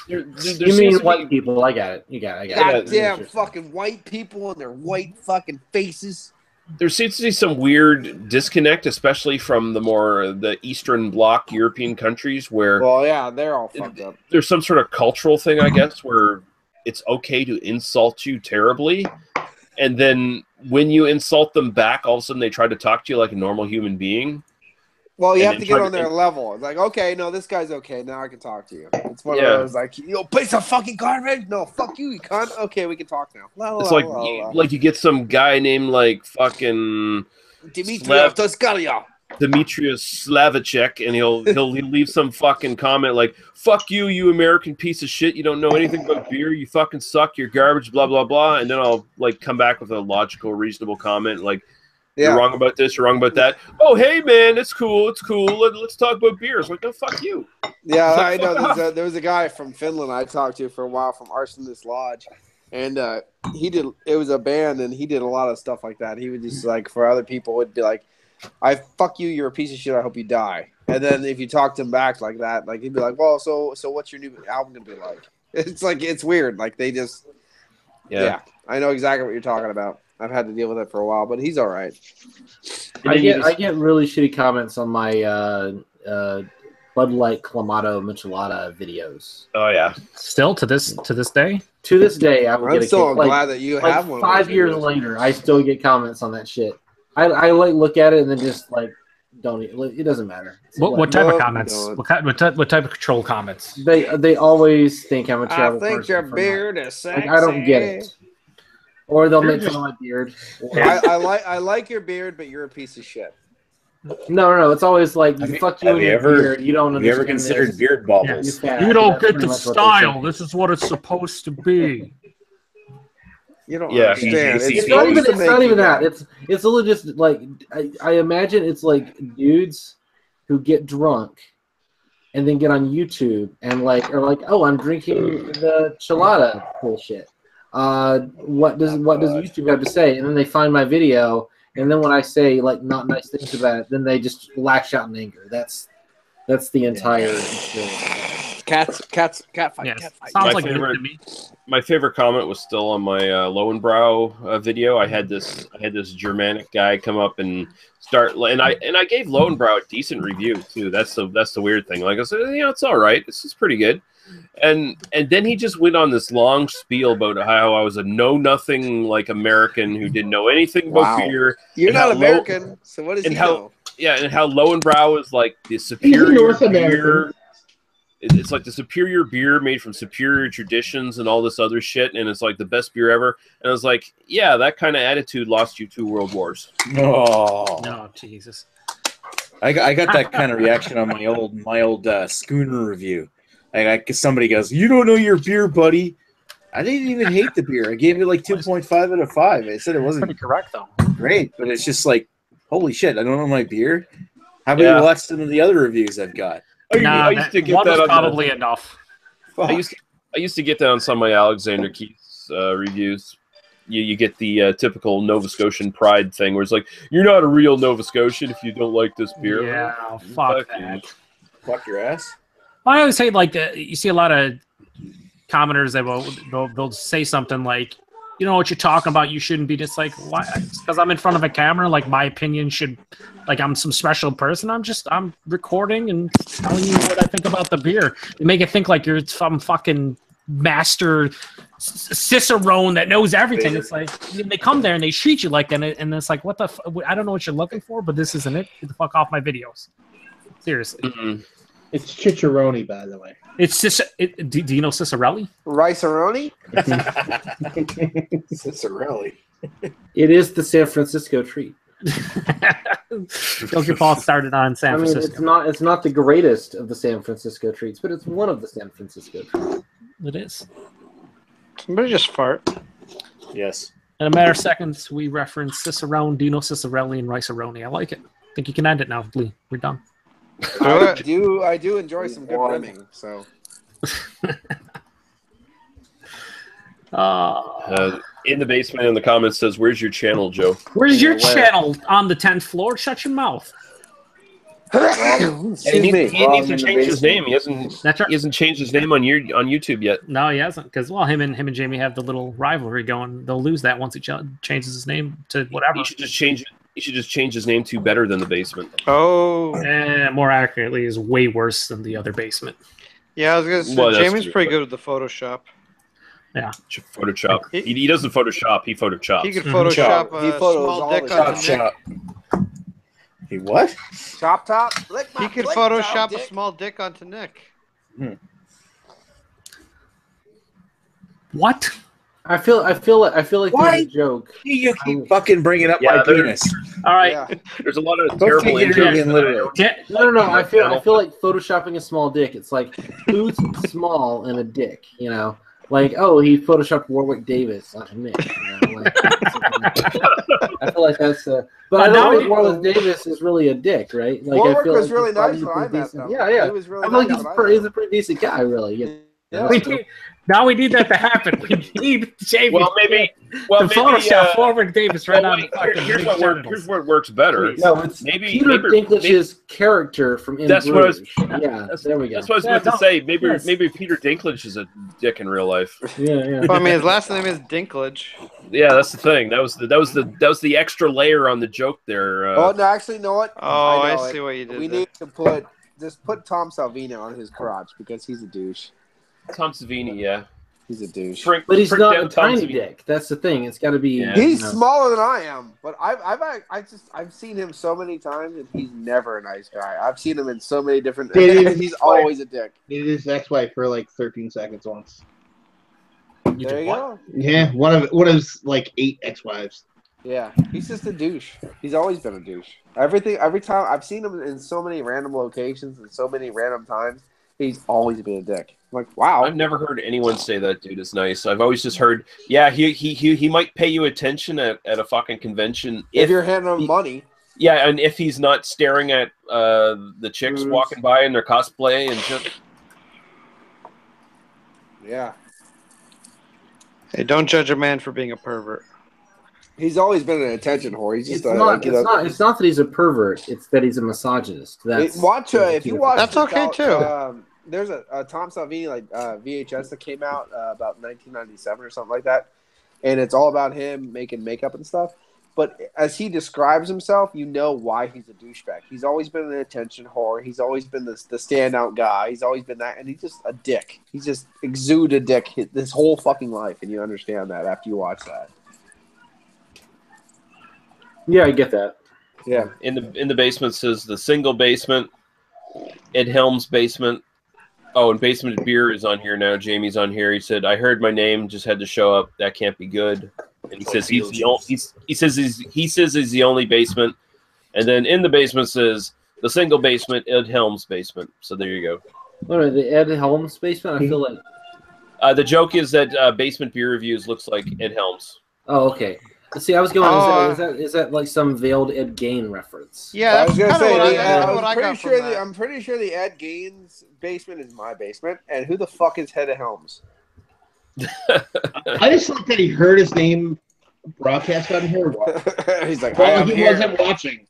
you mean white people? I got it. You got it. Goddamn fucking white people and their white fucking faces. There seems to be some weird disconnect, especially from the Eastern Bloc European countries, where they're all fucked up. There's some sort of cultural thing, I guess, where it's okay to insult you terribly, and then when you insult them back, all of a sudden they try to talk to you like a normal human being. Well, you have to get on their level. It's like, okay, no, this guy's okay. Now I can talk to you. It's one of those, like, piece of fucking garbage. No, fuck you, you cunt. Okay, we can talk now. It's like you get some guy named like fucking Dimitrios Toscalia. Demetrius Slavicek, and he'll leave some fucking comment like, fuck you, you American piece of shit, you don't know anything about beer, you fucking suck, you're garbage, blah blah blah, and then I'll like come back with a logical, reasonable comment like, you're wrong about this, you're wrong about that. Oh, hey man, it's cool. Let's talk about beer. It's like, no, fuck you. Yeah, I know. There was a guy from Finland I talked to for a while from Arsonist Lodge, and it was a band, and he did a lot of stuff like that. He would just like, for other people, would be like, I fuck you, you're a piece of shit, I hope you die. And then if you talk to him back like that, like he'd be like, well, so what's your new album gonna be like? It's like, it's weird. Like they just I know exactly what you're talking about. I've had to deal with it for a while, but he's all right. I get really shitty comments on my Bud Light Clamato Michelada videos. Oh yeah, still to this day. To this day, I'm still glad that you have one. 5 years later, I still get comments on that shit. I like look at it and then just like don't. It doesn't matter. What type of comments? What type of troll comments? They always think I'm a terrible person. I think your beard is sexy. Like, I don't get it. Or they'll make fun of my beard. I like your beard, but you're a piece of shit. No. It's always like, fuck you and your beard. You don't understand. Have you ever considered beard bubbles? Yeah. You don't get the style. This is what it's supposed to be. You don't understand. It's not even that. It's literally just like I imagine it's like dudes who get drunk and then get on YouTube and are like, oh, I'm drinking the Chelada bullshit. What does YouTube have to say? And then they find my video, and then when I say like not nice things about it, then they just lash out in anger. That's the entire experience. Cat fight. Yes. Sounds like to me. My favorite comment was still on my Lowenbrow video. I had this Germanic guy come up and start, and I gave Lowenbrow a decent review too. That's the weird thing. Like I said, it's all right. This is pretty good. And then he just went on this long spiel about how I was a know-nothing like American who didn't know anything about beer. You're not American, so what does he know? Yeah, and how Lowenbrow is like the superior beer. It's like the superior beer made from superior traditions and all this other shit, and it's like the best beer ever. And I was like, yeah, that kind of attitude lost you 2 world wars. Oh, no, Jesus! I got that kind of reaction on my old Schooner review. Somebody goes, "You don't know your beer, buddy." I didn't even hate the beer. I gave it like 2.5 out of 5. I said it wasn't pretty correct though. Great, but it's just like, holy shit! I don't know my beer. How about you watch some of the other reviews I've got? I used to get that on probably enough. I used to get that on some of my Alexander Keith's reviews. You get the typical Nova Scotian pride thing where it's like, you're not a real Nova Scotian if you don't like this beer. Yeah, fuck that. Fuck your ass. I always say, like, you see a lot of commenters that they'll say something like, you know what you're talking about. You shouldn't be just like, why? Because I'm in front of a camera, like my opinion should, like I'm some special person. I'm recording and telling you what I think about the beer. They make it think like you're some fucking master cicerone that knows everything. It's like they come there and they treat you like that, and it's like, what the? I don't know what you're looking for, but this isn't it. Get the fuck off my videos. Seriously. Mm-hmm. It's Chicharoni, by the way. It's do you know Cicerelli? Rice-a-roni? Cicerelli. It is the San Francisco treat. Don't get Paul started on San Francisco. It's not the greatest of the San Francisco treats, but it's one of the San Francisco treats. It is. Somebody just fart. Yes. In a matter of seconds, we reference Cicerone, Dino Cicerelli, and Rice-a-roni. I like it. I think you can end it now, Lee. We're done. I do enjoy some good rimming. So. In the basement, in the comments says, "Where's your channel, Joe?" Where's your channel? On the 10th floor? Shut your mouth. He needs to change his name. He hasn't changed his name on YouTube yet. No, he hasn't. Because him and Jamie have the little rivalry going. They'll lose that once he changes his name to whatever. He should just change it. He should just change his name to Better Than the Basement. Oh, more accurately, is way worse than the other basement. Yeah, I was gonna say Jamie's pretty good with the Photoshop. Yeah, Photoshop. He doesn't Photoshop. He Photoshops. He could Photoshop a small dick onto Nick. He what? Chop top. He could Photoshop a small dick onto Nick. What? I feel like Why? there's a joke. You keep fucking bringing up my penis. All right. Yeah. There's a lot of terrible injuries. No. I feel like photoshopping a small dick. It's like who's small and a dick, you know? Like, oh, he photoshopped Warwick Davis onto Nick. You know? Like, I feel like that's but I don't think Warwick Davis is really a dick, right? Like, Warwick I feel was like really nice when I met him. Yeah. He was really I feel nice like he's a pretty decent guy, really. You know? Now we need that to happen. We need Jamie maybe Photoshop Warwick Davis right on. Here's what works better. No, it's Peter Dinklage's character from In That's Bruges. what I was. Yeah, there we go. That's what I was about to say. Maybe Peter Dinklage is a dick in real life. Yeah. Well, I mean, his last name is Dinklage. Yeah, that's the thing. That was the extra layer on the joke there. Oh no, actually, you know what? Oh, I see what you did. We there. need to put Tom Salvini on his crotch because he's a douche. Tom Savini, yeah. He's a douche. But he's not a tiny dick. That's the thing. It's got to be. Yeah. He's smaller than I am, but I've seen him so many times, and he's never a nice guy. I've seen him in so many different. He's always a dick. He did his ex-wife for like 13 seconds once. There you go. Yeah, one of his like 8 ex-wives. Yeah, he's just a douche. He's always been a douche. Every time I've seen him in so many random locations and so many random times, he's always been a dick. I'm like, wow. I've never heard anyone say that dude is nice. I've always just heard, yeah, he might pay you attention at a fucking convention if you're handing him money. Yeah, and if he's not staring at the chicks walking by in their cosplay and just. Yeah. Hey, don't judge a man for being a pervert. He's always been an attention whore. He's just it's not that he's a pervert. It's that he's a misogynist. If you watch, that's okay too. There's a Tom Salvini VHS that came out about 1997 or something like that, and it's all about him making makeup and stuff. But as he describes himself, you know why he's a douchebag. He's always been an attention whore. He's always been the standout guy. He's always been that, and he's just a dick. He's just exude a dick this whole fucking life, and you understand that after you watch that. Yeah, I get that. Yeah. In the basement says the single basement, Ed Helms basement. Oh, and Basement Beer is on here now. Jamie's on here. He said, "I heard my name, just had to show up. That can't be good." And he says he's the only basement. And then in the basement says the single basement, Ed Helms basement. So there you go. What are the Ed Helms basement? I feel like the joke is that Basement Beer Reviews looks like Ed Helms. Oh, okay. See, I was going. Is that like some veiled Ed Gein reference? Yeah, I was gonna say. I'm pretty sure the Ed Gein's basement is my basement. And who the fuck is Ed Helms? I just like that he heard his name broadcast on here. He's like, well, he wasn't watching.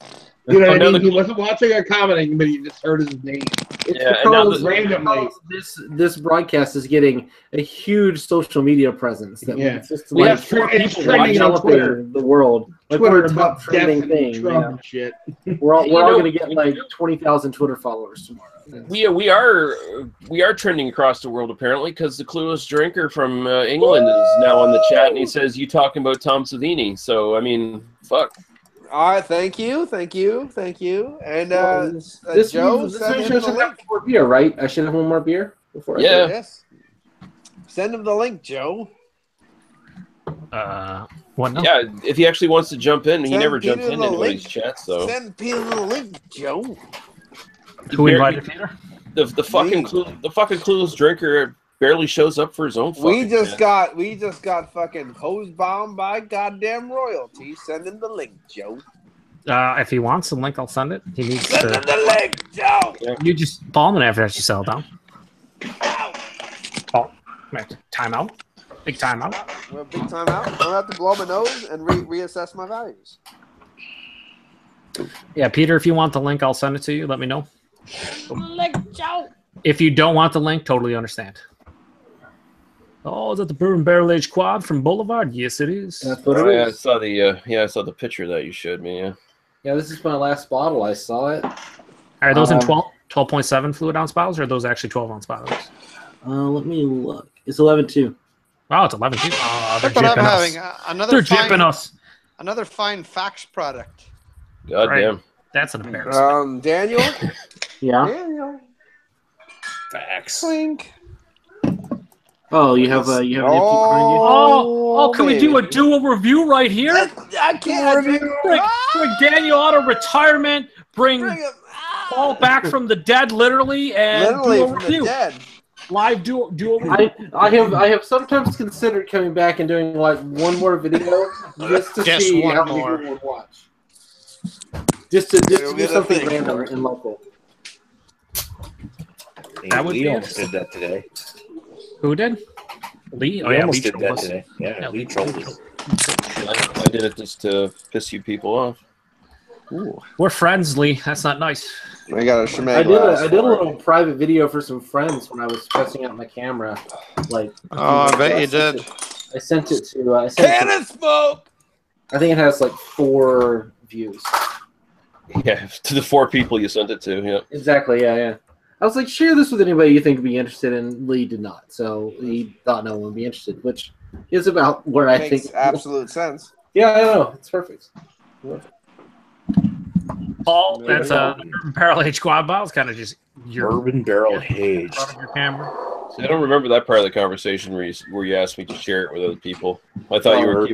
You know what I mean? He wasn't watching or commenting, but he just heard his name. Randomly. This broadcast is getting a huge social media presence. That it's just we have 4 people watching on Twitter. The world. Like Twitter top trending thing. Trump and shit. We're all going to get like 20,000 Twitter followers tomorrow. We are trending across the world apparently because the Clueless Drinker from England is now on the chat and he says you talking about Tom Savini. So I mean, fuck. All right, thank you. And this Joe, should have one more beer, right? I should have one more beer before. Yes. Send him the link, Joe. What? No? Yeah, if he actually wants to jump in, he never jumps in anybody's chat. So send Peter the link, Joe. Who invited Peter? The fucking Clueless Drinker barely shows up for his own. We just got fucking hose bombed by goddamn royalty. Send him the link, Joe. If he wants the link, I'll send it. He needs send him the link, Joe. Yeah. You just palm it after that. You settle down. Oh, time out. Big time out. Well, big time out. I'm gonna have to blow my nose and reassess my values. Yeah, Peter, if you want the link, I'll send it to you. Let me know. Link, Joe. If you don't want the link, totally understand. Oh, is that the Bourbon Barrel Aged Quad from Boulevard? Yes, it is. That's what it is. I saw the picture that you showed me. Yeah, this is my last bottle. I saw it. Are those in 12.7 fluid ounce bottles, or are those actually 12-ounce bottles? Let me look. It's 11.2. Oh, it's 11.2. Oh, they're Look what I'm jipping us. They're jipping us. Another fine fax product. God damn. That's an embarrassment. Daniel? Yeah? Daniel. Facts. Clink. Oh, you have an empty behind you? Oh, can we do a dual review right here? I can't review. Bring Daniel out of retirement. Bring Paul back from the dead, literally, and do a review. Live dual review. I have sometimes considered coming back and doing like one more video just to see how many people would watch. Just to do something random and local. That would almost did that today. Who did? Lee? We almost did that today. Yeah, Lee trolled us. I did it just to piss you people off. Ooh. We're friends, Lee. That's not nice. I got a shemang. I did a little private video for some friends when I was testing out my camera. I bet you did. I sent it to. Cannon smoke. I think it has like 4 views. Yeah, to the 4 people you sent it to. Yeah. Exactly. Yeah. I was like, share this with anybody you think would be interested, and Lee did not. So he thought no one would be interested, which is about where I think makes absolute sense. Yeah, I know. It's perfect. Paul, that's a barrel aged quad bottle. It's kind of just your bourbon barrel aged. Your camera. See, I don't remember that part of the conversation where you asked me to share it with other people. I thought you were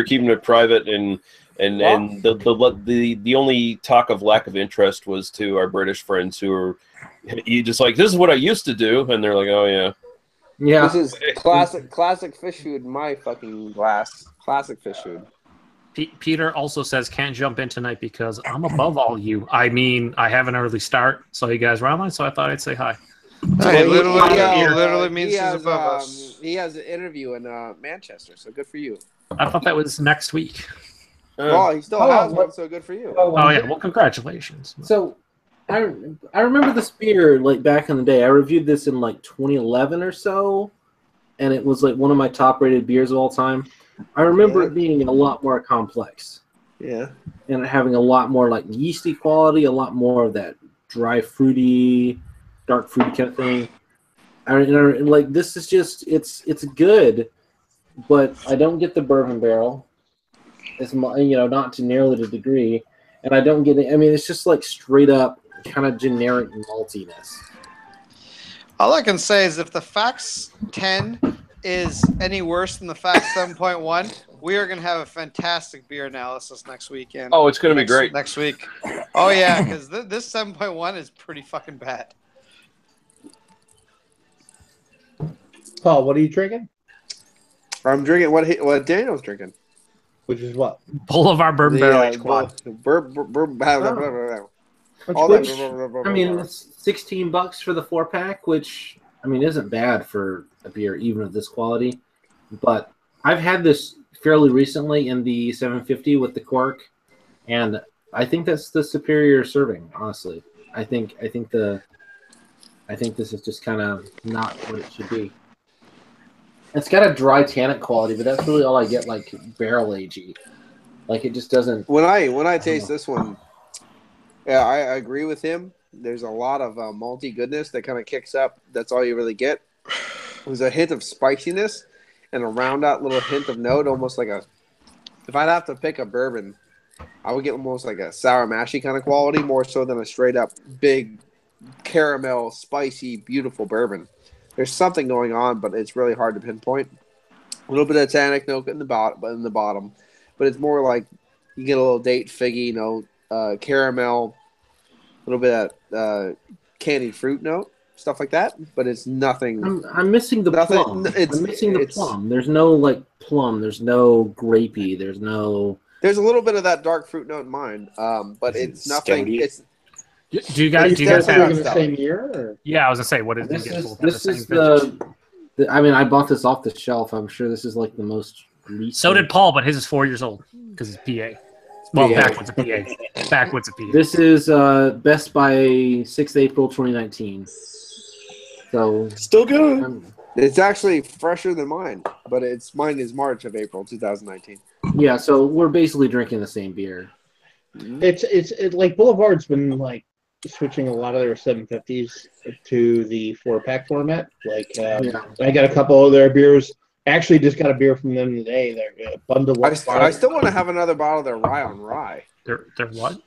keeping it private, and the only talk of lack of interest was to our British friends who are just like, this is what I used to do, and they're like, oh yeah. Yeah. This is classic fish food in my fucking glass. Classic fish food. Peter also says can't jump in tonight because I'm above all you. I mean, I have an early start, so you guys were online, so I thought I'd say hi. Hey, literally means he's above us. He has an interview in Manchester, so good for you. I thought that was next week. Well, he still has one, so good for you. Oh yeah, well, congratulations. So, I remember this beer like back in the day. I reviewed this in like 2011 or so, and it was like one of my top-rated beers of all time. I remember it being a lot more complex. Yeah. And having a lot more like yeasty quality, a lot more of that dry, fruity, dark fruity kind of thing. And like this is just it's good, but I don't get the bourbon barrel. It's not to nearly the degree, and I don't get it. I mean, it's just like straight up kind of generic maltiness. All I can say is if the Fax 10 is any worse than the Fax 7.1, we are going to have a fantastic beer analysis next weekend. Oh, it's going to be great. Next week. Oh, yeah, because this 7.1 is pretty fucking bad. Paul, what are you drinking? I'm drinking what Daniel's drinking. Which is what? Boulevard Bourbon Barrel Aged Quad. I mean, it's $16 for the 4-pack, which I mean isn't bad for a beer even of this quality. But I've had this fairly recently in the 750 with the cork, and I think that's the superior serving. Honestly, I think this is just kind of not what it should be. It's got a dry tannic quality, but that's really all I get. Like barrel agey, like it just doesn't. When I taste this one, yeah, I agree with him. There's a lot of malty goodness that kind of kicks up. That's all you really get. There's a hint of spiciness and a round out little hint of note, almost like a. If I'd have to pick a bourbon, I would get almost like a sour mashy kind of quality, more so than a straight up big caramel, spicy, beautiful bourbon. There's something going on, but it's really hard to pinpoint. A little bit of tannic note in the bottom, but it's more like you get a little date figgy note, caramel, a little bit of candied fruit note, stuff like that. But it's nothing. I'm missing the plum. I'm missing the plum. There's no like plum. There's no grapey. There's a little bit of that dark fruit note in mine, but it's nothing. Do you guys have the same year? Or? Yeah, I was gonna say, what is this? This is the. I mean, I bought this off the shelf. I'm sure this is like the most recent. So did Paul, but his is 4 years old because it's PA. Well, backwards of PA. Backwards of PA. This is Best by 6th April 2019. So still good. It's actually fresher than mine, but mine is March of April 2019. Yeah, so we're basically drinking the same beer. It's like Boulevard's been like switching a lot of their 750s to the 4-pack format. Like I got a couple of their beers. Actually, just got a beer from them today. They're bundle up. I still want to have another bottle of their rye on rye. They're what?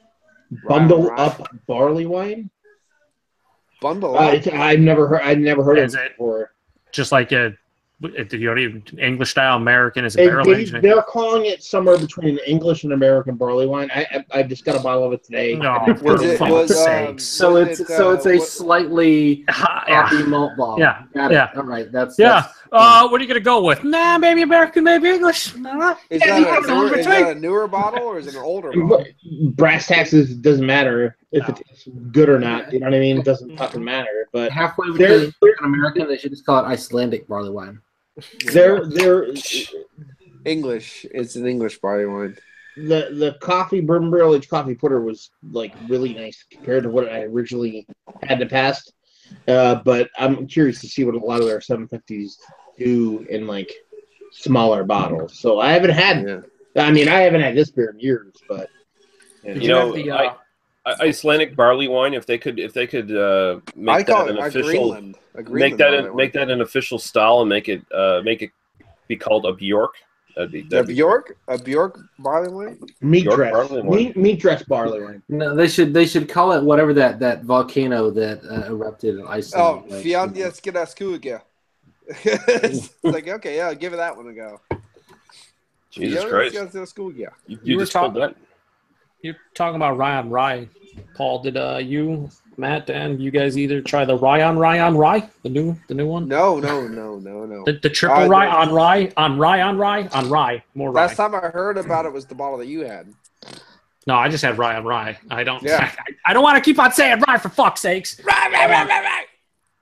Bundle up barley wine. Bundle up. I've never heard of it before. Just like English style American is a barrel aged. They're calling it somewhere between English and American barley wine. I just got a bottle of it today. No, so it's a slightly hoppy malt bottle. Yeah, All right, that's what are you gonna go with? Nah, maybe American, maybe English. Nah. Is that a newer bottle or is it an older bottle? Brass taxes doesn't matter if it's good or not. You know what I mean? It doesn't fucking matter. But halfway between American, they should just call it Icelandic barley wine. They're English. It's an English barley wine. The coffee bourbon barrel aged coffee porter was like really nice compared to what I originally had in the past. But I'm curious to see what a lot of their 750s do in like smaller bottles. So I haven't had. I mean, I haven't had this beer in years, but Icelandic barley wine. If they could make that an official, make that an official style and make it be called a Bjork. That'd be a Bjork barley wine. Meat dress barley wine. No, they should call it whatever that volcano that erupted in Iceland. Oh, Fjalldalsgjöra. It's like, okay, yeah, give it that one a go. Jesus Christ! You just told that. You're talking about rye on rye, Paul. Did you, Matt, and you guys either try the rye on rye, the new one? No. The triple rye on rye, more rye. Last time I heard about it was the bottle that you had. No, I just had rye on rye. I don't. Yeah. I don't want to keep on saying rye for fuck's sakes. Rye.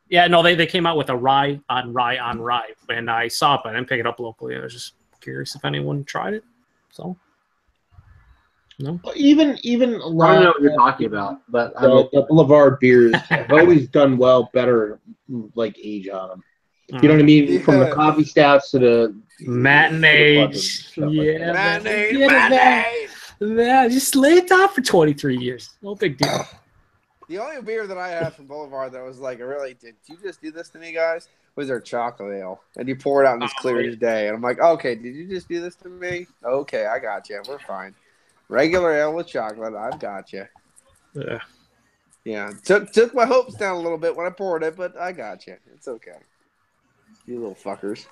Yeah, no, they came out with a rye on rye, and I saw it, but I didn't pick it up locally. I was just curious if anyone tried it. So. No. Even I don't know what you're talking about, but the Boulevard beers have always done better, like age on them. You know what I mean? Yeah. From the coffee stouts to the matinees. Yeah, just lay it down for 23 years. No big deal. The only beer that I had from Boulevard that was like, did you just do this to me, guys? Was their chocolate ale. And you pour it out in this clear as day. And I'm like, okay, did you just do this to me? Okay, I got you. We're fine. Regular ale with chocolate, I've got you. Yeah. Took my hopes down a little bit when I poured it, but I got you. It's okay. You little fuckers.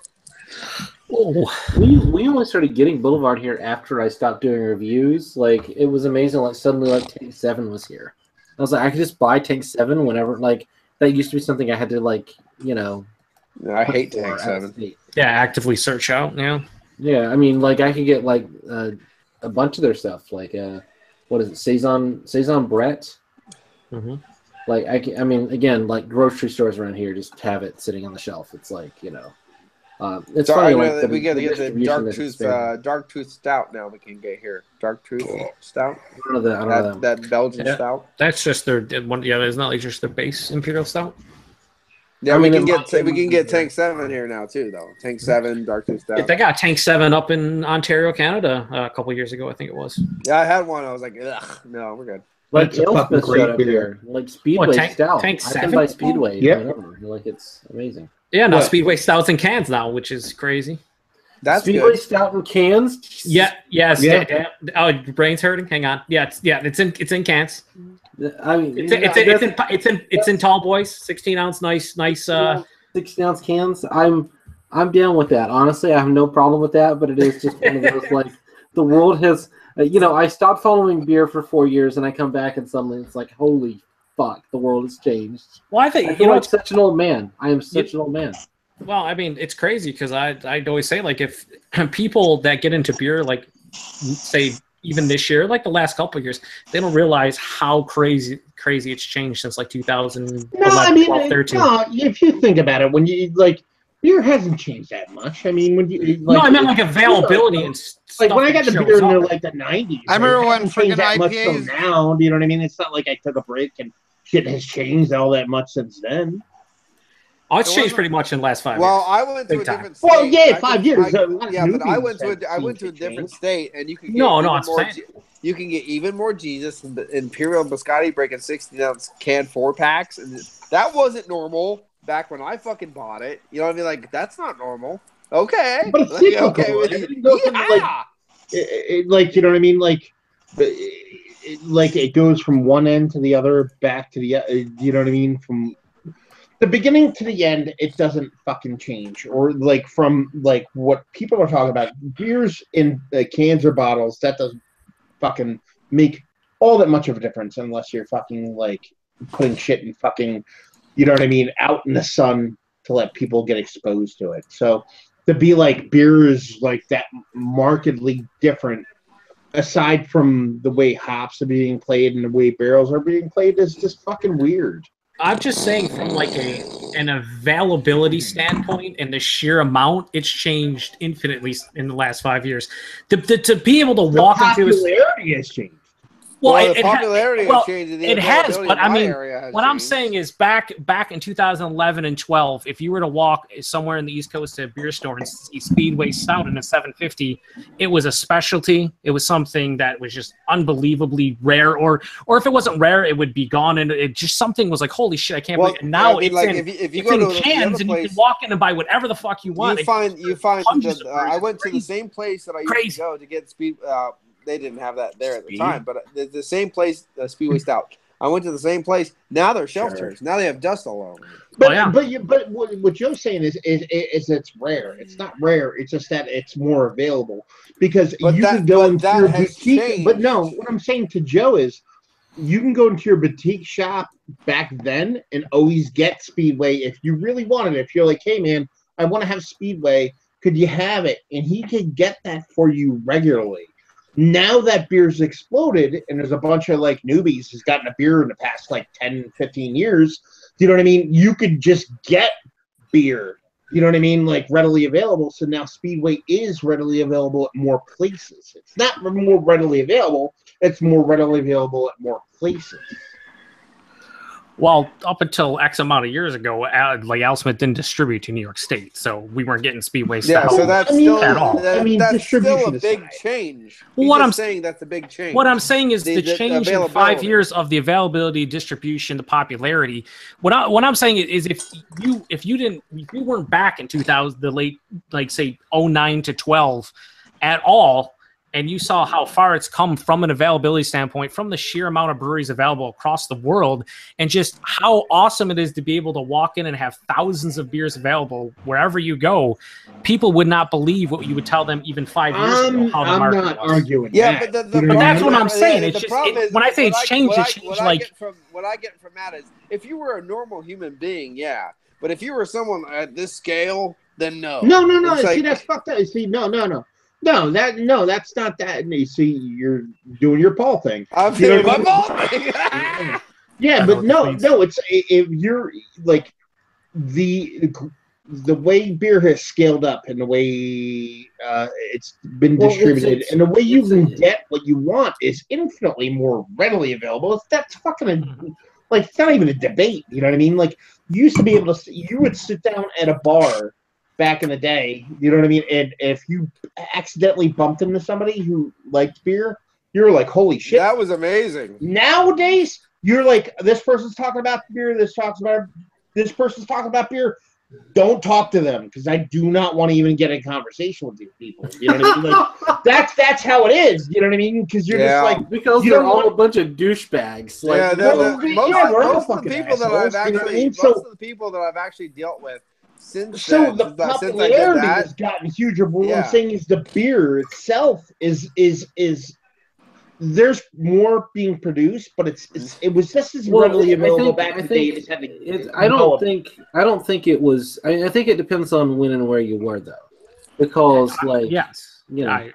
Whoa. We only started getting Boulevard here after I stopped doing reviews. Like, it was amazing. Like, suddenly, like, Tank 7 was here. I was like, I could just buy Tank 7 whenever. Like, that used to be something I had to, like, No, I hate Tank 7. Yeah, actively search out. Yeah. Yeah, I mean, like, I could get, like, a bunch of their stuff, like what is it, Saison Brett? Mm-hmm. Like I mean, again, like grocery stores around here just have it sitting on the shelf. It's like It's funny, like we get the dark tooth stout now. We can get here dark tooth stout. I don't know that Belgian stout. That's just their one. Yeah, it's not like just their base imperial stout. Yeah, we can get Tank 7 here now too, though. Tank 7 dark tooth stout. They got Tank 7 up in Ontario, Canada, a couple years ago, I think it was. Yeah, I had one. I was like, ugh, no, we're good. Like Elspeth showed up here, like Speedway stout. Tank 7? I can buy Speedway. Yeah, like it's amazing. Yeah, no, Speedway stouts in cans now, which is crazy. That's Speedway good. stout in cans. Yeah. Oh, your brain's hurting. Hang on. Yeah, it's in cans. I mean, it's in tall boys, 16-ounce, nice. 16-ounce cans. I'm down with that. Honestly, I have no problem with that. But it is just one of those like the world has. I stopped following beer for 4 years, and I come back and suddenly it's like, holy fuck, the world has changed. Well, I think I feel like such an old man. I am such an old man. Well, I mean, it's crazy because I'd always say, like, if people that get into beer, like, say, even this year, like the last couple of years, they don't realize how crazy it's changed since, like, 2011, 12, 13. No, if you think about it, when you, like, beer hasn't changed that much. I mean, when you... Like, no, I meant, like, availability and stuff. Like, when I got the beer in, like, the 90s. I remember when freaking that much IPAs... till now, you know what I mean? It's not like I took a break and shit has changed all that much since then. Oh, it's changed pretty much in the last 5 years. Well, I went to a different state. Well, yeah, 5 years. But I went to a different state, and you can get you can get even more Jesus and Imperial Biscotti breaking 16-ounce can 4-packs, and that wasn't normal back when I fucking bought it. You know what I mean? Like, that's not normal. Okay, but it's cyclical. Like, you know what I mean? Like, it goes from one end to the other, back to the other. You know what I mean? From the beginning to the end, it doesn't fucking change. Or like from like what people are talking about, beers in cans or bottles, that doesn't fucking make all that much of a difference unless you're fucking like putting shit in fucking, you know what I mean, out in the sun to let people get exposed to it. So to be like beer is like that markedly different, aside from the way hops are being played and the way barrels are being played, is just fucking weird. I'm just saying from like an availability standpoint and the sheer amount, it's changed infinitely in the last 5 years. To be able to walk into popularity has changed. Well, the popularity has changed. It has, but I mean, what I'm saying is back in 2011 and 12, if you were to walk somewhere in the East Coast to a beer store and see Speedway Stout in a 750, it was a specialty. It was something that was just unbelievably rare, or if it wasn't rare, it would be gone, and it just something was like, holy shit, I can't believe it. And now it's in cans, and you can walk in and buy whatever the fuck you want. You find I went to the same place that I used to go to get speed. They didn't have that there at the time, but the same place, Speedway Stout. I went to the same place. Now they're shelf turns. Now they have dust all over. But what Joe's saying is it's rare. It's not rare. It's just that it's more available because can go into your boutique. Changed. But no, what I'm saying to Joe is you can go into your boutique shop back then and always get Speedway if you really want it. If you're like, hey man, I want to have Speedway, could you have it? And he could get that for you regularly. Now that beer's exploded and there's a bunch of like newbies who's gotten a beer in the past like 10, 15 years, you know what I mean? You could just get beer, you know what I mean? Like readily available. So now Speedway is readily available at more places. It's not more readily available. It's more readily available at more places. Well, up until X amount of years ago, like Al Smith didn't distribute to New York State, so we weren't getting Speedway Stout. Yeah, so that's at all. That's still a big change. What I'm saying, that's a big change. What I'm saying is the change in 5 years of the availability, distribution, the popularity. What I'm saying is if you weren't back in 2000, the late, like say 09 to 12 at all, and you saw how far it's come from an availability standpoint, from the sheer amount of breweries available across the world, and just how awesome it is to be able to walk in and have thousands of beers available wherever you go, people would not believe what you would tell them even 5 years ago. How the market not was. Arguing. Yeah, that. but that's what I'm saying. It's just when I say it's changed, it's changed like. What I get from that is, if you were a normal human being, yeah, but if you were someone at this scale, then no. No. See, that's fucked up. See, no. No, that's not that. You see, you're doing your Paul thing. I'm doing my Paul thing. Yeah, but no. It's if you're like the way beer has scaled up and the way it's been distributed and the way you can get what you want is infinitely more readily available. That's fucking like, it's not even a debate. You know what I mean? Like, you used to be able to, you would sit down at a bar back in the day, you know what I mean? And if you accidentally bumped into somebody who liked beer, you were like, holy shit. That was amazing. Nowadays, you're like, this person's talking about beer, this person's talking about beer. Don't talk to them because I do not want to even get in conversation with these people. You know what I mean? Like, that's how it is. You know what I mean? Because you're just like, because they're all a bunch of douchebbags. Like, most of the people that I've actually dealt with since the popularity has gotten huger. But what I'm saying is the beer itself is there's more being produced, but it was just as readily available back in the day. I don't think it was. I think it depends on when and where you were, though, because yes, you know,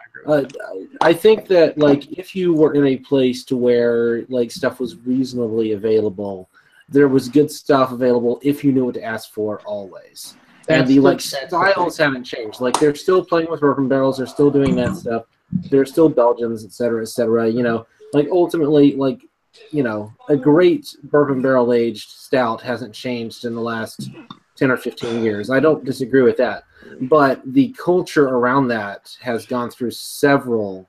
I think that like if you were in a place to where like stuff was reasonably available, there was good stuff available if you knew what to ask for always. And the styles haven't changed. Like they're still playing with bourbon barrels. They're still doing that stuff. They're still Belgians, et cetera, et cetera. You know, like ultimately, like, you know, a great bourbon barrel aged stout hasn't changed in the last 10 or 15 years. I don't disagree with that. But the culture around that has gone through several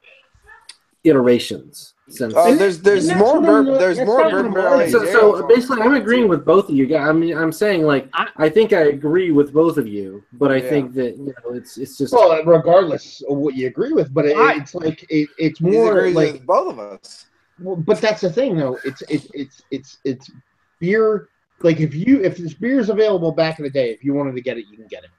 iterations since. There's more bourbon barrel aged. So basically, I'm agreeing with both of you guys. I mean, I'm saying like I think I agree with both of you, but I think that you know it's just regardless of what you agree with, but it's like it's more like with both of us. Well, but that's the thing, though. It's beer. Like if this beer is available back in the day, if you wanted to get it, you can get it.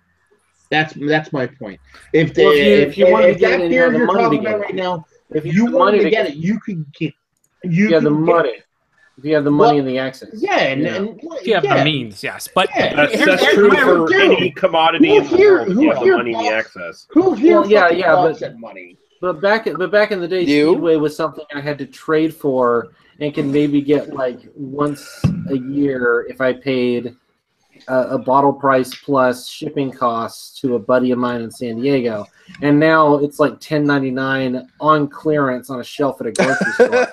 That's my point. If you wanted to get that beer you're talking about right now. If you wanted to get it, you could get. You have the money. If you have the money and the access. Yeah, and if you have the means, yes. But that's true for any commodity in the world. You have the money and the access. Who here? But money. But back in the day, Speedway was something I had to trade for and can maybe get like once a year if I paid a bottle price plus shipping costs to a buddy of mine in San Diego. And now it's like $10.99 on clearance on a shelf at a grocery store.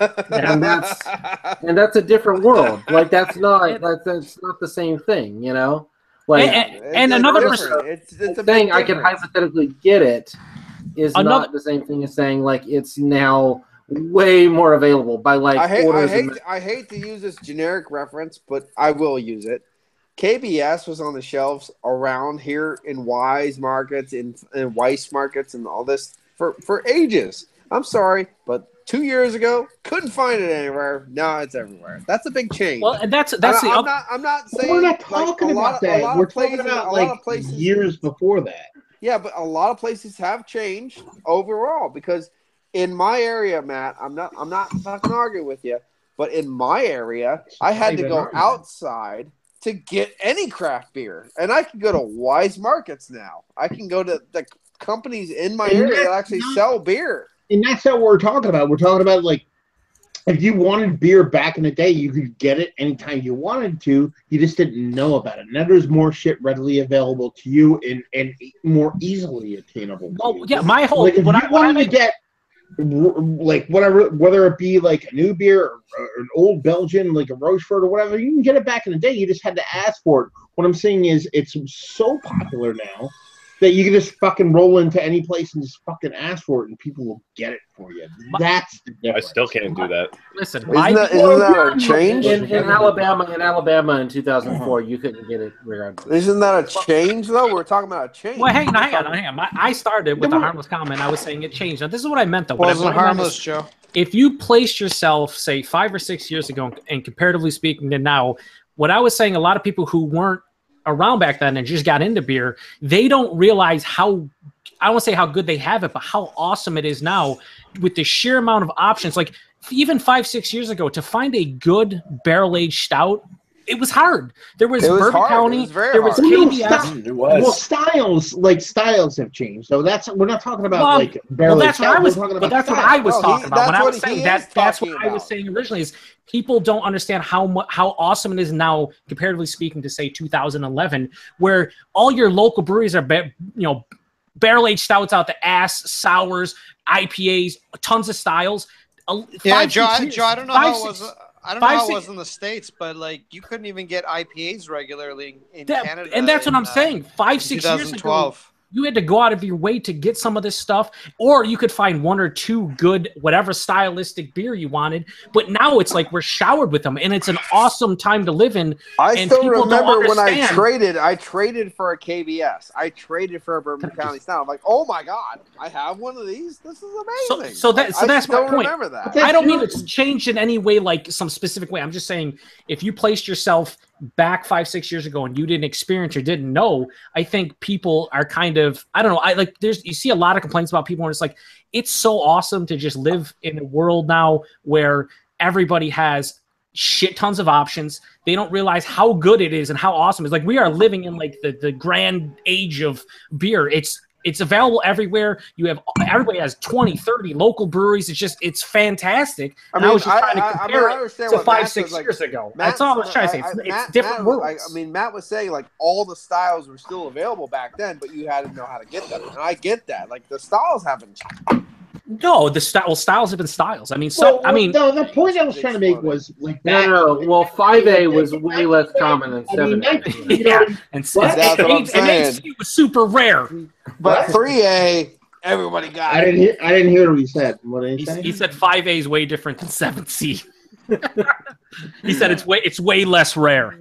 and that's a different world. Like that's not the same thing, you know? Like and another it's a thing I can hypothetically get it is not the same thing as saying like it's now way more available by like I hate to use this generic reference, but I will use it. KBS was on the shelves around here in Wise markets, in Weiss markets, and all this for ages. I'm sorry, but 2 years ago, couldn't find it anywhere. Now it's everywhere. That's a big change. Well, and that's I'm not saying we're not talking about that. We're talking about like years before that. Yeah, but a lot of places have changed overall because in my area, Matt, I'm not fucking arguing with you, but in my area, I had to go outside to get any craft beer. And I can go to Wise Markets now. I can go to the companies in my area that actually sell beer. And that's not what we're talking about. We're talking about, like, if you wanted beer back in the day, you could get it anytime you wanted to. You just didn't know about it. Now there's more shit readily available to you and more easily attainable. Well, yeah, my whole... Like, if you wanted to get, like, whatever, whether it be, like, a new beer or an old Belgian, like a Rochefort or whatever, you can get it back in the day. You just had to ask for it. What I'm saying is it's so popular now that you can just fucking roll into any place and just fucking ask for it, and people will get it for you. That's the difference. I still can't do that. Listen, isn't that a change? In Alabama in 2004, you couldn't get it regardless. Isn't that a change, though? We're talking about a change. Well, hang on. I started with a harmless comment. I was saying it changed. Now, this is what I meant, though. Wasn't harmless, Joe. If you placed yourself, say, 5 or 6 years ago, and comparatively speaking to now, what I was saying, a lot of people who weren't around back then and just got into beer, they don't realize how, I don't want to say how good they have it, but how awesome it is now with the sheer amount of options. Like even 5-6 years ago, to find a good barrel-aged stout, it was hard. There was Bourbon County, there was KBS. Well, styles have changed. So we're not talking about like barrel-aged stout. That's what I was talking about. When I was saying that, that's what I was saying originally is people don't understand how awesome it is now, comparatively speaking, to say 2011, where all your local breweries are, barrel-aged stouts out the ass, sours, IPAs, tons of styles. Yeah, Joe, I don't know how it was. I don't know how it was in the States, but like you couldn't even get IPAs regularly in Canada. And that's what I'm saying. 5-6 years ago, you had to go out of your way to get some of this stuff, or you could find one or two good, whatever stylistic beer you wanted. But now it's like we're showered with them, and it's an awesome time to live in. I still remember when I traded for a KBS. I traded for a Bourbon County Stout. I'm like, oh my God, I have one of these? This is amazing. So that's my point. Remember that. I don't mean it's changed in any way, like some specific way. I'm just saying if you placed yourself back 5-6 years ago and you didn't experience or didn't know, I think people are kind of, I don't know, you see a lot of complaints about people, and it's like, it's so awesome to just live in a world now where everybody has shit tons of options. They don't realize how good it is and how awesome it is. Like, we are living in like the grand age of beer. It's available everywhere. Everybody has 20, 30 local breweries. It's fantastic. I was just trying to compare it to 5-6 years ago. That's all I was trying to say. It's different worlds. Matt was saying like all the styles were still available back then, but you had to know how to get them. And I get that. Like the styles haven't changed. No, styles have been styles. I mean, the point I was trying to make was like no. Well, 5A was way less common than 7A. Yeah, and 8C was super rare. But 3A, everybody got it. I didn't hear what he said. What did he say? He said 5A is way different than 7C. He said it's way less rare.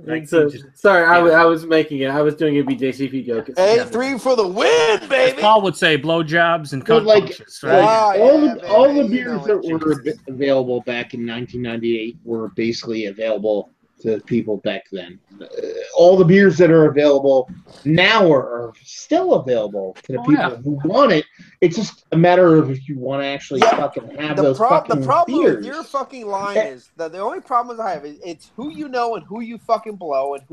Sorry, I was making it. I was doing a BJCP joke. 8-3 for the win, baby. As Paul would say, blowjobs and cunt punches. Right? All the beers that were available back in 1998 were basically available to people back then. All the beers that are available now are still available to the people who want it. It's just a matter of if you want to actually fucking have those fucking The problem beers. with your fucking line is that the only problem I have is it's who you know and who you fucking blow and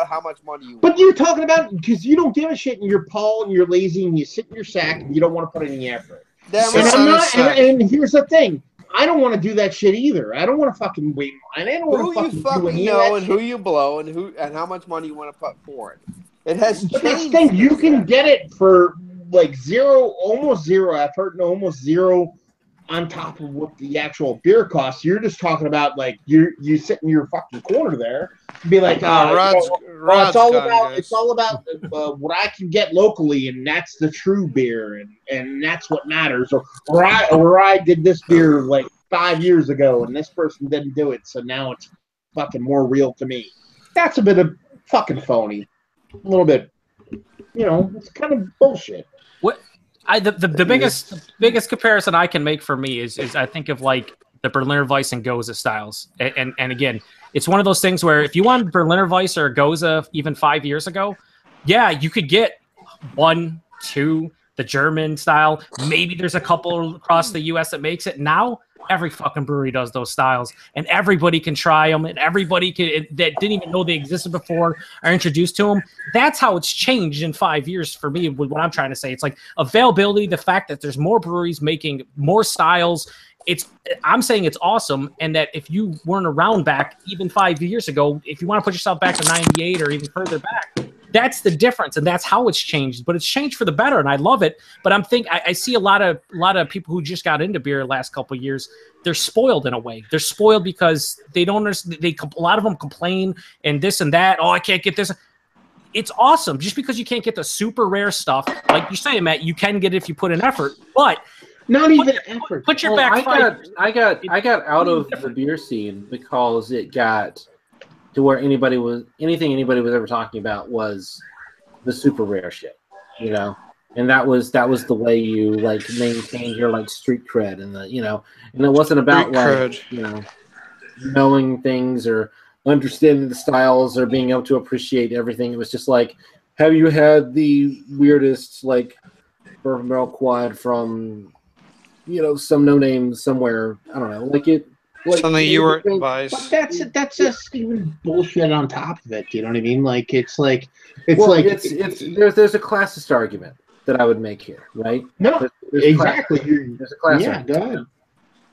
how much money you want. But you're talking about because you don't give a shit and you're Paul and you're lazy and you sit in your sack and you don't want to put any effort. And here's the thing. I don't want to do that shit either. I don't want to fucking wait in line. I don't want to fucking know and who you blow and how much money you want to put for it. It has changed. But that's the thing. You can get it for like almost zero effort and almost zero on top of what the actual beer costs. You're just talking about like you sit in your fucking corner there and be like, it's all about what I can get locally, and that's the true beer, and that's what matters. Or I did this beer like 5 years ago, and this person didn't do it, so now it's fucking more real to me. That's a bit of fucking phony, a little bit. It's kind of bullshit. The biggest comparison I can make for me is I think of like the Berliner Weiss and Goza styles, and again, it's one of those things where if you wanted Berliner Weiss or Goza even 5 years ago, yeah, you could get 1, 2, the German style. Maybe there's a couple across the U.S. that makes it. Now every fucking brewery does those styles, and everybody can try them, and everybody that didn't even know they existed before are introduced to them. That's how it's changed in 5 years for me. What I'm trying to say, it's like availability, the fact that there's more breweries making more styles. I'm saying it's awesome, and that if you weren't around back even 5 years ago, if you want to put yourself back to 98 or even further back, that's the difference, and that's how it's changed. But it's changed for the better, and I love it. But I see a lot of people who just got into beer the last couple of years. They're spoiled in a way. They're spoiled because they don't understand. A lot of them complain and this and that. Oh, I can't get this. It's awesome. Just because you can't get the super rare stuff, like you say, Matt, you can get it if you put in effort. But not even effort. Put your back. I got out of the beer scene because it got to where anything anybody was ever talking about was the super rare shit, and that was the way you like maintained your like street cred and and it wasn't about knowing things or understanding the styles or being able to appreciate everything. It was just like, have you had the weirdest like bourbon barrel quad from some no name somewhere? I don't know, like it. Like, something you were advised. But that's just even bullshit on top of it. You know what I mean? Like there's a classist argument that I would make here, right? No, exactly. There's a classist. Yeah, go ahead.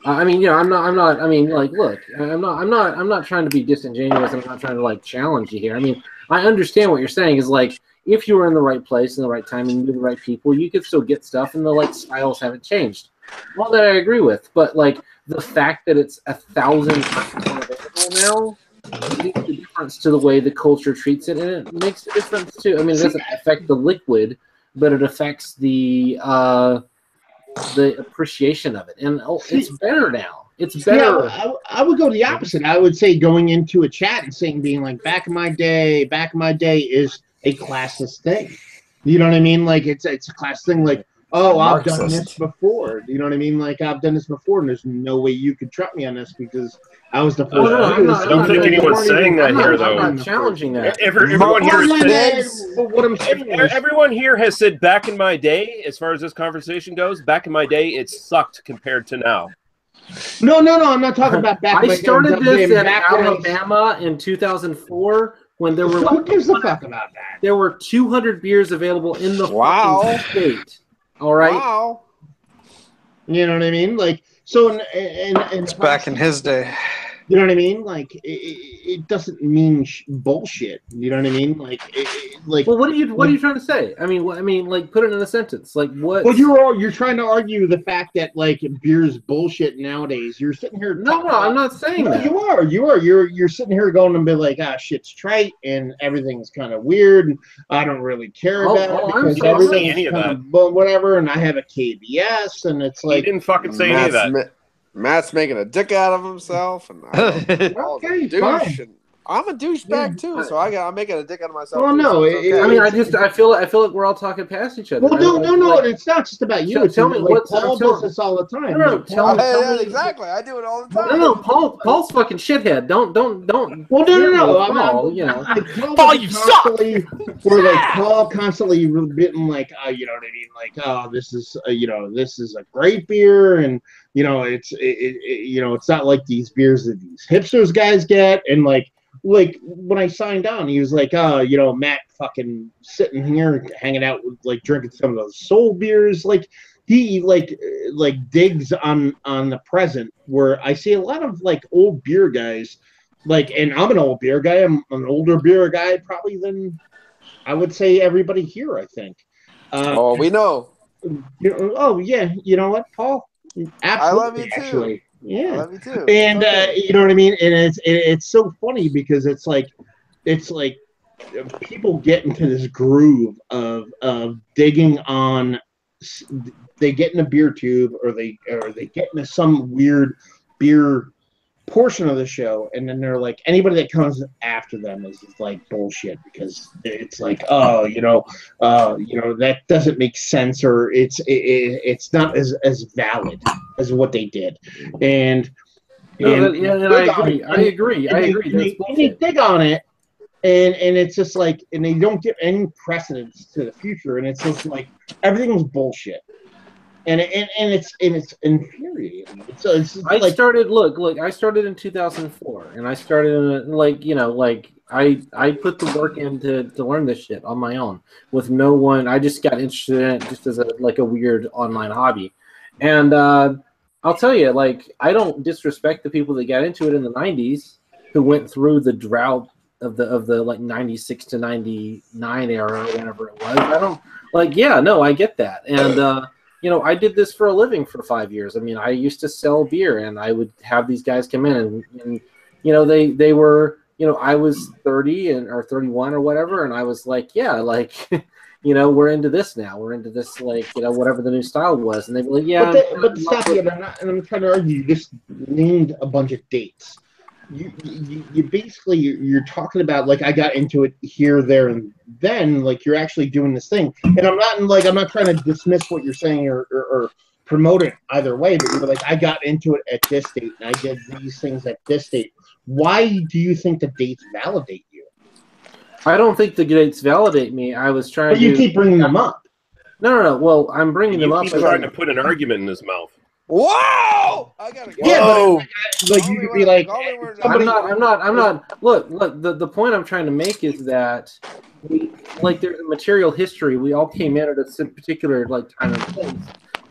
I mean, I'm not. I mean, like, look, I'm not trying to be disingenuous. I'm not trying to like challenge you here. I mean, I understand what you're saying. Is like, if you were in the right place in the right time and you knew the right people, you could still get stuff, and the like styles haven't changed. All that I agree with, but like the fact that it's 1,000 times more available now makes a difference to the way the culture treats it, and it makes a difference too. I mean, it doesn't affect the liquid, but it affects the appreciation of it, and it's better now. It's better. Yeah, I would go the opposite. I would say going into a chat and saying, being like, back in my day is a classist thing. You know what I mean? Like it's a class thing. Like, oh, I've done this before. You know what I mean? Like I've done this before, and there's no way you could trap me on this because I was the first. I don't think anyone's saying that here, though. I'm not challenging that. Everyone here everyone here has said back in my day, as far as this conversation goes, back in my day, it sucked compared to now. No, I'm not talking about back. I started this in Alabama in 2004 when there were. Who gives a fuck about that? There were 200 beers available in the state. All right. Wow. You know what I mean? Like so, and it's back in his day. You know what I mean? Like it doesn't mean bullshit. You know what I mean? Like Well, what are you trying to say? I mean, like put it in a sentence. Like what? Well, you're trying to argue the fact that like beer's bullshit nowadays. You're sitting here. No, I'm not saying that. You are. You're sitting here going and be like, shit's trite and everything's kind of weird. And I don't really care about it because everything's any of that. Whatever. And I have a KBS, and it's like he didn't fucking say any of that. Matt's making a dick out of himself, and okay, douche. And I'm a douchebag too, so I'm making a dick out of myself. Well, no, okay. I mean, I feel like we're all talking past each other. Well, no, it's not just about you. Tell me what Paul does this all the time. No, tell me exactly. I do it all the time. No, Paul's fucking shithead. Don't. Well, no. Paul, you suck. We're like Paul constantly bitten like, you know what I mean? Like, this is a great beer, and it's not like these beers that these hipsters guys get, and like when I signed on, he was like, Matt fucking sitting here hanging out with like drinking some of those soul beers. Like he like digs on the present, where I see a lot of like old beer guys, like, and I'm an old beer guy. I'm an older beer guy probably than I would say everybody here, I think. We know. Oh yeah, you know what, Paul? Absolutely, I love you too. Actually. Yeah, I love you too. And you know what I mean. And it's so funny because it's like people get into this groove of digging on. They get in a beer tube, or they get into some weird beer portion of the show, and then they're like, anybody that comes after them is like bullshit because it's like, that doesn't make sense, or it's not as valid as what they did, and I agree. And they dig on it, and it's just like, and they don't give any precedence to the future, and it's just like everything's bullshit. And it's infuriating. I started in 2004, and I started in I put the work in to learn this shit on my own with no one. I just got interested in it just as a weird online hobby, and I'll tell you, like, I don't disrespect the people that got into it in the 90s who went through the drought of the like 96 to 99 era or whatever it was. I get that, and. I did this for a living for 5 years. I mean, I used to sell beer, and I would have these guys come in, and they were, I was 30 or 31 or whatever, and I was like, yeah, like, we're into this now. We're into this, like, whatever the new style was, and they were like, yeah. But stop it, I'm trying to argue. You just named a bunch of dates. You basically you're talking about, like, I got into it here, there, and then, like, you're actually doing this thing, and I'm not trying to dismiss what you're saying or promote it either way, but you're like, I got into it at this date and I did these things at this date. Why do you think the dates validate you? I don't think the dates validate me. I was trying. But you keep bringing them up. No. Well, I'm bringing them up. You keep trying to put an argument in his mouth. Whoa! I gotta go. Yeah, but you could be like, I'm not. Look. The point I'm trying to make is that, there's a material history. We all came in at a particular time and place,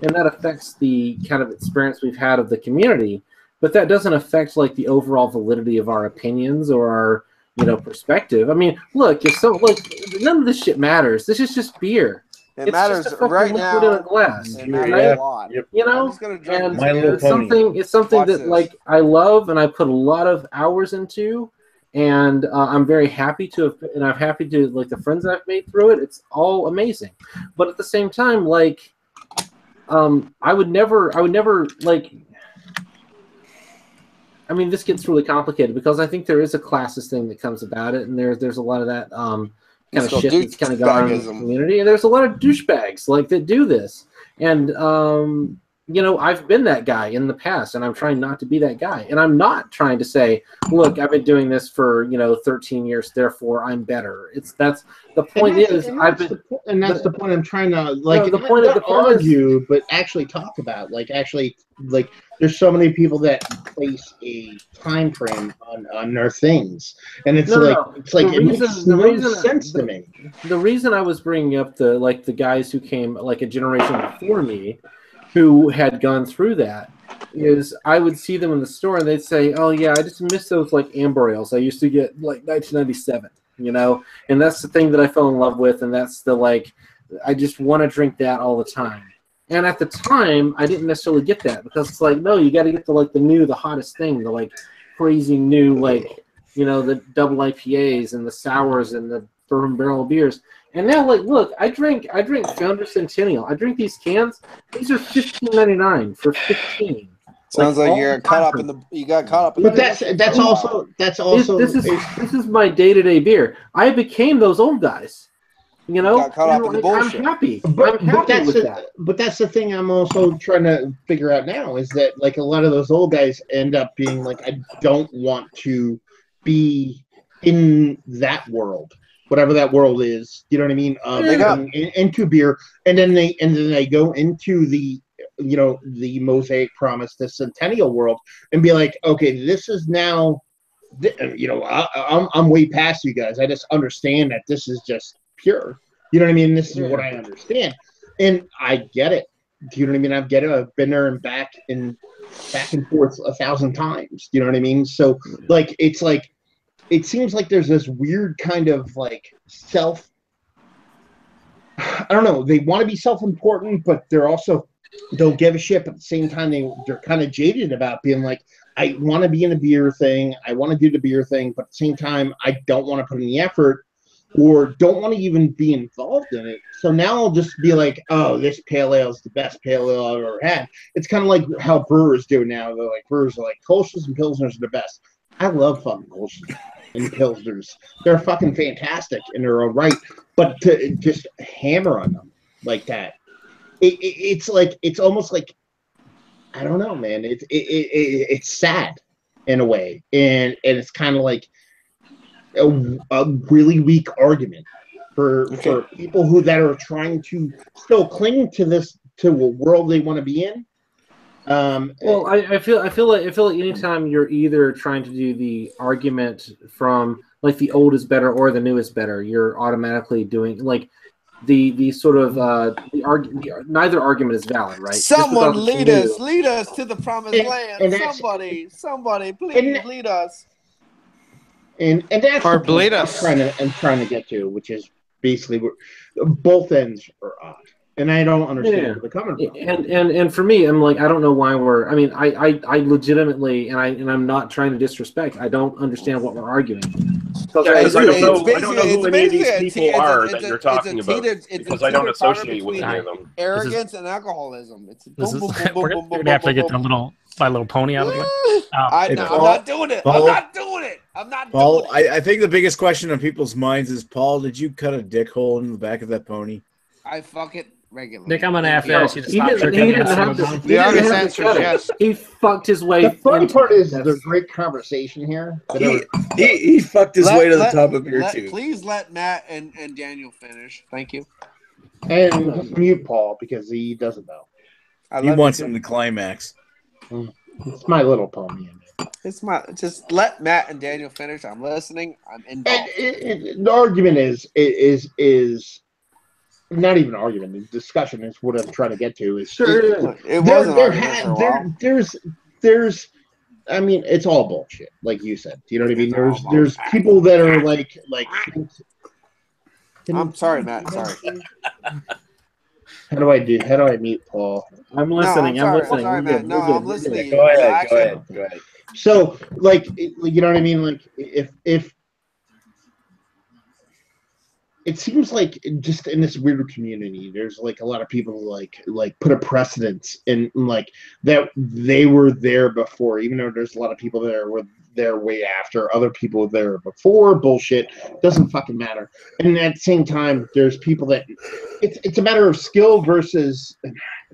and that affects the kind of experience we've had of the community. But that doesn't affect like the overall validity of our opinions or our perspective. I mean, look, none of this shit matters. This is just beer. It matters just a right liquid now. in a glass. It matters a lot. Yep. I'm just gonna drink and this My beer. Little Pony. it's something Watch that this. like I love and I put a lot of hours into, and I'm very happy to have, and I'm happy to like the friends I've made through it. It's all amazing, but at the same time, like, I would never like. I mean, this gets really complicated because I think there is a classist thing that comes about it, and there's a lot of that kind of shit that's kind of gone on in the community, and there's a lot of douchebags like that do this, and I've been that guy in the past, and I'm trying not to be that guy, and I'm not trying to say, look, I've been doing this for 13 years, therefore I'm better. That's the point. That's the point I'm trying to like. The point of the argue, but actually talk about like there's so many people that place a time frame on their things, and it makes no sense to me. The reason I was bringing up the guys who came like a generation before me, who had gone through that, is I would see them in the store and they'd say, "Oh yeah, I just miss those like amber ales I used to get like 1997." And that's the thing that I fell in love with, and that's the like, I just want to drink that all the time. And at the time, I didn't necessarily get that because it's like, no, you got to get the hottest thing, the like crazy new the double IPAs and the sours and the bourbon barrel beers. And now, like, look, I drink Founder Centennial. I drink these cans. These are $15.99 for 15. Sounds like you got caught up in But that's also this is my day-to-day beer. I became those old guys. Got caught up in the bullshit. I'm happy. But that's that. But that's the thing I'm also trying to figure out now is that like a lot of those old guys end up being like, I don't want to be in that world, whatever that world is. You know what I mean? Into beer, and then they go into the the Mosaic Promise, the Centennial world, and be like, okay, this is now, I'm way past you guys. I just understand that this is just pure. You know what I mean? This is what I understand, and I get it. Do you know what I mean? I get it. I've been there and back and forth 1,000 times. You know what I mean? So like, it's like, it seems like there's this weird kind of like I don't know. They want to be self-important, but they're also don't give a shit. But at the same time, they're kind of jaded about being like, I want to be in a beer thing. I want to do the beer thing, but at the same time, I don't want to put in the effort or don't want to even be involved in it. So now I'll just be like, oh, this pale ale is the best pale ale I've ever had. It's kind of like how brewers do now. They're like, brewers are like, Kolsch's and Pilsners are the best. I love fucking Kolsch's and Pilsners. They're fucking fantastic and they're all right. But to just hammer on them like that, it's like, it's almost like, I don't know, man. It's sad in a way. And it's kind of like, a really weak argument for people that are trying to still cling to a world they want to be in. Well, I feel like anytime you're either trying to do the argument from like the old is better or the new is better, you're automatically doing like the sort of neither argument is valid, right? Someone lead us to the promised land. Somebody, please lead us. And that's or the bleed point us. I'm trying to get to, which is basically both ends are odd, and I don't understand where they're coming from. And for me, I'm like, I don't know why we're. I mean, I legitimately, and I'm not trying to disrespect. I don't understand what we're arguing. I don't know who any of these people are that you're talking about because I don't associate with any of them. Arrogance and alcoholism. We're gonna have to get My Little Pony out of the way. I'm not doing it. I'm not Paul, doing it. I think the biggest question on people's minds is, Paul, did you cut a dick hole in the back of that pony? I fuck it regularly. Nick, I'm gonna have to ask you to stop The honest answer is yes. He fucked his way. The funny part is there's a great conversation here. He fucked his way to the top of beer too. Please let Matt and Daniel finish. Thank you. And mute Paul because he doesn't know. He wants him to climax. It's My Little Pony. Just let Matt and Daniel finish. I'm listening. I'm involved. And the argument is not even an argument. The discussion is what I'm trying to get to. Is it was an argument for a while. There's I mean, it's all bullshit, like you said. You know what I mean? There's people that are like. I'm sorry, Matt. Sorry. How do I mute Paul? I'm listening. No, I'm listening. Sorry, Matt. No, I'm listening. Go ahead. So, like, you know what I mean? Like, if it seems like just in this weird community, there's like a lot of people like put a precedence in like that they were there before, even though there's a lot of people that were there way after, other people there before. Bullshit, doesn't fucking matter. And at the same time, there's people that it's a matter of skill versus.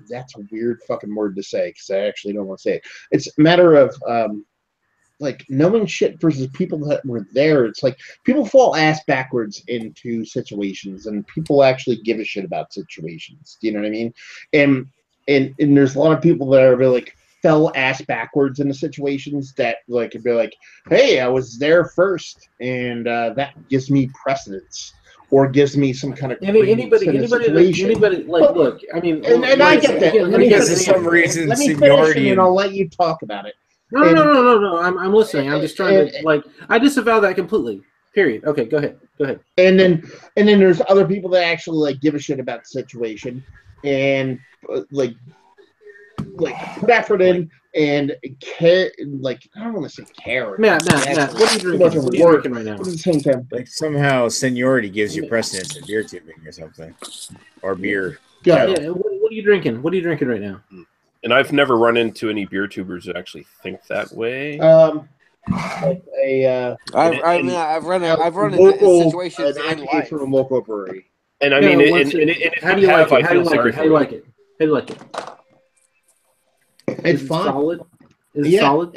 That's a weird fucking word to say because I actually don't want to say it. It's a matter of like knowing shit versus people that were there. It's like people fall ass backwards into situations, and people actually give a shit about situations. Do you know what I mean? And there's a lot of people that are really like fell ass backwards into situations that like be like, hey, I was there first, and that gives me precedence. Or gives me some kind of anybody like look. I mean, and I get that. Because for some reason, let me finish, and I'll let you talk about it. No. I'm listening. I'm just trying to like. I disavow that completely. Period. Okay, go ahead. And then there's other people that actually like give a shit about the situation and like put effort in and care. Like I don't want to say care. Matt, what are you drinking right now? At the same time, like somehow seniority gives you precedence in beer tubing or something, or beer. Yeah. What are you drinking? What are you drinking right now? And I've never run into any beer tubers who actually think that way. Like I've run into situations in life from a local brewery. And I mean, how do you like it? How do you like it? It's fine. Solid. Is it solid?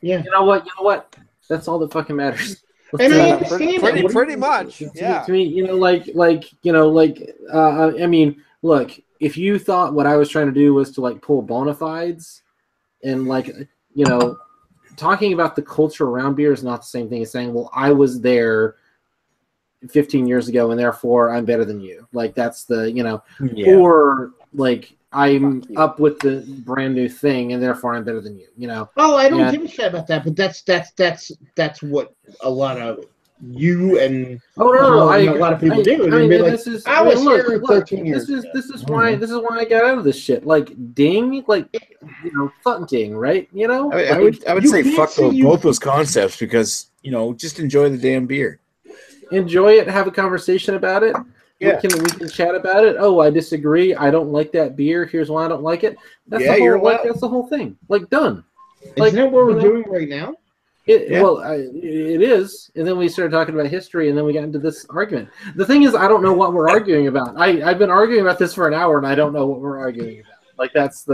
Yeah. You know what? That's all that fucking matters. And I understand pretty much. Yeah. To me, I mean, look, if you thought what I was trying to do was to like pull bona fides and like, talking about the culture around beer is not the same thing as saying, well, I was there 15 years ago and therefore I'm better than you. Like that's the, or like I'm up with the brand new thing and therefore I'm better than you, Oh, I don't give a shit about that, but that's what a lot of you and a lot of people do. I was here 13 years. This is why I got out of this shit. Like ding, fuck ding, right? I would say fuck both those concepts because just enjoy the damn beer. Enjoy it. Have a conversation about it. Yeah. We can chat about it. Oh, I disagree. I don't like that beer. Here's why I don't like it. That's the whole thing. Like done. Isn't that what we're doing right now? Well, it is. And then we started talking about history, and then we got into this argument. The thing is, I don't know what we're arguing about. I've been arguing about this for an hour, and I don't know what we're arguing about. Like that's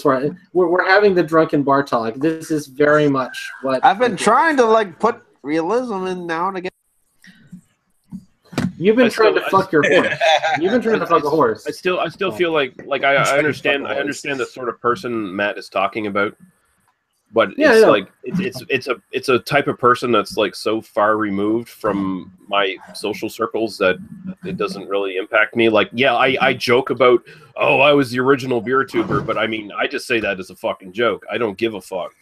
why we're having the drunken bar talk. This is very much what I've been trying to put realism in now and again. You've been trying to fuck your horse. You've been trying to fuck a horse. I still feel like I understand the sort of person Matt is talking about, but it's a type of person that's like so far removed from my social circles that it doesn't really impact me. Like, I joke about, oh, I was the original beer tuber, but I mean, I just say that as a fucking joke. I don't give a fuck.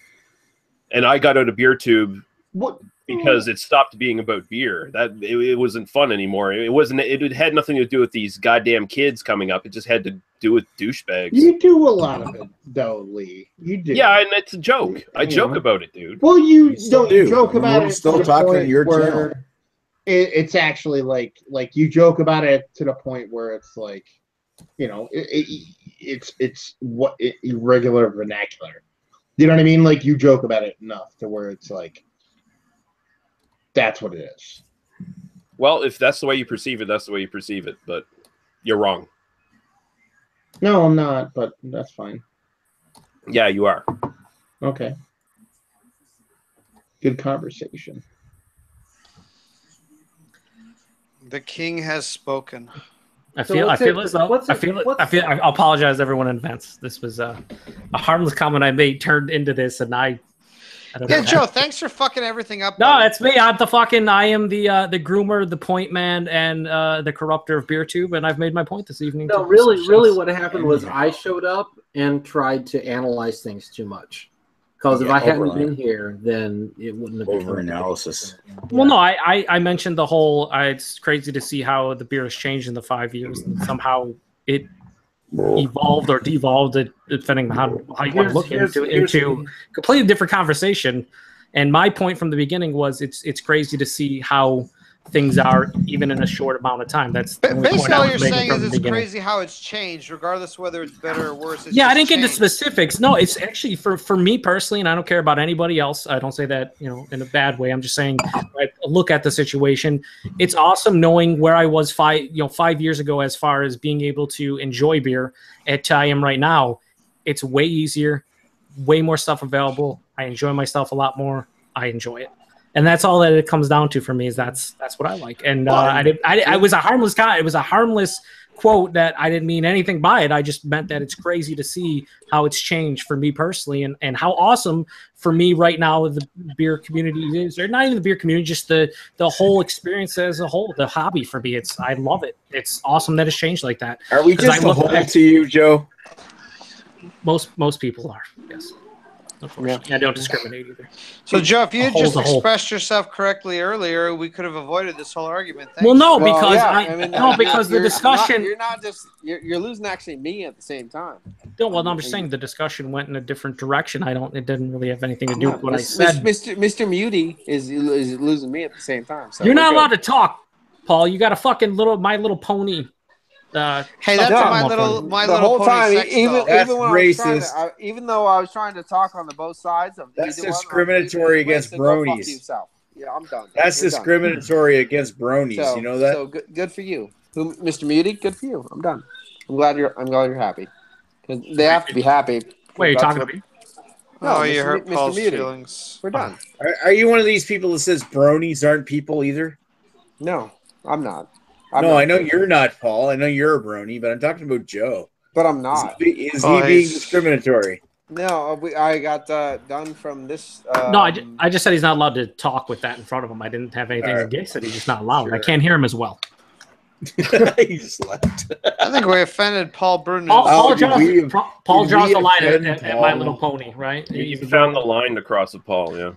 And I got out of beer tube. What? Because it stopped being about beer. That it wasn't fun anymore. It wasn't. It had nothing to do with these goddamn kids coming up. It just had to do with douchebags. You do a lot of it, though, Lee. You do. Yeah, and it's a joke. I joke about it, dude. Well, you don't joke about it. Still talking to your channel. It's actually like you joke about it to the point where it's like, it's what irregular vernacular. You know what I mean? Like you joke about it enough to where it's like. That's what it is. Well, if that's the way you perceive it, that's the way you perceive it. But you're wrong. No, I'm not, but that's fine. Yeah, you are. Okay. Good conversation. The king has spoken. I apologize everyone in advance. This was a harmless comment I made turned into this, and I Yeah, Joe, thanks for fucking everything up. No, it's me. I am the groomer, the point man, and the corrupter of BeerTube, and I've made my point this evening. No, really what happened was I showed up and tried to analyze things too much. Because if I hadn't been here, then it wouldn't have been over-analysis. Well, no, I mentioned the whole, it's crazy to see how the beer has changed in the 5 years, and somehow it evolved or devolved, depending on how you want to look into a completely different conversation. And my point from the beginning was it's crazy to see how things are even in a short amount of time. That's basically all you're saying is it's crazy how it's changed, regardless whether it's better or worse. Yeah, I didn't get into specifics. No, it's actually for me personally, and I don't care about anybody else. I don't say that in a bad way. I'm just saying, look at the situation. It's awesome knowing where I was 5 years ago as far as being able to enjoy beer at I am right now. It's way easier, way more stuff available. I enjoy my stuff a lot more. I enjoy it. And that's all that it comes down to for me is that's what I like. And I was a harmless guy. It was a harmless quote that I didn't mean anything by it. I just meant that it's crazy to see how it's changed for me personally and how awesome for me right now the beer community is, or not even the beer community, just the whole experience as a whole, the hobby for me. I love it. It's awesome that it's changed like that. Are we just a whole to you, Joe? Most people are, yes. Unfortunately, I don't discriminate either. So, Joe, if you had just expressed yourself correctly earlier, we could have avoided this whole argument. Well, no, because the discussion. You're losing actually me at the same time. No, well, I'm just saying the discussion went in a different direction. It didn't really have anything to do with what I said. Mr. Muty is losing me at the same time. So you're not allowed to talk, Paul. You got a fucking My Little Pony. Hey, that's My Little Pony sex doll. Even though I was trying to talk on both sides of that's discriminatory against bronies. Yeah, I'm done. That's discriminatory against bronies. So, you know that. So good for you, Mr. Muty. Good for you. I'm done. I'm glad you're happy. Because they have to be happy. Wait, you're talking to me? No, you hurt Paul's feelings. We're done. Are you one of these people that says bronies aren't people either? No, I'm not. I know you're not, Paul. I know you're a brony, but I'm talking about Joe. But I'm not. Is he being discriminatory? No, I got done from this. No, I just said he's not allowed to talk with that in front of him. I didn't have anything against it. He's just not allowed. Sure. I can't hear him as well. He just left. I think we offended Paul Bruno. Paul draws the line at My Little Pony, right? You found the line to cross with Paul, yeah.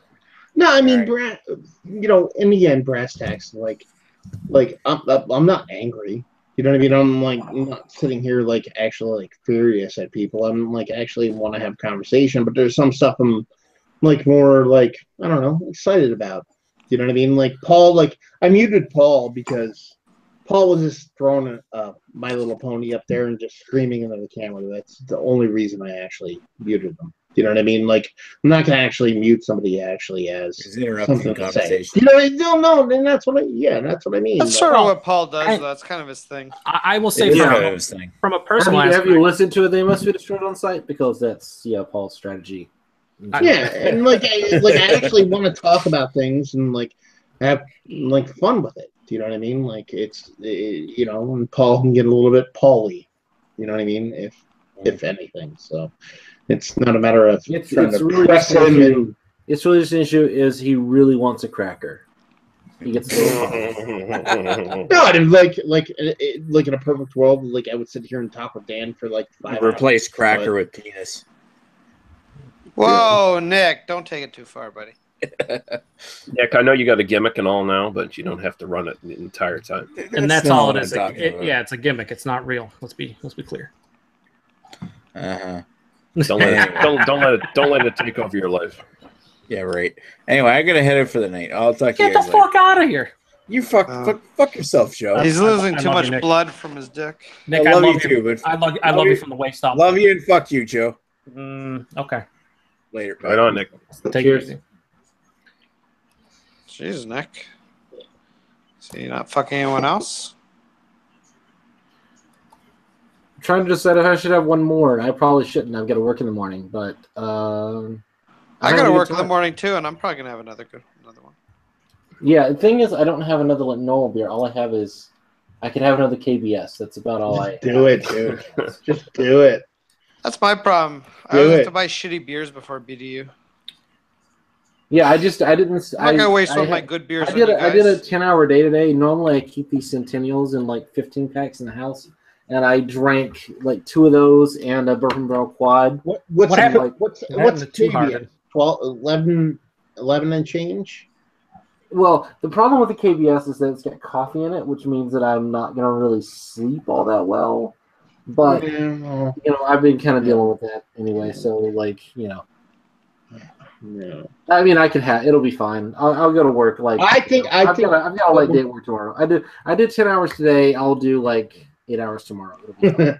No, I mean, in the end, brass tacks, I'm not angry. You know what I mean? I'm not sitting here actually furious at people. I'm actually want to have a conversation, but there's some stuff I'm more I don't know, excited about. You know what I mean? Paul, I muted Paul because Paul was just throwing a My Little Pony up there and just screaming into the camera. That's the only reason I actually muted him. You know what I mean? I'm not gonna actually mute somebody actually has something to say. You know, no, and that's what I mean. That's sort of what Paul does. That's kind of his thing. I will say from a personal aspect. Have you listened to it? They must be destroyed on site because that's Paul's strategy. Yeah, and I actually want to talk about things and have fun with it. Do you know what I mean? And Paul can get a little bit Pauly. You know what I mean? If anything, so. It's not a matter of it's really just an issue is he really wants a cracker. He gets no, and in a perfect world, I would sit here and talk with Dan for 5 hours. Replace cracker with penis. Whoa, Nick! Don't take it too far, buddy. Nick, I know you got a gimmick and all now, but you don't have to run it the entire time. And that's all it is. It's a gimmick. It's not real. Let's be clear. Don't let it take over your life. Yeah, right. Anyway, I gotta head out for the night. I'll talk to you guys later. Get the fuck out of here. You fuck yourself, Joe. He's losing too much blood from his dick. Nick, I love you too, but I love you from the waist up. Love you and fuck you, Joe. Okay. Later. Right on, Nick. Take it easy. Jeez, Nick. So you're not fucking anyone else? I'm trying to decide if I should have one more. I probably shouldn't. I've got to work in the morning, but I got to work in the morning too, and I'm probably gonna have another one. Yeah, the thing is, I don't have another normal beer. All I have is I could have another KBS. That's about all I. Do it, dude. Just do it. That's my problem. I always have to buy shitty beers before BDU. Yeah, I didn't. I'm not gonna waste one of my good beers. I did a 10-hour day today. Normally, I keep these Centennials in like 15 packs in the house, and I drank like 2 of those and a bourbon barrel quad. What's happened? like, what's Too hard? 11 and change? Well, the problem with the KBS is that it's got coffee in it, which means that I'm not gonna really sleep all that well. But I've been kind of dealing with that anyway. So like, Yeah. I mean, I could have. It'll be fine. I'll go to work. Like I've got a late day at work tomorrow. I did 10 hours today. I'll do like 8 hours tomorrow. I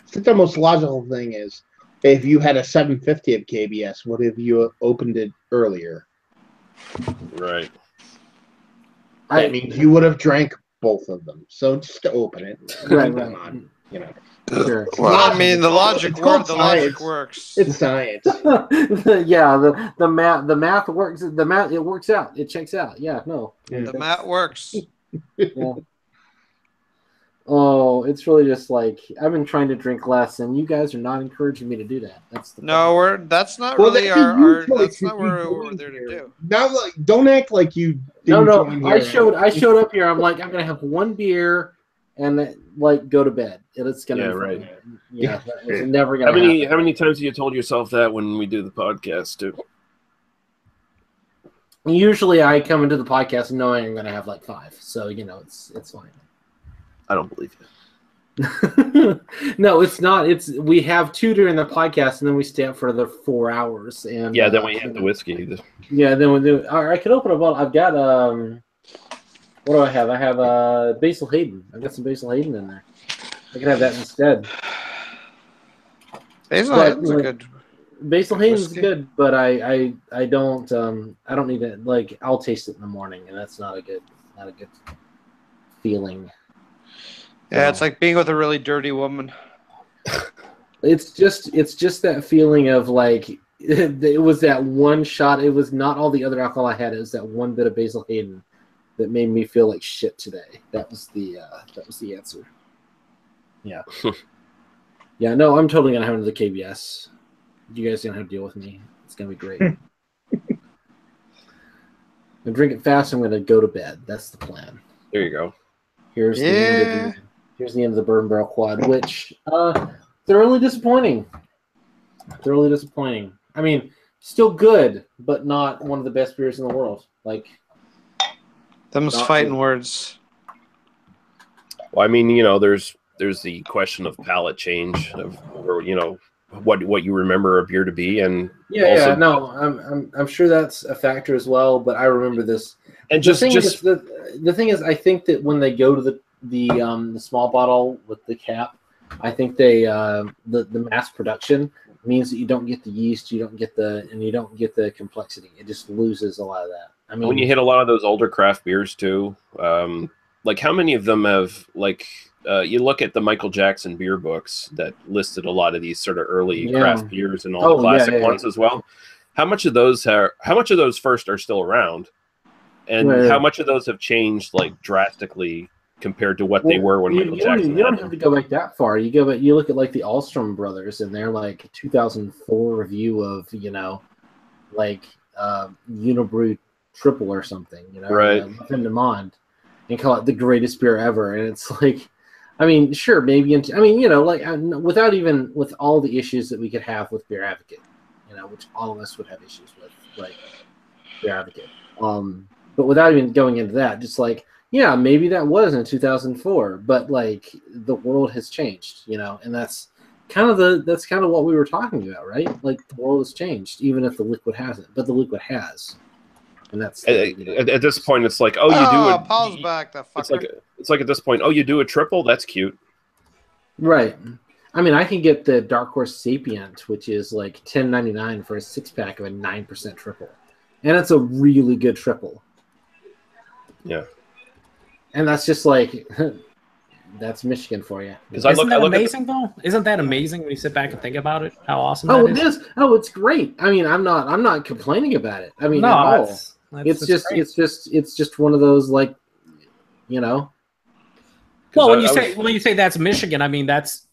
think the most logical thing is if you had a 750 of KBS, what if you opened it earlier? Right. That means you would have drank both of them. So just to open it, right. Sure. Well, I mean, the logic works. It's science. Yeah, the math works. It works out. It checks out. Yeah, no. The math works. Yeah. Oh, it's really just like I've been trying to drink less, and you guys are not encouraging me to do that. That's the problem. That's not really that's not what we're there to do. Now, don't act like you. No. I showed up here. I'm like, I'm gonna have one beer and like go to bed. It's gonna be right. Fun. Yeah, it's never gonna. How many times have you told yourself that when we do the podcast too? Usually, I come into the podcast knowing I'm gonna have like 5, so it's fine. I don't believe you. No, it's not. We have 2 during the podcast, and then we stay up for the 4 hours. And then we have the whiskey. Yeah, then we do. I could open a bottle. I've got what do I have? I have Basil Hayden. I've got some Basil Hayden in there. I can have that instead. Basil Hayden's good. Basil Hayden's good, but I don't need it. Like I'll taste it in the morning, and that's not a good feeling. Yeah, it's like being with a really dirty woman. It's just that feeling of like it was that one shot. It was not all the other alcohol I had. It was that one bit of Basil Hayden that made me feel like shit today. That was the answer. Yeah. Yeah. No, I'm totally gonna have another KBS. You guys gonna have to deal with me. It's gonna be great. I'm gonna drink it fast. I'm gonna go to bed. That's the plan. There you go. Here's the end of the bourbon barrel quad, which thoroughly disappointing. Thoroughly disappointing. I mean, still good, but not one of the best beers in the world. Like them's fighting words. Well, I mean, there's the question of palate change of what you remember a beer to be, and I'm sure that's a factor as well. But I remember this. And the thing is, I think that when they go to the small bottle with the cap, I think they the mass production means that you don't get the yeast, you don't get the complexity. It just loses a lot of that. I mean, when you hit a lot of those older craft beers too, like how many of them have you look at the Michael Jackson beer books that listed a lot of these sort of early craft beers and all the classic ones as well. How much of those first are still around? And how much of those have changed like drastically compared to what they were when Michael Jackson? You don't have to go back that far. You look at like the Alstrom brothers and their like 2004 review of like Unibrew Triple or something, right? Fin de Monde, and call it the greatest beer ever. And it's like, I mean, sure, maybe. With all the issues that we could have with Beer Advocate, which all of us would have issues with, like Beer Advocate. But without even going into that, just like, yeah, maybe that was in 2004, but like the world has changed, and that's kind of what we were talking about, right? Like the world has changed, even if the liquid hasn't, but the liquid has, and that's at this point, it's like, you do it. Paul's back. That fucker. It's like at this point, you do a triple. That's cute, right? I mean, I can get the Dark Horse Sapient, which is like $10.99 for a 6-pack of a 9% triple, and it's a really good triple. Yeah, and that's just like that's Michigan for you. Isn't that amazing though? Isn't that amazing when you sit back and think about it? How awesome! It is. Oh, it's great. I mean, I'm not complaining about it. I mean, no, at all. It's just one of those like, Well, when you say that's Michigan, I mean that's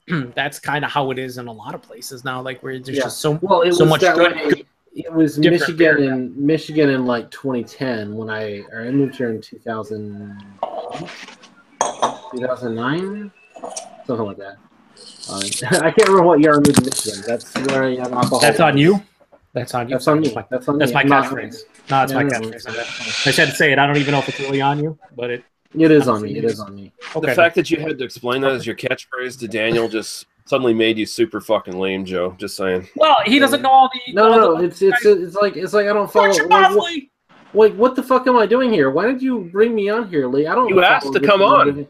kind of how it is in a lot of places now. Like where there's just so much good. It was Michigan in like 2010 when I moved here in 2009, something like that. I can't remember what year I moved to Michigan. That's where I have alcohol. That's on you. That's on you. That's on me. That's on me. That's my catchphrase. No, it's my catchphrase. I said to say it. I don't even know if it's really on you, but it is on me. It is on me. Okay. The fact that you had to explain that as your catchphrase to Daniel just suddenly made you super fucking lame, Joe. Just saying. Well, he doesn't know all the. No. It's like I don't follow. Like, what the fuck am I doing here? Why did you bring me on here, Lee? I don't. You asked to come on.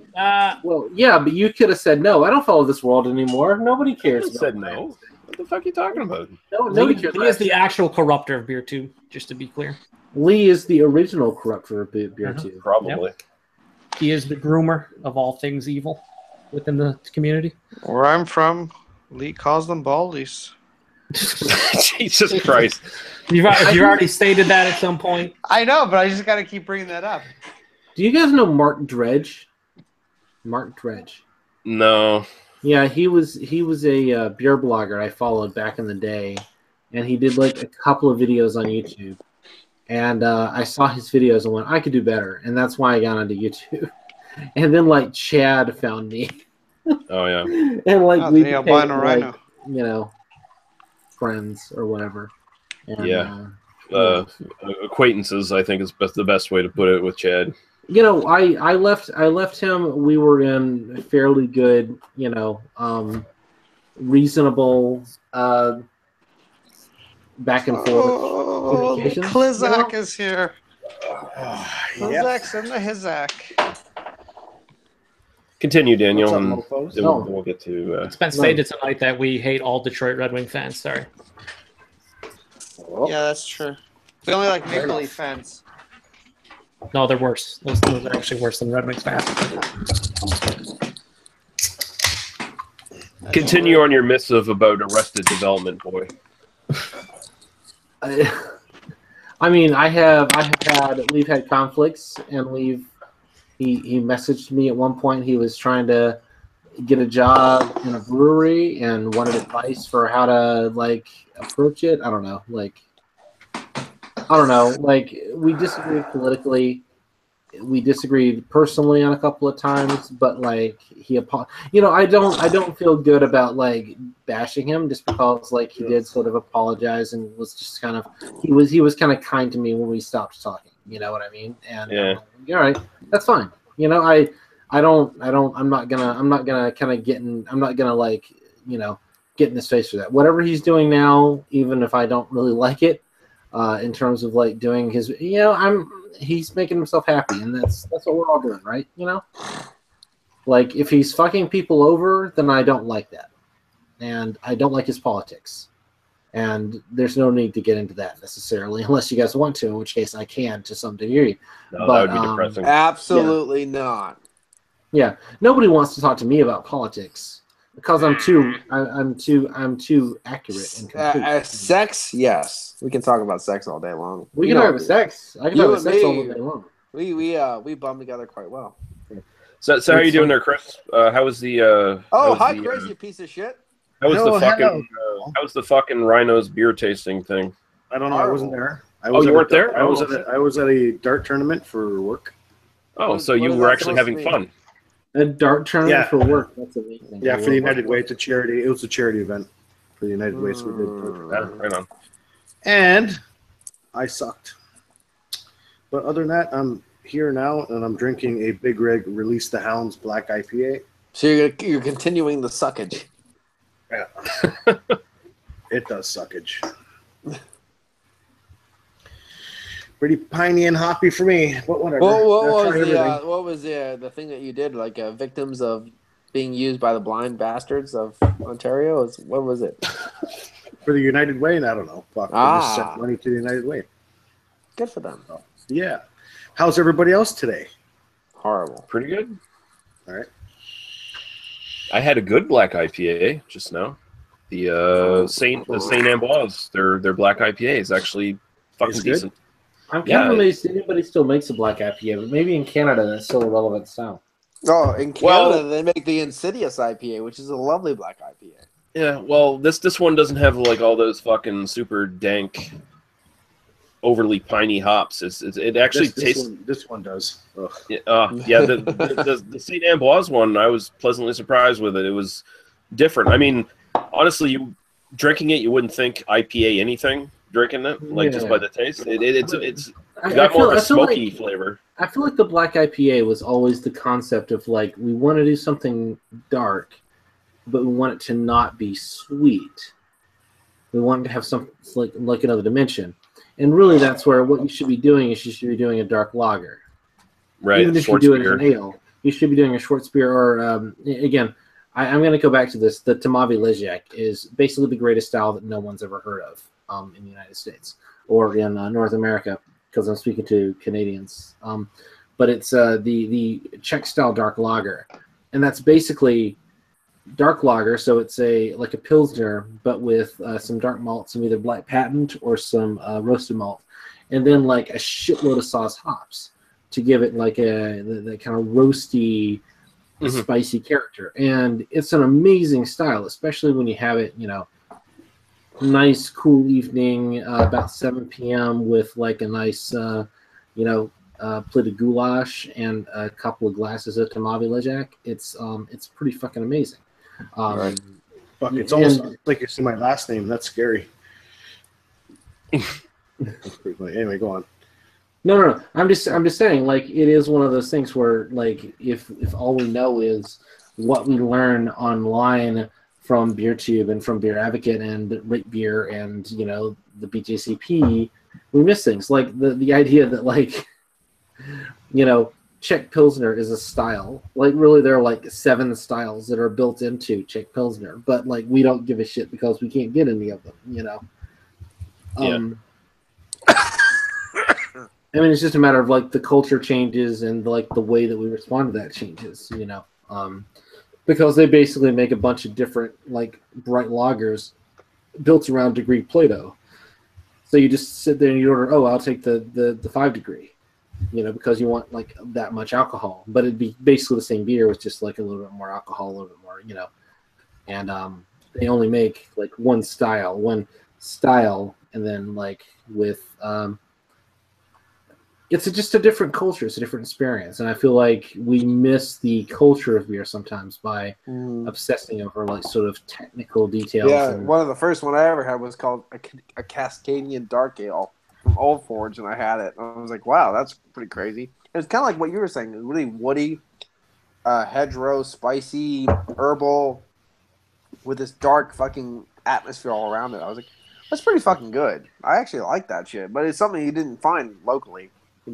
Well, yeah, but you could have said no. I don't follow this world anymore. Nobody cares. Said no. What the fuck are you talking about? Lee is the actual corrupter of beer too. Just to be clear, Lee is the original corrupter of beer too. Probably. Yep. He is the groomer of all things evil within the community. Where I'm from, Lee calls them baldies. Jesus Christ. You've already stated that at some point. I know, but I just got to keep bringing that up. Do you guys know Mark Dredge? Mark Dredge. No. Yeah, he was a beer blogger I followed back in the day, and he did like a couple of videos on YouTube. And I saw his videos and went, I could do better, and that's why I got onto YouTube. And then like Chad found me. Oh yeah. And like we became, like, you know, friends or whatever. And, yeah. Acquaintances, I think, is the best way to put it with Chad. You know, I left him. We were in fairly good, you know, reasonable back and forth communication. Klizak is here. Klizak's in the Hizak. Continue, Daniel, and then we'll get to... It's been stated tonight that we hate all Detroit Red Wing fans. Sorry. Yeah, that's true. We only like Maple Leaf fans. No, they're worse. Those are actually worse than Red Wings fans. Continue on your missive about Arrested Development, boy. I mean, we've had conflicts, and he messaged me at one point. He was trying to get a job in a brewery and wanted advice for how to like approach it. I don't know. Like we disagreed politically. We disagreed personally on a couple of times, but like I don't feel good about like bashing him just because like he did sort of apologize and was just kind of he was kind of kind to me when we stopped talking. You know what I mean? And yeah, all right, that's fine. You know, I'm not gonna kind of get in his face for that. Whatever he's doing now, even if I don't really like it, in terms of like doing his, he's making himself happy, and that's what we're all doing, right? You know, like if he's fucking people over, then I don't like that, and I don't like his politics, and there's no need to get into that necessarily, unless you guys want to, in which case I can to some degree. No, that would be depressing. Absolutely not. Yeah, nobody wants to talk to me about politics because I'm too accurate and complete. Sex, yes, we can talk about sex all day long. We can talk about sex. I can talk about sex all day long. We bum together quite well. So how are you doing there, Chris? How was the? Hi, Chris, you piece of shit. How was the fucking Rhinos beer tasting thing? I don't know. I wasn't there. You weren't there? I was at a dart tournament for work. Oh, so you were actually having fun. A dart tournament for work. That's amazing. Yeah, for the United Way. It's a charity. It was a charity event for the United Way. So we did right on. And I sucked. But other than that, I'm here now, and I'm drinking a Big Rig Release the Hounds Black IPA. So you're continuing the suckage. Yeah. It does suckage. Pretty piney and hoppy for me, but whatever. What was the thing that you did? Like victims of being used by the blind bastards of Ontario? What was it? For the United Way? And I don't know. Fuck, they just sent money to the United Way. Good for them. So, yeah. How's everybody else today? Horrible. Pretty good. All right. I had a good black IPA just now. The Saint Ambroise, their black IPA is actually fucking decent. I'm kind of amazed anybody still makes a black IPA, but maybe in Canada that's still a relevant style. Oh, in Canada they make the Insidious IPA, which is a lovely black IPA. Yeah, well, this one doesn't have like all those fucking super dank overly piney hops. It actually tastes. This one does. Yeah. The St. Amboise one, I was pleasantly surprised with it. It was different. I mean, honestly, you drinking it, you wouldn't think IPA anything. Drinking it, like just by the taste, it's got more of a smoky flavor. I feel like the black IPA was always the concept of like we want to do something dark, but we want it to not be sweet. We want it to have some like another dimension, and really that's where what you should be doing is you should be doing a dark lager. Right. Even if you do it as an ale, you should be doing a short spear or again. I'm going to go back to this. The Tamavi Ležák is basically the greatest style that no one's ever heard of in the United States or in North America, because I'm speaking to Canadians. But it's the Czech style dark lager, and that's basically dark lager. So it's like a pilsner, but with some dark malt, some either black patent or some roasted malt, and then like a shitload of sauce hops to give it like the kind of roasty, spicy character. And it's an amazing style, especially when you have it, nice cool evening, about 7 p.m. with like a nice, plate of goulash and a couple of glasses of Tamavi Ležák. It's pretty fucking amazing. Right. Fuck, it's almost like you see my last name. That's scary. That's pretty funny. Anyway, go on. No. I'm just saying, like, it is one of those things where, like, if all we know is what we learn online from BeerTube and from Beer Advocate and Rate Beer and the BJCP, we miss things like the idea that like Czech Pilsner is a style. Like really, there are like 7 styles that are built into Czech Pilsner, but like we don't give a shit because we can't get any of them. I mean, it's just a matter of like the culture changes and like the way that we respond to that changes. Because they basically make a bunch of different like bright lagers built around degree Plato. So you just sit there and you order, I'll take the 5 degree, because you want like that much alcohol. But it'd be basically the same beer with just like a little bit more alcohol, a little bit more, And they only make like one style, and then like with it's just a different culture. It's a different experience. And I feel like we miss the culture of beer sometimes by obsessing over like sort of technical details. Yeah, one of the first one I ever had was called a Cascadian Dark Ale from Old Forge, and I had it. And I was like, wow, that's pretty crazy. It's kind of like what you were saying, really woody, hedgerow, spicy, herbal, with this dark fucking atmosphere all around it. I was like, that's pretty fucking good. I actually like that shit, but it's something you didn't find locally. I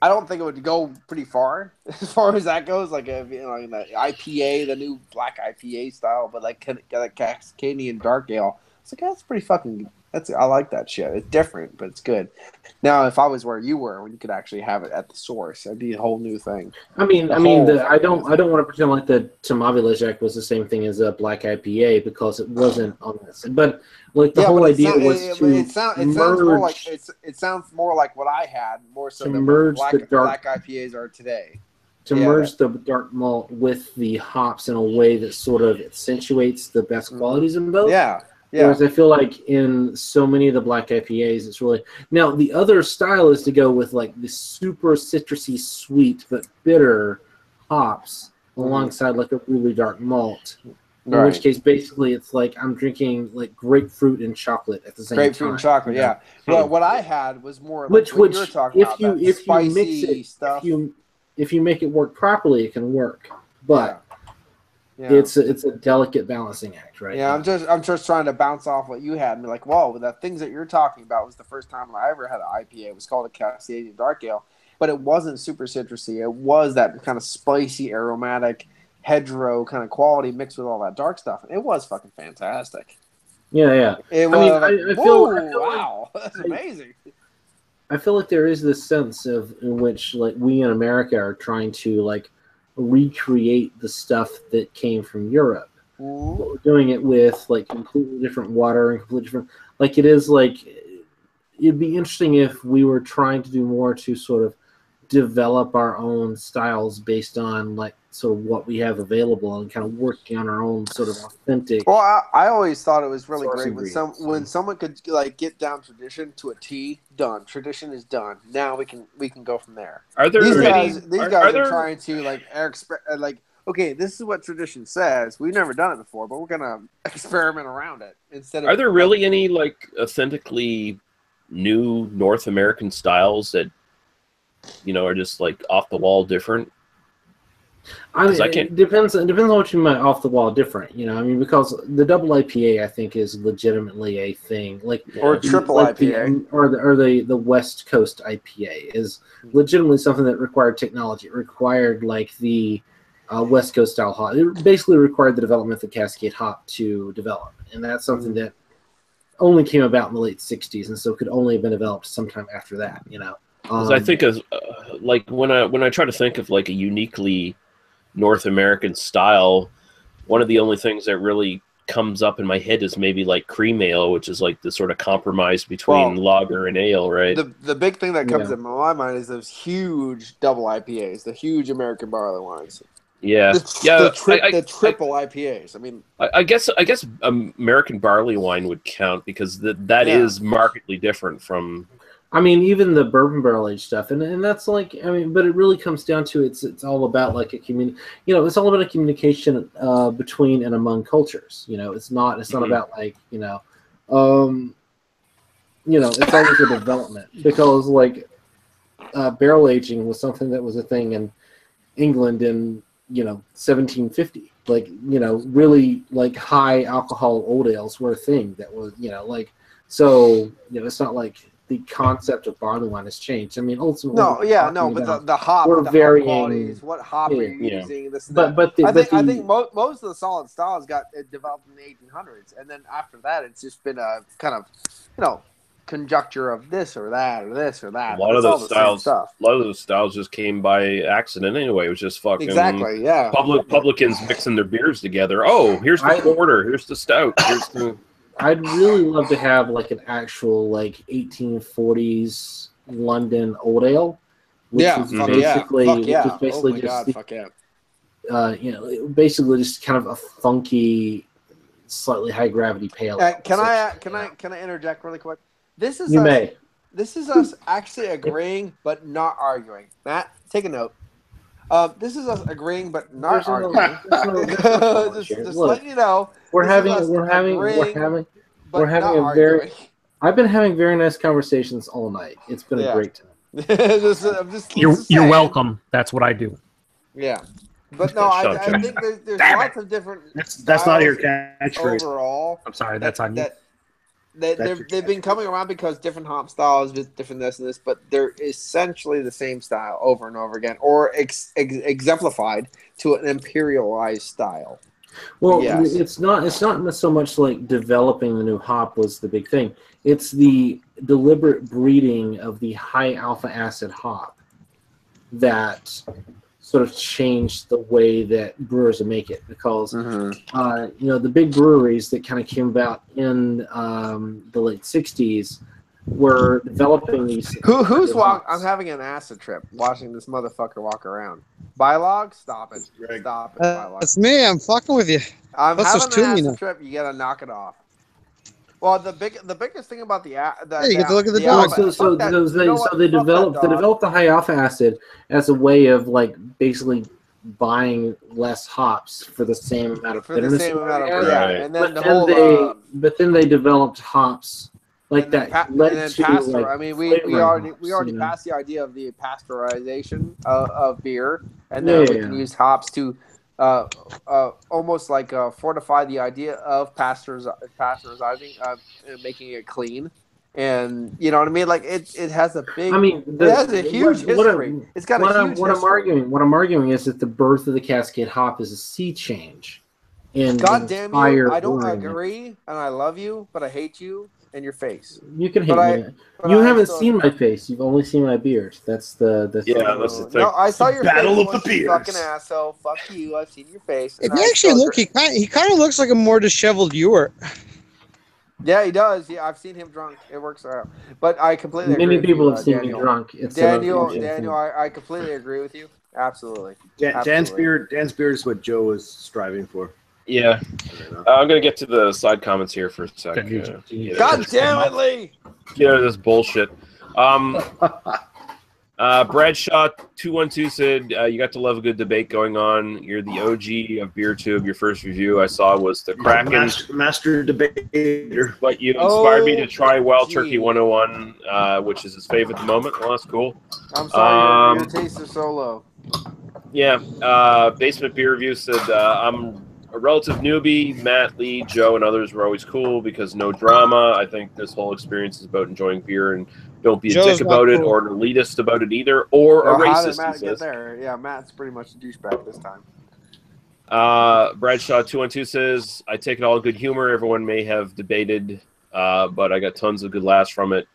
don't think it would go pretty far as that goes. Like, in the IPA, the new black IPA style, but like a Cascadian Dark Ale. It's like, that's pretty fucking. I like that shit. It's different, but it's good. Now, if I was where you were, when you could actually have it at the source, that'd be a whole new thing. I don't want to pretend like the Tamavi Ležák was the same thing as a black IPA because it wasn't on this. But like the whole idea was to merge. It sounds more like what I had, more so than what black IPAs are today. To merge the dark malt with the hops in a way that sort of accentuates the best qualities in both. Yeah. Whereas I feel like in so many of the black IPAs, it's really now the other style is to go with like the super citrusy, sweet but bitter hops alongside like a really dark malt. In which case, basically, it's like I'm drinking like grapefruit and chocolate at the same time. Grapefruit and chocolate, yeah. Well, what I had was more like what you were talking about. If you mix it, stuff. If you make it work properly, it can work. But it's a delicate balancing act, right? Yeah, I'm just trying to bounce off what you had and be like, whoa, the things that you're talking about was the first time I ever had an IPA. It was called a Cascadian Dark Ale, but it wasn't super citrusy. It was that kind of spicy, aromatic, hedgerow kind of quality mixed with all that dark stuff. It was fucking fantastic. Yeah. It was. Wow, that's amazing. I feel like there is this sense in which like we in America are trying to like recreate the stuff that came from Europe. But we're doing it with like completely different water and completely different. Like it is like it'd be interesting if we were trying to do more to sort of develop our own styles based on like sort of what we have available and kind of working on our own sort of authentic. Well, I always thought it was really great when someone could like get down tradition to a T. Done. Tradition is done. Now we can go from there. Are there these guys are trying to like okay, this is what tradition says. We've never done it before, but we're gonna experiment around it instead of. Are there really any like authentically new North American styles that are just like off the wall different? It depends on what you mean by off the wall different. Because the double IPA I think is legitimately a thing, or triple IPA, or the West Coast IPA is legitimately something that required technology. It required like the West Coast style hop. It basically required the development of the Cascade hop to develop, and that's something that only came about in the late '60s, and so could only have been developed sometime after that. I think of like when I try to think of like a uniquely North American style, one of the only things that really comes up in my head is maybe like cream ale, which is like the sort of compromise between lager and ale, right? The big thing that comes in my mind is those huge double IPAs, the huge American barley wines. Yeah, the triple IPAs. I mean, I guess American barley wine would count because that is markedly different from. I mean, even the bourbon barrel aged stuff, and that's like, but it really comes down to it's all about like a community. It's all about a communication between and among cultures. It's not about like it's always a development because like barrel aging was something that was a thing in England in 1750. Like really like high alcohol old ales were a thing that was it's not like the concept of barley wine has changed. I mean, ultimately, but the hop, we're the varying. Hop qualities, what hop are you using? This and that. I think most of the solid styles got developed in the 1800s, and then after that, it's just been a kind of conjuncture of this or that or this or that. A lot of those styles just came by accident anyway. It was just fucking publicans mixing their beers together. Oh, here's the porter. Here's the stout. Here's the. I'd really love to have like an actual like 1840s London old ale, which is basically basically just kind of a funky, slightly high gravity pale ale. Can I interject really quick? This is us actually agreeing but not arguing. Matt, take a note. This is us agreeing but not arguing. Just letting you know. I've been having very nice conversations all night. It's been a great time. You're welcome. That's what I do. Yeah. But no, I think there's lots of different. That's not your catchphrase. Overall, I'm sorry. That's on you. They've been coming around because different hop styles, different this and this, but they're essentially the same style over and over again, or exemplified to an imperialized style. Well, it's not so much like developing the new hop was the big thing. It's the deliberate breeding of the high alpha acid hop that sort of changed the way that brewers make it, because the big breweries that kind of came about in the late 60s were developing these. I'm having an acid trip watching this motherfucker walk around. Bylog, stop it. Stop it, Bylog. That's me. I'm fucking with you. I'm having an acid trip. You gotta knock it off. Well, the biggest thing about you get to look at the dog. So they developed the high alpha acid as a way of like basically buying less hops for the same amount of bitterness. And then but then they developed hops like that. I mean, we already passed the idea of the pasteurization of beer, and then we can use hops to almost like fortify the idea of pasteurizing, making it clean, and you know what I mean. Like it has a big. It has a huge history. It's got a huge history. What I'm arguing is that the birth of the Cascade hop is a sea change. God damn you! I don't agree, and I love you, but I hate you and your face. You can hate me. You haven't seen my face. You've only seen my beard. That's the thing. No, I saw your Battle face. of the beards. Fucking asshole. Fuck you. I've seen your face. If you actually look, he kind of looks like a more disheveled Ewart. Yeah, he does. Yeah, I've seen him drunk. It works out. But I completely agree. Many with people you, have seen Daniel. me drunk. It's Daniel, I completely agree with you. Absolutely. Dan's beard is what Joe is striving for. Yeah. I'm going to get to the side comments here for a sec. God damn it, Lee! Get out of this bullshit. Bradshaw 212 said, you got to love a good debate going on. You're the OG of BeerTube. Your first review I saw was the Kraken. Master debater. But you inspired me to try Wild Turkey 101, which is his fave at the moment. Well, that's cool. I'm sorry, your taste is so low. Yeah. Basement Beer Review said, I'm a relative newbie. Matt, Lee, Joe, and others were always cool because no drama. I think this whole experience is about enjoying beer, and don't be a dick about it or an elitist about it either, or a racist. How did Matt get there? Yeah, Matt's pretty much a douchebag this time. Bradshaw 212 says, I take it all in good humor. Everyone may have debated, but I got tons of good laughs from it.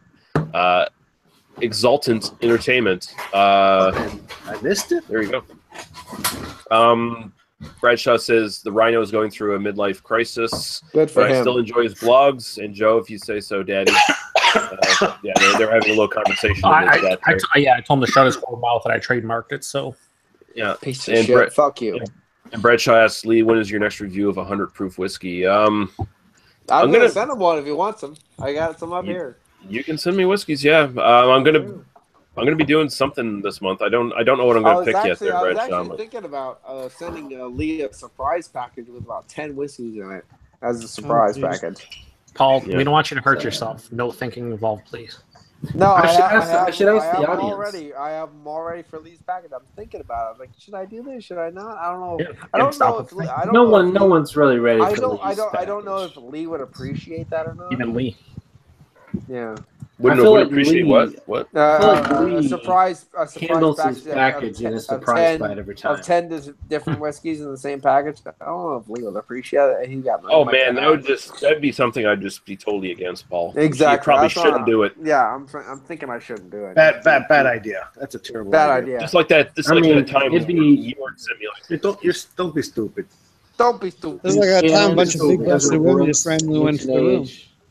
Exultant entertainment. I missed it. There you go. Bradshaw says the Rhino is going through a midlife crisis. Good for him. I still enjoy his blogs. And Joe, if you say so, Daddy. Yeah, they're having a little conversation. I told him to shut his whole mouth, and I trademarked it. So, yeah, piece of shit. Fuck you. And Bradshaw asks Lee, when is your next review of 100 proof whiskey? I'm gonna send him one if he wants them. I got some up here. You can send me whiskeys. Yeah, I'm gonna be doing something this month. I don't know what I'm gonna pick yet. I was actually thinking about sending Lee a surprise package with about 10 whiskeys in it as a surprise package. Paul, we don't want you to hurt yourself. No thinking involved, please. No, I should ask the audience. I have them all ready for Lee's package. I'm thinking about it. I'm like, should I do this? Should I not? I don't know. Yeah, I don't know if no one's really ready. I don't know if Lee would appreciate that or not. Even Lee. Yeah. Wouldn't appreciate Lee, what? A surprise package and a surprise bite every time. Of 10 different whiskeys in the same package. I don't know if Lee would appreciate it. He got man, that'd be something I'd just be totally against, Paul. Exactly. You probably shouldn't do it. Yeah, I'm thinking I shouldn't do it. Bad idea. That's a terrible idea. Just like that. Just like that time it'd be Yort simulator. Don't be stupid. Don't be stupid. There's like a time a bunch of big busted women just randomly went to the room.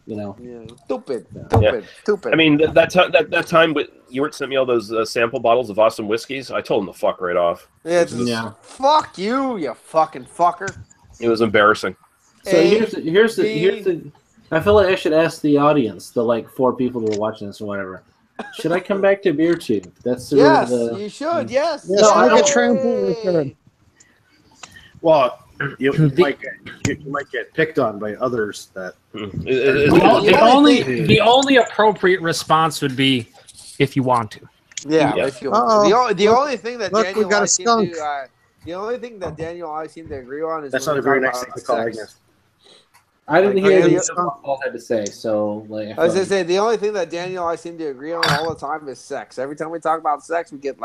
You know, stupid. I mean, that time Ewart sent me all those sample bottles of awesome whiskeys. I told him to fuck right off. Yeah. Fuck you fucking fucker. It was embarrassing. So here's the. I feel like I should ask the audience, the 4 people who are watching this or whatever. Should I come back to BeerTube? That's you should. Yes. No, I don't trample. Well. You might get picked on by others. That the only appropriate response would be if you want to. Yeah. If you want. The only thing that Daniel we got a skunk. The only thing that Daniel I seem to agree on is that's not a very nice thing to call. I guess. I didn't hear what Paul had to say, so I was gonna say the only thing that Daniel I seem to agree on all the time is sex. Every time we talk about sex, we get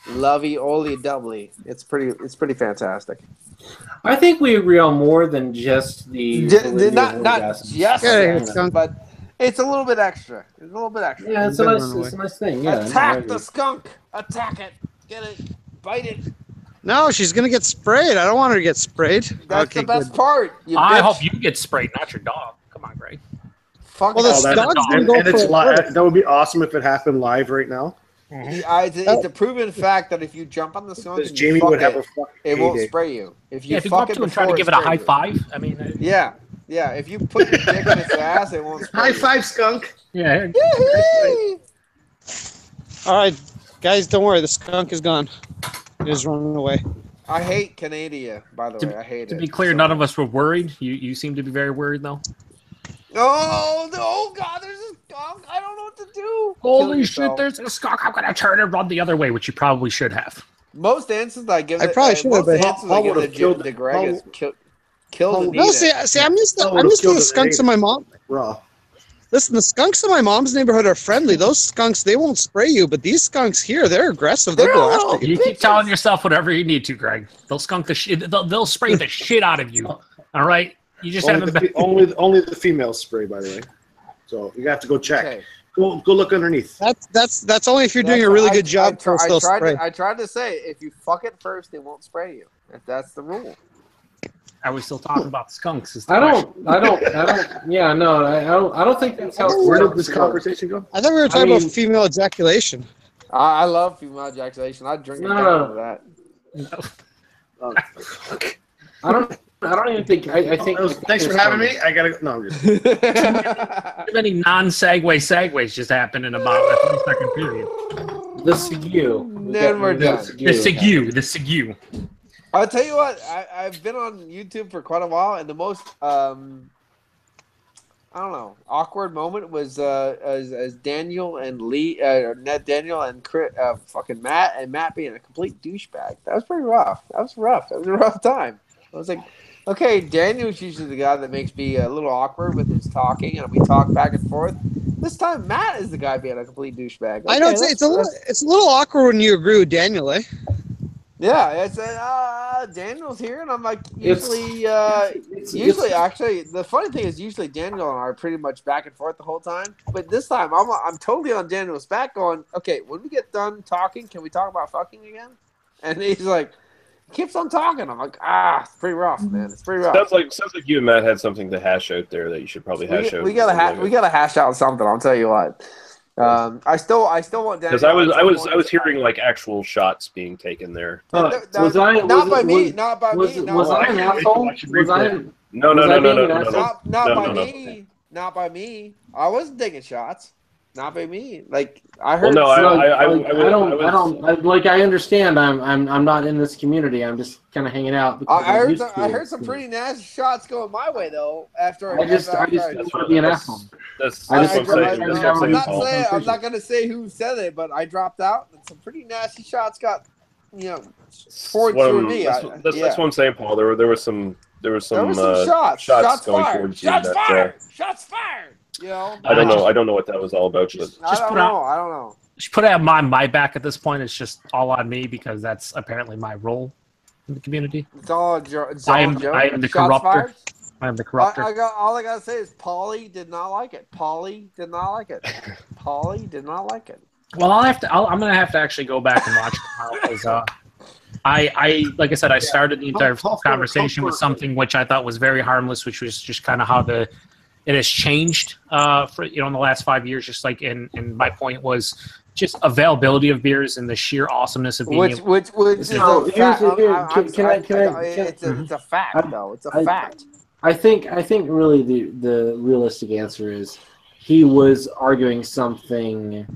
lovey oly doubly. It's pretty fantastic. I think we agree on more than just not just but it's a little bit extra. Yeah, it's a nice thing. Yeah, attack the skunk. Attack it. Get it. Bite it. No, she's gonna get sprayed. I don't want her to get sprayed. That's the best part. I hope you get sprayed, not your dog. Come on, Greg. Fuck well, the dog's gonna go for that would be awesome if it happened live right now. It's a proven fact that if you jump on the skunk and Jamie would have it won't spray you. If you go up to him and try to give it a high five, I mean, yeah. If you put your dick in its ass, it won't spray high five, skunk. Yeah. All right, guys, don't worry. The skunk is gone. It is running away. I hate Canada, by the way. I hate it. To be clear, none of us were worried. You seem to be very worried, though. Oh, no, God, there's a skunk. I don't know what to do. Holy shit, there's a skunk. I'm going to turn and run the other way, which you probably should have. Most answers I give I probably should have, but the Greg is killed. No, see, I'm used to the skunks in my mom. Raw. Listen, the skunks in my mom's neighborhood are friendly. Those skunks, they won't spray you, but these skunks here, they're aggressive. They'll go after you. You keep telling yourself whatever you need to, Greg. They'll skunk the shit. They'll spray the shit out of you. All right. You just haven't been. Only the females spray, by the way. So you have to go check. Okay. Go look underneath. That's only if you're doing a really good job. I tried to say if you fuck it first, they won't spray you. That's the rule. Are we still talking about skunks? Is the I question. don't. Yeah, no, I don't think that's how. Where did this conversation go? I thought we were talking about female ejaculation. I love female ejaculation. I'd drink a gallon of that. I don't even think. I think. Thanks for having me. I gotta. No, I'm just. Too many non-segue segues just happened in about a 3-second period. The Sigu. Then we're done. The Sigu. I'll tell you what. I've been on YouTube for quite a while, and the most I don't know, awkward moment was as Daniel and Lee, Ned Daniel and Chris, fucking Matt being a complete douchebag. That was pretty rough. That was a rough time. I was like, okay, Daniel's usually the guy that makes me a little awkward with his talking, and we talk back and forth. This time, Matt is the guy being a complete douchebag. Okay, I know it's a little awkward when you agree with Daniel, eh? Yeah, it's Daniel's here, and I'm like, usually, actually, the funny thing is, usually Daniel and I are pretty much back and forth the whole time. But this time, I'm totally on Daniel's back, going, okay, when we get done talking, can we talk about fucking again? And he's like, keeps on talking. I'm like, it's pretty rough, man. It's pretty rough. Sounds like you and Matt had something to hash out there that you should probably hash out. We gotta hash out something. I'll tell you what. I still want Daniel. Because I was hearing like actual shots being taken there. Not by me. Not by me. Was I an asshole? No. Not by me. I wasn't taking shots. Not by me. Like I heard. Well, no, I don't. Like I understand. I'm not in this community. I'm just kind of hanging out. I heard some pretty nasty shots going my way though. After I just want to be an asshole. I'm not gonna say who said it, but I dropped out, and some pretty nasty shots got, poured through me. That's what I'm saying, Paul. There was some shots going fired. towards you. Shots fired. I don't know what that was all about. I don't know. Just put it on my back at this point. It's just all on me because that's apparently my role in the community. It's all I am the corrupter. I am the corrupter. All I gotta say is Paulie did not like it. Paulie did not like it. Well, I'm gonna have to actually go back and watch it because I like I said, I started the entire conversation with something which I thought was very harmless, which was just kind of how it has changed for in the last 5 years. Just like and my point was just availability of beers and the sheer awesomeness of being which is a fact. It's a fact though. It's a fact. I think really the realistic answer is he was arguing something.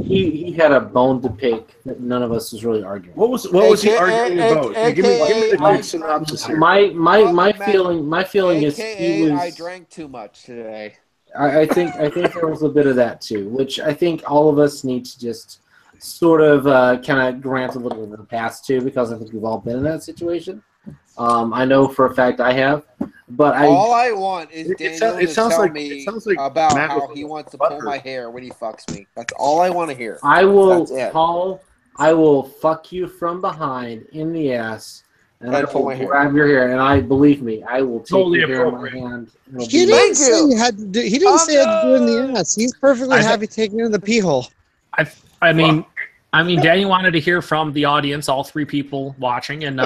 He had a bone to pick that none of us was really arguing. What was he arguing about? Give me the quick synopsis here. My feeling is he was. I drank too much today. I think there was a bit of that too, which I think all of us need to just sort of kind of grant a little bit of a pass to, because I think we've all been in that situation. I know for a fact I have, but all I want is Daniel to tell me about Matt how he wants to pull my hair when he fucks me. That's all I want to hear. I will, Paul. I will fuck you from behind in the ass, and I will grab your hair. And believe me, I will take your hair in my hand. He didn't say he had to do. He didn't say he had to do it in the ass. He's perfectly happy taking it in the pee hole. I mean, Daniel wanted to hear from the audience, all three people watching, and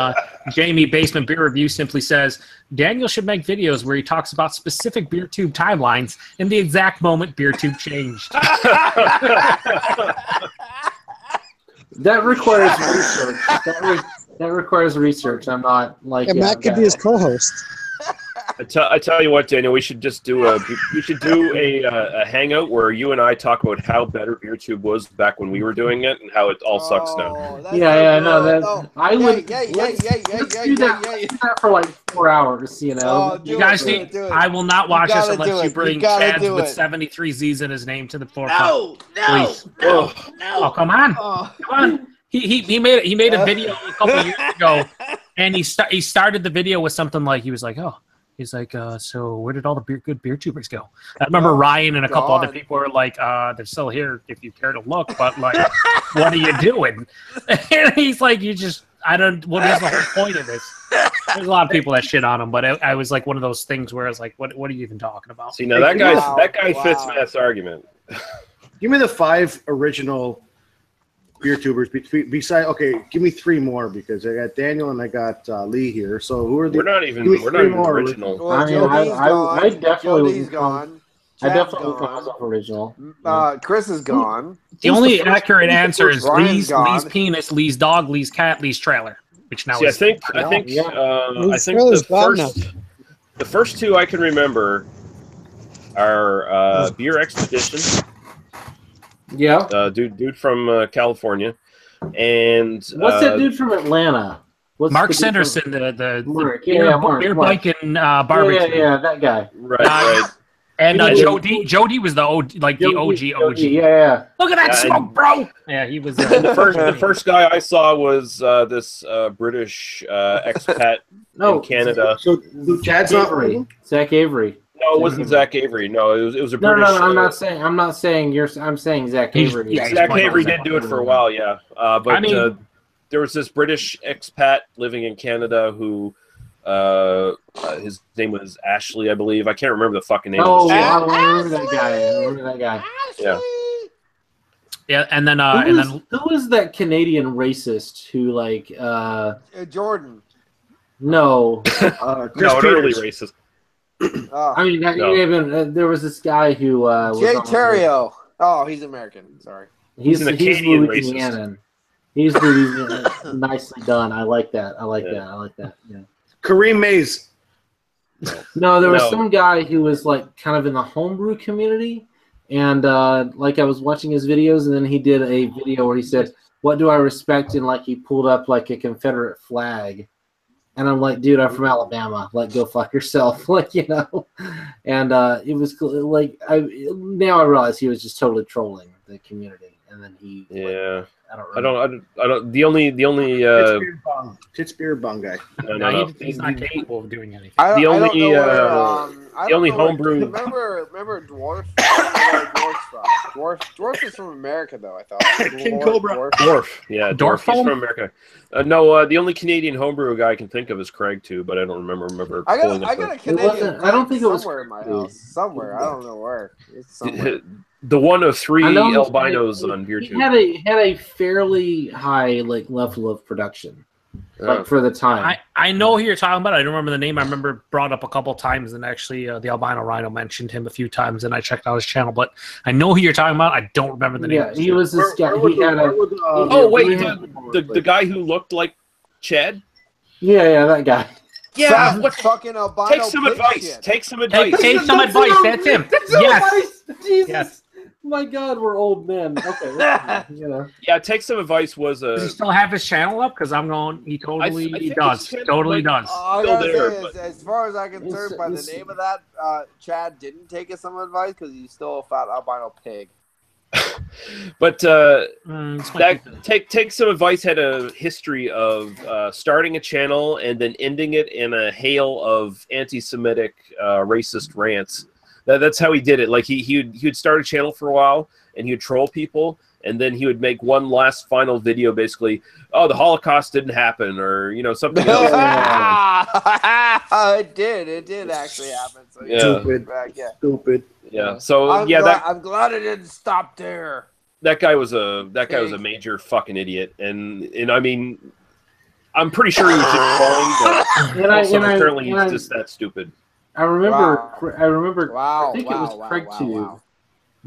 Jamie, Basement Beer Review, simply says, Daniel should make videos where he talks about specific beer tube timelines in the exact moment beer tube changed. That requires research. That requires research. I'm not like... And Matt could be his co-host. I tell you what, Daniel, we should just do a hangout where you and I talk about how better BeerTube was back when we were doing it and how it all sucks now. I would do that for like 4 hours, you know. You guys need. I will not watch this unless you bring Chad with 73 Z's in his name to the forefront. No. Oh, come on. Come on. He made a video a couple years ago, and he started the video with something like so where did all the good beer tubers go? I remember Ryan and a couple other people were like, they're still here if you care to look, but like, what are you doing? And he's like, what is the whole point of this? There's a lot of people that shit on him, but I was like one of those things where I was like, what are you even talking about? See, now that guy fits Matt's argument. Give me the 5 original beer tubers. Beside, okay, give me 3 more because I got Daniel and I got Lee here. So who are the? We're not even original. Well, I mean, Jody's gone. I definitely Jody's gone. I Chad's definitely would call gone. myself original. Chris is gone. The only accurate answer is Ryan's gone. Lee's penis, Lee's dog, Lee's cat, Lee's trailer, which now See, is. I think the first 2 I can remember are Beer Expedition. Yeah. Dude from California, and what's that dude from Atlanta? What's Mark the dude Sanderson, from... the Mark. beer bike and barbecue. Yeah, that guy. Right. And Joe D was the OG, OG. Yeah. Look at that smoke, bro. Yeah, he was. The first guy I saw was this British expat in Canada. So Chad's not ready. Zach Avery. No, it wasn't Zach Avery. No, it was a British. No. I'm not saying I'm saying Zach Avery. Zach Avery did do it for a while, yeah. But I mean, there was this British expat living in Canada who. His name was Ashley, I believe. I can't remember the fucking name. Oh, I remember that guy. Yeah. Yeah, and then who is that Canadian racist who Jordan? No, utterly racist. I mean, there was this guy who Jay Terrio. Oh, he's American. Sorry, he's Louisianan. He's Louisianan. Nicely done. I like that. Yeah. Kareem Mays. No, there was some guy who was kind of in the homebrew community, and I was watching his videos, and then he did a video where he said, "What do I respect?" and he pulled up a Confederate flag, and I'm like, "Dude, I'm from Alabama. Go fuck yourself." And it was now I realize he was just totally trolling the community, and then he I don't. The only Pittsburgh bong guy. No. He's not capable of doing anything. The only homebrew. Remember Dwarf? Dwarf is from America, though. I thought. King Cobra. Dwarf. Yeah, Dwarf. He's from America. The only Canadian homebrew guy I can think of is Craig too, but I don't remember. I got a Canadian. I don't think it was somewhere in my house. Somewhere, I don't know where. It's somewhere. The one of 3 albinos on BeerTube. He had a fairly high level of production, for the time. I know who you're talking about. I don't remember the name. I remember brought up a couple times, and actually the albino rhino mentioned him a few times, and I checked out his channel. But I know who you're talking about. I don't remember the name. Yeah, he was this guy. The guy who looked like Chad. Yeah, that guy. Yeah, fucking albino. Take some advice. Take some advice. Take some advice. That's him. Yes. Jesus. Yes. My God, we're old men. Okay. Yeah, take some advice was a. Does he still have his channel up? Because I'm going. He totally does. Totally does. As far as I'm concerned, by the name of that, Chad didn't take some advice because he's still a fat albino pig. But take some advice had a history of starting a channel and then ending it in a hail of anti-Semitic racist rants. That's how he did it. He would start a channel for a while and he would troll people, and then he would make one last final video, basically, "Oh, the Holocaust didn't happen," or something else. It did actually happen. So Stupid. Yeah. So I'm glad it didn't stop there. That guy was a major fucking idiot, and I mean, I'm pretty sure he was just trolling, but apparently he's just that stupid. I remember. Wow. I think it was Craig too.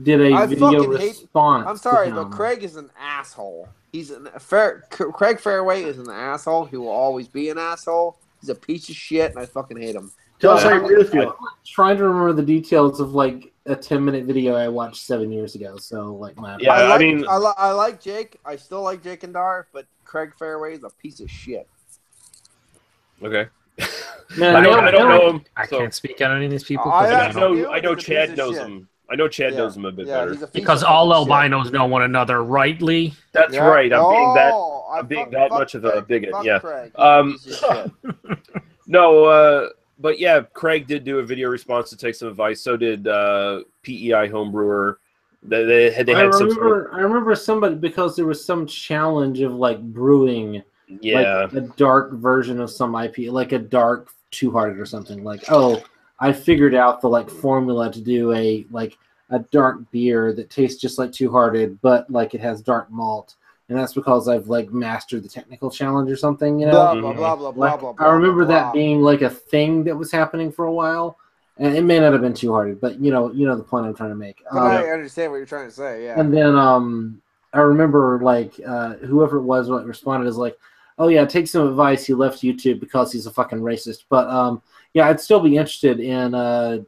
Did a video response. I'm sorry, but Craig is an asshole. Craig Fairway is an asshole. He will always be an asshole. He's a piece of shit, and I fucking hate him. Tell us how you really feel. I'm trying to remember the details of a 10-minute video I watched 7 years ago. So I like Jake. I still like Jake and Dar, but Craig Fairway is a piece of shit. Okay. Man, I don't know him. I can't speak on any of these people. I know Chad knows him. I know Chad knows him a bit better. Because all albinos know one another, right, Lee? That's right. I'm being that much of a bigot. Yeah. No. But yeah, Craig did do a video response to take some advice. So did PEI Homebrewer. They had some. I remember somebody, because there was some challenge of brewing. Yeah. A dark version of some IP, like a dark Two-Hearted or something. I figured out the formula to do a dark beer that tastes just like Two-Hearted, but it has dark malt. and that's because I've like mastered the technical challenge or something. You know, Blah blah blah blah blah like, blah. I remember blah, that blah. being like a thing that was happening for a while, and it may not have been too hard, but you know the point I'm trying to make. But I understand what you're trying to say. Yeah. And then I remember like whoever it was what responded is like, oh yeah, take some advice. He left YouTube because he's a fucking racist. But yeah, I'd still be interested in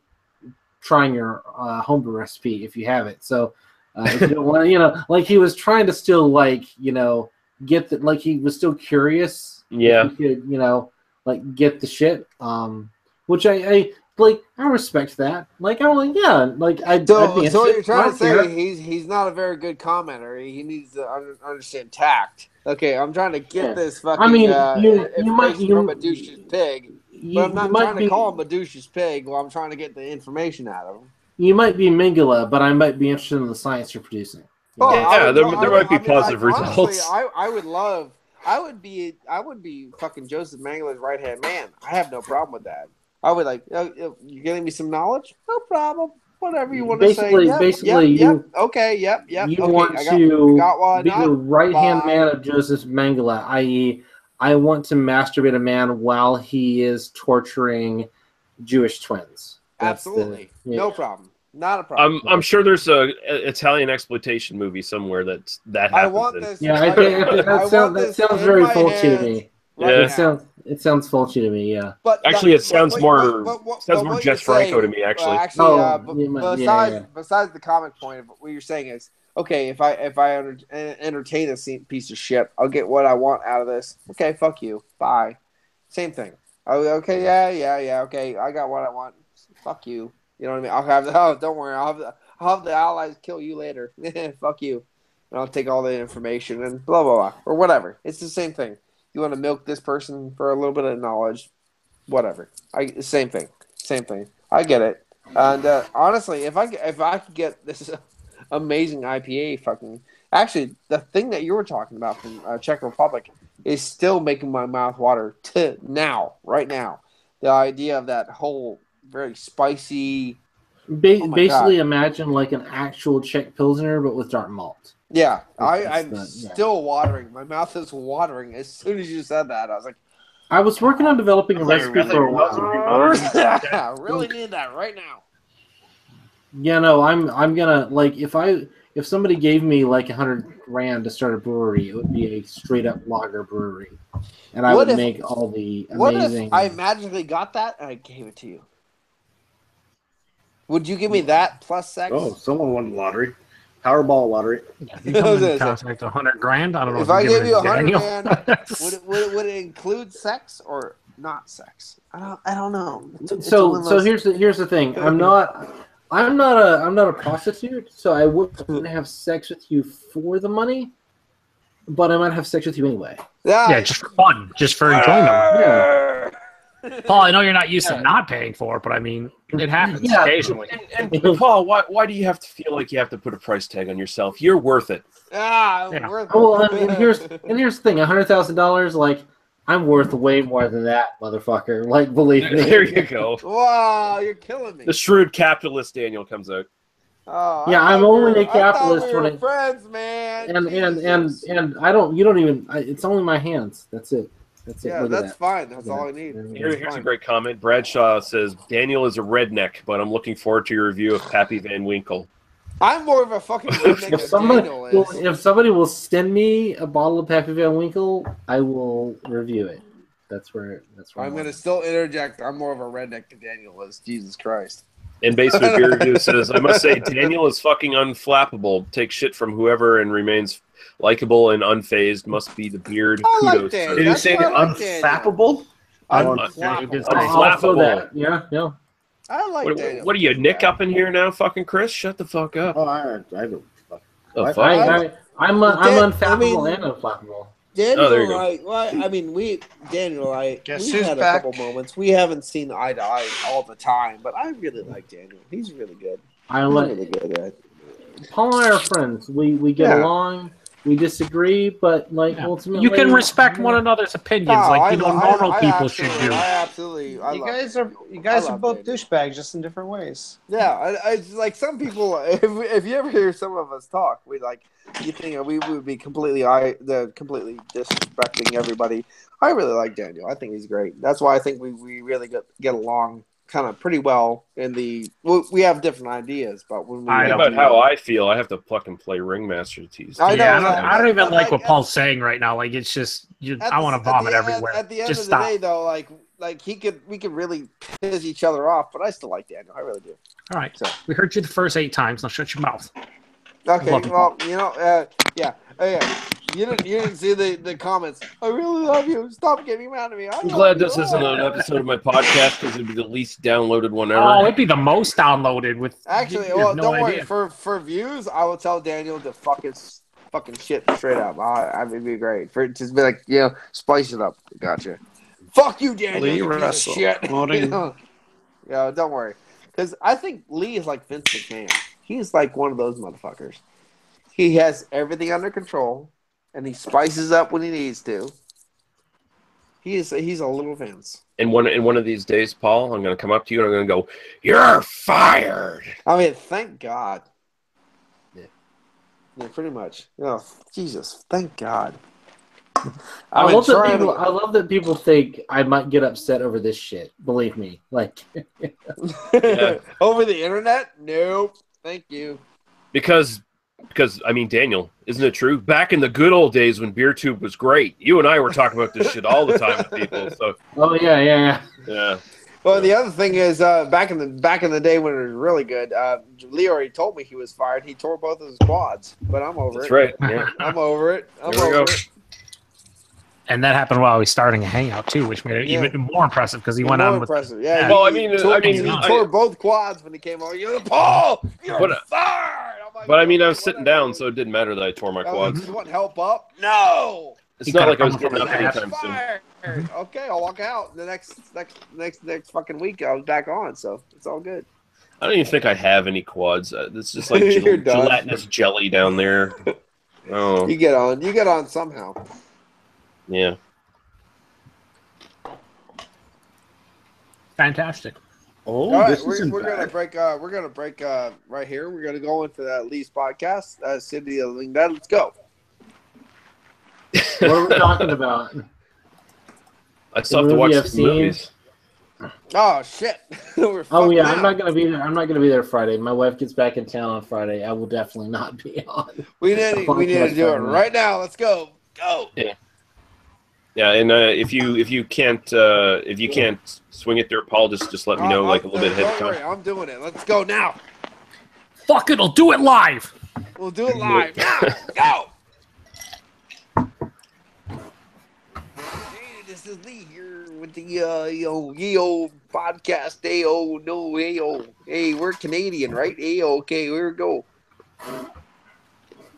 trying your homebrew recipe if you have it. So if you don't want to, like he was trying to still like get the, like he was still curious. Yeah. If he could like get the shit. Which I like. I respect that. Like I'm like I'd be interested. So what you're trying to say, he's not a very good commenter. He needs to understand tact. Okay, I'm trying to get this fucking. I mean, information from a douche's pig, but I'm not trying to call him a douche's pig. Well, I'm trying to get the information out of him. You might be Mingala, but I might be interested in the science you're producing. Oh, yeah, there might be positive results. Honestly, I would love. I would be fucking Joseph Mangala's right hand man. I have no problem with that. I would like, you're getting me some knowledge? No problem. Whatever you want to say. Okay, yep. You want to be the right-hand man of Joseph Mangala, i.e., I want to masturbate a man while he is torturing Jewish twins. Absolutely. No problem. Not a problem. I'm sure there's a Italian exploitation movie somewhere that happens. I want this. Yeah, that sounds very faulty to me. Yeah. It sounds faulty to me, yeah. But actually, it sounds more Jess Franco to me. Actually, besides the comic point of what you're saying is, okay, if I entertain a piece of shit, I'll get what I want out of this. Okay, fuck you, bye. Same thing. Okay, yeah. Okay, I got what I want. Fuck you. You know what I mean? I'll have don't worry. I'll have the allies kill you later. Fuck you. And I'll take all the information and blah blah blah or whatever. It's the same thing. You want to milk this person for a little bit of knowledge, whatever. Same thing. I get it. And honestly, if I could get this amazing IPA, actually, the thing that you were talking about from Czech Republic is still making my mouth water right now. The idea of that whole very spicy. Basically, imagine like an actual Czech Pilsner, but with dark malt. Yeah, I'm still watering. My mouth is watering as soon as you said that. I was like, I was working on developing a recipe for a while. I really need that right now. Yeah, no, I'm gonna like if somebody gave me like $100,000 to start a brewery, it would be a straight up lager brewery, and I would make all the amazing. What if I magically got that and I gave it to you? Would you give me that plus sex? Oh, someone won the lottery. Powerball lottery. You come in contact $100,000. I don't know if I gave you $100,000. would it include sex or not sex? I don't know. So here's the thing. I'm not a prostitute, so I wouldn't have sex with you for the money, but I might have sex with you anyway. Yeah, just for fun, just for enjoyment. Yeah. Paul, I know you're not used to not paying for it, but I mean, it happens occasionally. And Paul, why do you have to feel like you have to put a price tag on yourself? You're worth it. Worth it. Well, and here's the thing: $100,000. Like, I'm worth way more than that, motherfucker. Like, believe me. There you go. Wow, you're killing me. The shrewd capitalist Daniel comes out. Oh, yeah, I'm only a capitalist we were friends, man. And I don't. You don't even. it's only my hands. That's it. Yeah, that's fine. That's all I need. Here's a great comment. Bradshaw says, Daniel is a redneck, but I'm looking forward to your review of Pappy Van Winkle. I'm more of a fucking redneck than Daniel is. If somebody will send me a bottle of Pappy Van Winkle, I will review it. That's where I'm going to still interject. I'm more of a redneck than Daniel is. Jesus Christ. And basically, beer review says, I must say, Daniel is fucking unflappable. Take shit from whoever and remains likable and unfazed. Must be the beard. Kudos. Did you say unflappable? Unflappable. Yeah. I like Daniel. What are you, Nick up in here now, fucking Chris? Shut the fuck up. Oh, I don't. I'm unflappable and unflappable. Daniel, Daniel, we've had a couple moments. We haven't seen eye to eye all the time, but I really like Daniel. He's really good. Paul and I are friends. We get along. we disagree, but like ultimately, you can respect one another's opinions, like normal people should do. You guys are both douchebags, just in different ways. Yeah, it's like some people. If you ever hear some of us talk, you think we would be completely disrespecting everybody. I really like Daniel. I think he's great. That's why I think we really get along kind of pretty well. We have different ideas, but when we about how I feel, I have to pluck and play Ringmaster Tees. I don't even like what Paul's saying right now. Like it's just I want to vomit everywhere. At the end just of stop. the day, though, we could really piss each other off, but I still like Daniel. I really do. All right, so we heard you the first 8 times. Now shut your mouth. Okay, well, yeah. You didn't see the comments. I really love you. Stop getting mad at me. I'm glad this isn't an episode of my podcast because it'd be the least downloaded one ever. Oh, it'd be the most downloaded with. Actually, don't worry. For views, I will tell Daniel to fucking shit straight up. It'd be great. For just be like, spice it up. Gotcha. Fuck you, Daniel. You piece of shit. Yeah, don't worry. Because I think Lee is like Vince McMahon. He's like one of those motherfuckers. He has everything under control, and he spices up when he needs to. He's a little Vince. And one of these days, Paul, I'm going to come up to you and I'm going to go, "You're fired." I mean, thank God. Yeah, pretty much. Jesus, thank God. I love that people think I might get upset over this shit. Believe me, like over the internet. Nope. Thank you. Because I mean, Daniel, isn't it true? Back in the good old days when BeerTube was great, you and I were talking about this shit all the time with people. So. Oh yeah. Well, the other thing is, back in the day when it was really good, Lee already told me he was fired. He tore both of his quads, but I'm over it. That's right. Yeah. I'm over it. I'm over it. And that happened while he was starting a hangout too, which made it even more impressive because he went on with. Impressive. Yeah. Well, he tore both quads when he came over. Paul, you're fired. But I mean, I was sitting down, so it didn't matter that I tore my quads. You want help up? No. It's not like I was getting up anytime soon. Okay, I'll walk out. The next fucking week, I was back on, so it's all good. I don't even think I have any quads. It's just like gelatinous jelly down there. Oh. You get on somehow. Yeah. Fantastic. Oh, all right, we're gonna break. We're gonna break right here. We're gonna go into that Lee's podcast. City of Lingdad. Let's go. What are we talking about? I still have to watch some movies. Oh shit! Oh yeah, I'm not gonna be there. I'm not gonna be there Friday. My wife gets back in town on Friday. I will definitely not be on. We need to do it right now. Let's go. Go. Yeah. Yeah, and if you can't swing it there, Paul, just let me know like a little bit ahead of time. Don't worry, I'm doing it. Let's go now. Fuck it, I'll do it live. We'll do it live now. Go. Hey, this is Lee here with the podcast. Hey, we're Canadian, right? Okay, here we go.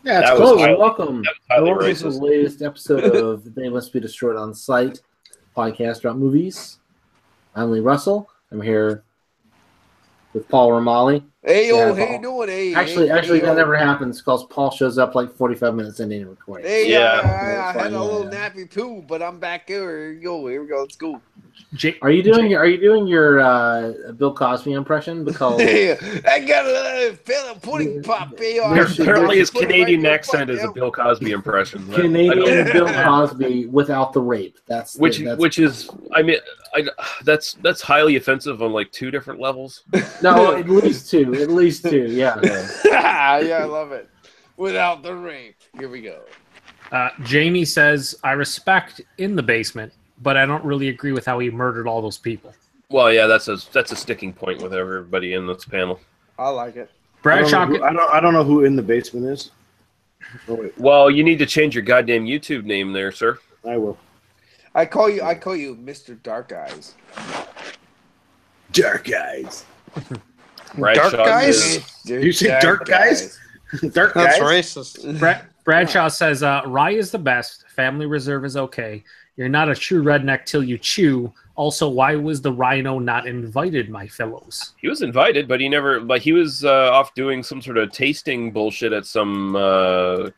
Yeah, it's cool. Welcome. Welcome to the latest episode of They Must Be Destroyed on Sight podcast about movies. I'm Lee Russell. I'm here with Paul Romali. Hey, how you doing? Hey, actually, that never happens because Paul shows up like 45 minutes into recording. Hey, I had a little nappy too, but I'm back here. Here we go. Let's go. Are you doing your Bill Cosby impression? Because I got a fella pudding pop. Apparently, his Canadian accent is a Bill Cosby impression. Canadian Bill Cosby without the rape. Which is, I mean, that's highly offensive on like 2 different levels. No, at least two. Yeah. Yeah, I love it. Without the rape. Here we go. Jamie says, "I respect In the Basement, but I don't really agree with how he murdered all those people." Well, yeah, that's a sticking point with everybody in this panel. I like it. Bradshaw, I don't know who In the Basement is. Oh, wait. Well, you need to change your goddamn YouTube name there, sir. I will. I call you Mr. Dark Eyes. Dark Eyes. Dark Guys? You say Dark Guys? Dark Guys? That's racist. Bradshaw says, rye is the best. Family Reserve is okay. You're not a true redneck till you chew. Also, why was the rhino not invited, my fellows? He was invited, but he never, like, he was off doing some sort of tasting bullshit at some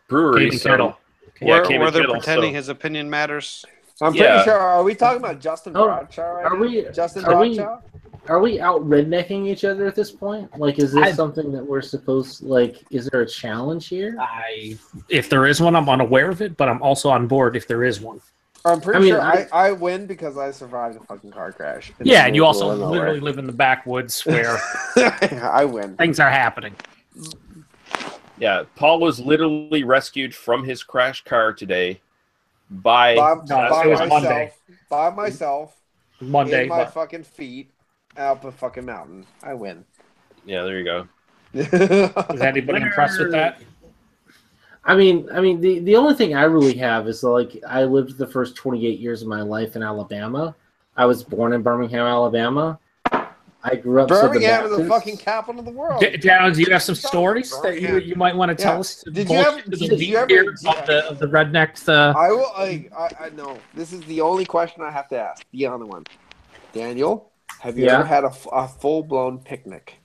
brewery. Cave and Kettle. Where they're pretending his opinion matters. I'm pretty sure. Are we talking about Justin Bradshaw right now? Justin Bradshaw? Are we out rednecking each other at this point? Like, is this something that we're supposed? Like, is there a challenge here? If there is one, I'm unaware of it, but I'm also on board if there is one. I'm pretty sure I win because I survived a fucking car crash. Yeah, and you also literally live in the backwoods where I win. Things are happening. Yeah, Paul was literally rescued from his crash car today by myself. Monday, in my fucking feet up a fucking mountain. I win. Yeah, there you go. Is anybody impressed with that? I mean, the only thing I really have is, like, I lived the first 28 years of my life in Alabama. I was born in Birmingham, Alabama. I grew up. Birmingham is the fucking capital of the world. Downs, you have some stories that you might want to tell us. Did you ever? Of the rednecks? I will. I know. This is the only question I have to ask. The other one, Daniel. Have you ever had a full-blown picnic?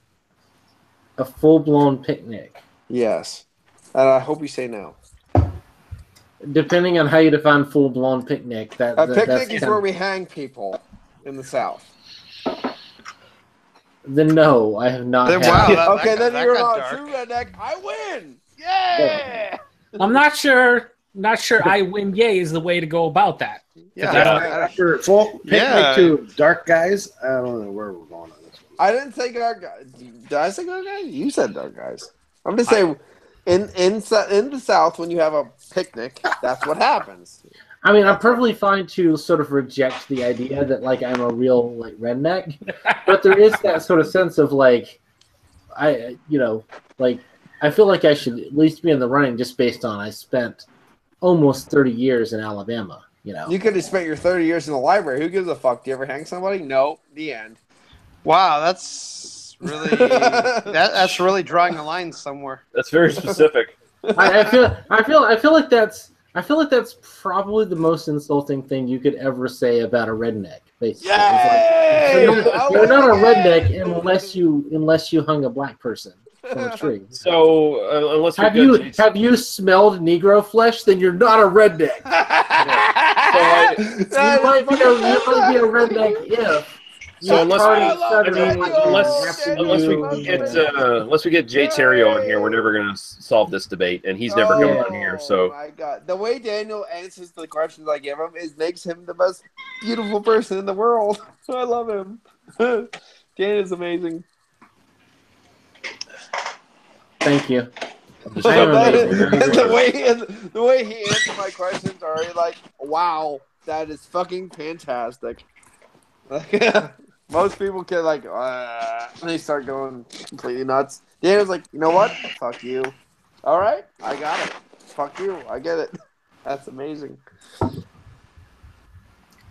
A full-blown picnic? Yes. And I hope you say no. Depending on how you define full-blown picnic. A picnic is where we hang people in the South. Then no, I have not. Okay, then you're not a true redneck. I win! Yeah! I'm not sure. Not sure. I win. Yay is the way to go about that. Yeah. For full picnic to dark guys, I don't know where we're going on this one. I didn't say dark guys. Did I say dark guys? You said dark guys. I'm just saying, in the South, when you have a picnic, that's what happens. I mean, I'm perfectly fine to sort of reject the idea that, like, I'm a real, like, redneck, but there is that sort of sense of, like, I feel like I should at least be in the running just based on I spent almost 30 years in Alabama. You could have spent your 30 years in the library. Who gives a fuck? Do you ever hang somebody? No. The end. Wow, that's really that's really drawing a line somewhere. That's very specific. I feel like that's probably the most insulting thing you could ever say about a redneck. Basically, you're not a redneck unless you hung a black person from a tree. So unless have you smelled Negro flesh? Then you're not a redneck. You might be a redneck if. So unless we get Jay Terrio on here, we're never going to solve this debate, and he's never coming on here. So my God, the way Daniel answers the questions I give him makes him the most beautiful person in the world. I love him. Daniel's amazing. Thank you. The way he answers my questions are like, wow, that is fucking fantastic. Most people can they start going completely nuts. Daniel's like, you know what? Fuck you. All right, I got it. Fuck you. I get it. That's amazing.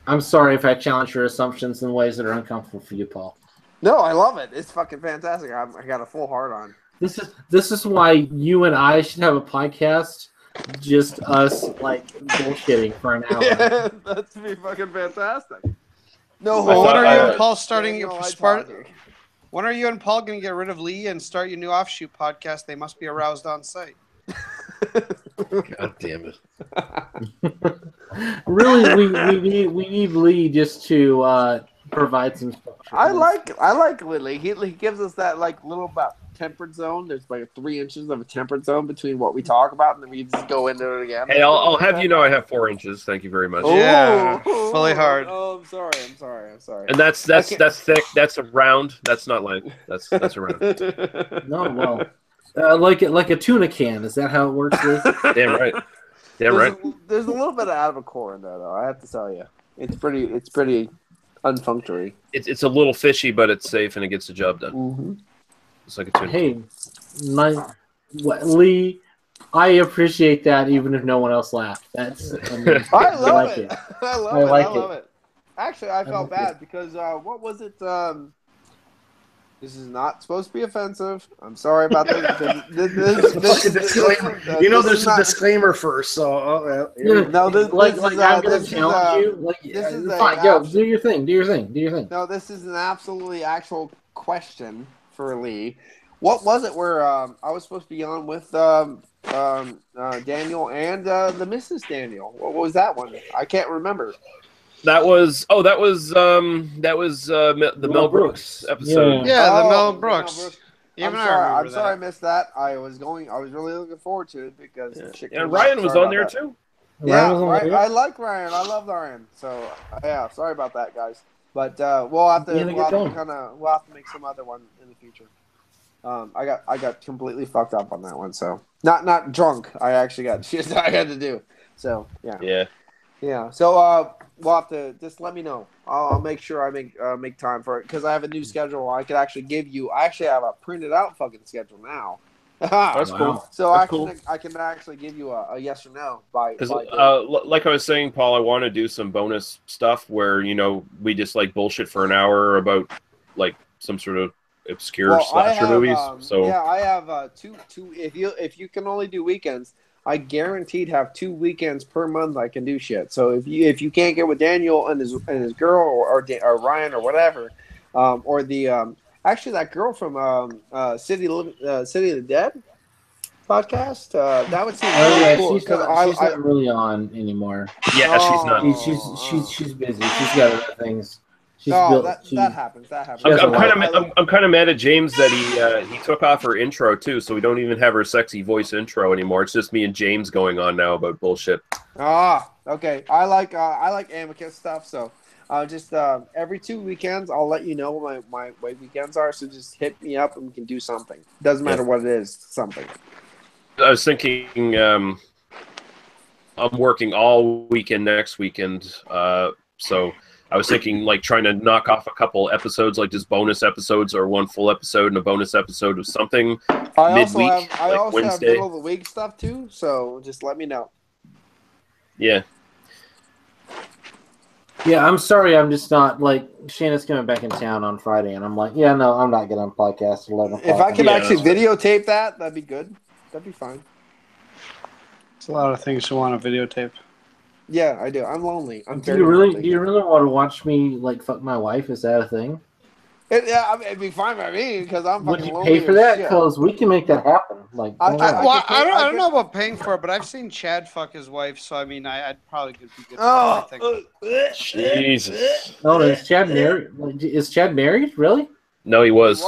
I'm sorry if I challenge your assumptions in ways that are uncomfortable for you, Paul. No, I love it. It's fucking fantastic. I got a full heart on. This is why you and I should have a podcast, just us like bullshitting for an hour. Yeah, that'd be fucking fantastic. No, when are you and Paul starting When are you and Paul going to get rid of Lee and start your new offshoot podcast? They must be aroused on site. God damn it! Really, we need Lee just to provide some structure. I like Lee. He gives us that little about temperate zone. There's 3 inches of a temperate zone between what we talk about, and then we just go into it again. Hey, I'll have you know I have 4 inches. Thank you very much. Yeah, fully hard. Oh, I'm sorry. And that's thick. That's a round. That's not length. That's a round. No, well, like a tuna can. Is that how it works, Liz? Damn right. There's a little bit out of a core in there, though. I have to tell you, it's pretty unfunctory. It's a little fishy, but it's safe and it gets the job done. Mm-hmm. It's like a tuna. Hey, Lee, I appreciate that, even if no one else laughed. I love it. I love it. Actually, I felt bad because what was it? This is not supposed to be offensive. I'm sorry about this. There's a disclaimer first, so no, this do your thing. No, this is an absolutely actual question for Lee. What was it where I was supposed to be on with Daniel and the Mrs. Daniel? What was that one? I can't remember. That was the Mel Brooks episode. Yeah, the Mel Brooks. I'm sorry I missed that. I was really looking forward to it because and Ryan was on there too. Yeah, I like Ryan. I love Ryan. So yeah, sorry about that, guys. But we'll have to make some other one in the future. I got completely fucked up on that one. So not drunk. I actually got shit I had to do. So yeah. So we'll have to just let me know. I'll make sure I make time for it because I have a new schedule. I could actually give you. I actually have a printed out fucking schedule now. That's cool. So I can actually give you a yes or no by. Like I was saying, Paul, I want to do some bonus stuff where we just like bullshit for an hour about like some sort of obscure slasher movies. I have two. If you can only do weekends. I guaranteed have 2 weekends per month I can do shit. So if you can't get with Daniel and his girl or Ryan or whatever, or the actually that girl from City of the Dead podcast, that would seem really cool. She's not really on anymore. Yeah, she's not. She's busy. She's got other things. That happens. I'm kind of mad at James that he took off her intro too, so we don't even have her sexy voice intro anymore. It's just me and James going on now about bullshit. Okay. I like Amicus stuff, so just every 2 weekends I'll let you know what my weekends are. So just hit me up and we can do something. Doesn't matter what it is, something. I was thinking I'm working all weekend next weekend, so. I was thinking, like, trying to knock off a couple episodes, like just bonus episodes or one full episode and a bonus episode of something midweek, I also Wednesday. have middle of the week stuff, too, so just let me know. Yeah. Yeah, I'm sorry. I'm just not, like, Shannon's coming back in town on Friday, and I'm like, yeah, no, I'm not getting on podcast at 11 o'clock. If I could actually videotape that'd be good. That'd be fine. It's a lot of things to want to videotape. Yeah, I do. I'm lonely. Do you really want to watch me like fuck my wife? Is that a thing? It'd be fine by me because I'm fucking lonely. Would you pay for that? Because we can make that happen. Like, I don't know about paying for it, but I've seen Chad fuck his wife, so I mean, I'd probably be good for it. Jesus. No, is Chad married? Is Chad married? Really? No, he was.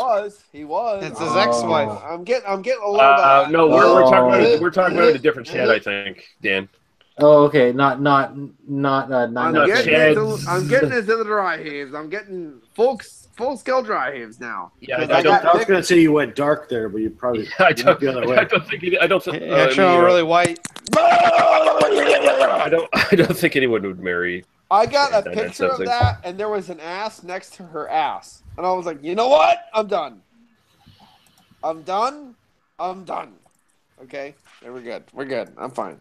He was. It's his ex-wife. I'm getting a little bit. No, we're talking about a different Chad, I think, Dan. Oh, okay. Not I'm getting into the dry heaves. I'm getting full scale dry heaves now. Yeah, I was going to say you went dark there, but you probably I don't think really white. I don't think anyone would marry. I got a picture of that, and there was an ass next to her ass, and I was like, you know what? I'm done. Okay, we're good. I'm fine.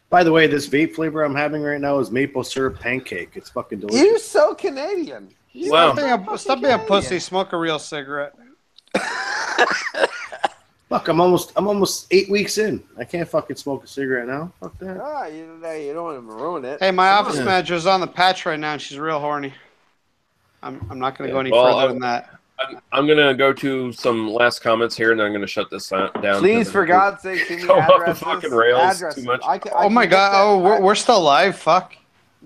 By the way, this vape flavor I'm having right now is maple syrup pancake. It's fucking delicious. You're so Canadian. Stop being a pussy. Smoke a real cigarette. Fuck, I'm almost 8 weeks in. I can't fucking smoke a cigarette now. Fuck that. You don't want to ruin it. Hey, my office manager's on the patch right now, and she's real horny. I'm not going to go any further than that. I'm going to go to some last comments here, and then I'm going to shut this down. Please, for God's sake, give me go off the addresses. fucking rails too much. Oh, my God. Oh, we're still live? Fuck.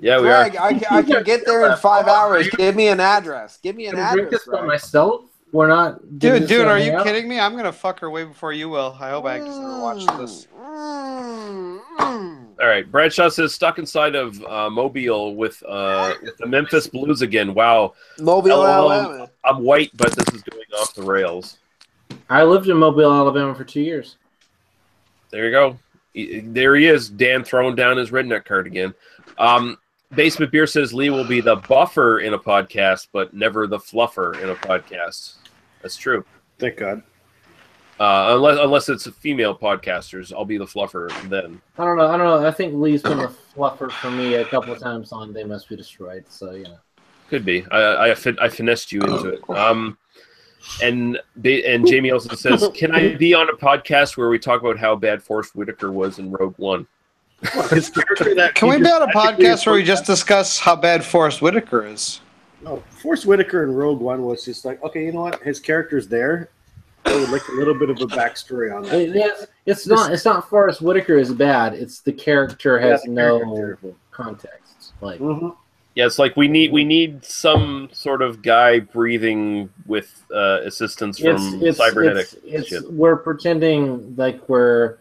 Yeah, we are. I can get there in 5 hours. Give me an address. Give me an address. Drink this by myself? We're not. Dude, are you kidding me? I'm going to fuck her way before you will. I hope I can watch this. All right, Bradshaw says stuck inside of Mobile with the Memphis Blues again. Wow, Mobile, Alabama. I'm white, but this is going off the rails. I lived in Mobile, Alabama for 2 years. There you go. There he is, Dan throwing down his redneck card again. Basement Beer says Lee will be the buffer in a podcast, but never the fluffer in a podcast. That's true. Thank God. Unless it's a female podcasters, I'll be the fluffer then. I don't know. I think Lee's been the fluffer for me a couple of times on They Must Be Destroyed. So Could be. I finessed you into it. And Jamie also says, "Can I be on a podcast where we talk about how bad Forrest Whitaker was in Rogue One?" His character that Can we be on a podcast where we just discuss how bad Forrest Whitaker is? No, Forrest Whitaker in Rogue One was just like, okay, you know what? His character's there. I would like a little bit of a backstory on that. It's not Forrest Whitaker is bad. It's the character has no context. Like, yeah, it's like we need some sort of guy breathing with assistance from cybernetics. We're pretending like we're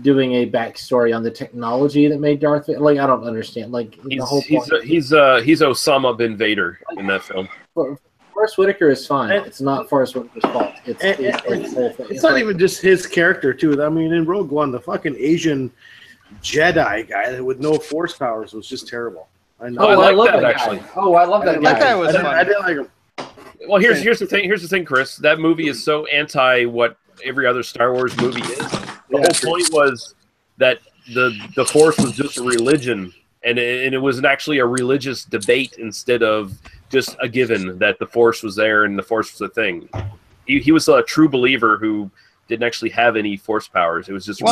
doing a backstory on the technology that made Darth Vader. Like, I don't understand. Like, the whole point. He's Osama bin Vader in that film. Forrest Whitaker is fine. It's not Forrest Whitaker's fault. It's not even just his character, too. I mean, in Rogue One, the fucking Asian Jedi guy with no Force powers was just terrible. I know. I love that actually. I love that guy. That guy was fun. I didn't like him. Well, here's the thing. Here's the thing, Chris. That movie is so anti what every other Star Wars movie is. The whole point was that the Force was just a religion, and it was actually a religious debate instead of just a given that the Force was there and the Force was a thing. He was a true believer who didn't actually have any Force powers. It was just he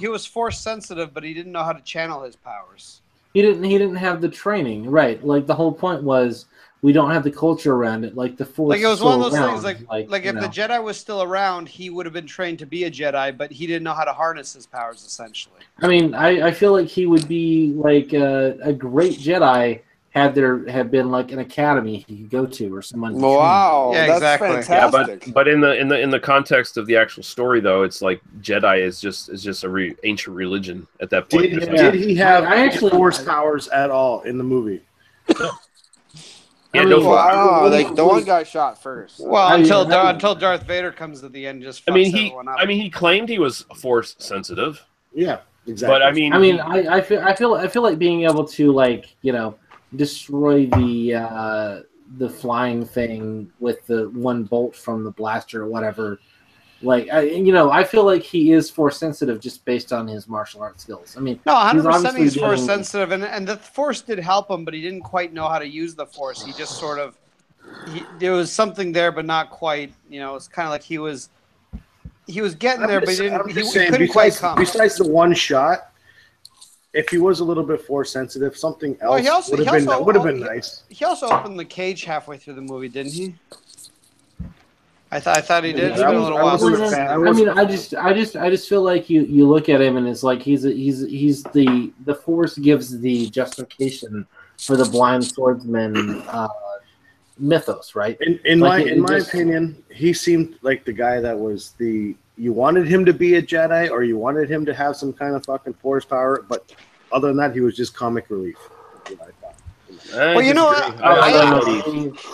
was Force sensitive, but he didn't know how to channel his powers. He didn't have the training, right? Like, the whole point was we don't have the culture around it. Like, the Force. Like, it was one of those things. Like if the Jedi was still around, he would have been trained to be a Jedi, but he didn't know how to harness his powers. Essentially, I mean, I feel like he would be like a great Jedi had there have been like an academy he could go to or someone. Wow, yeah, that's exactly. fantastic. Yeah, but in the context of the actual story, though, it's like Jedi is just a ancient religion at that point. Did he have Force powers at all in the movie? Yeah, like the one guy shot first. Well, until Darth Vader comes at the end, just fucks everyone up. he claimed he was Force sensitive. Yeah, exactly. But I feel like being able to, like, you know, destroy the flying thing with the one bolt from the blaster or whatever. Like, I feel like he is Force sensitive just based on his martial arts skills. I mean, no, 100% he's Force sensitive, and the Force did help him, but he didn't quite know how to use the Force. He just sort of, there was something there, but not quite. You know, it's kind of like he was getting there, but he couldn't quite come. Besides the one shot, if he was a little bit Force sensitive, something else would have been nice. He also opened the cage halfway through the movie, didn't he? I thought he did. It's been a little while. I just feel like you look at him and it's like he's the Force gives the justification for the blind swordsman mythos, right? In my opinion, he seemed like the guy that was you wanted him to be a Jedi or you wanted him to have some kind of fucking Force power, but other than that, he was just comic relief. Well, you know what?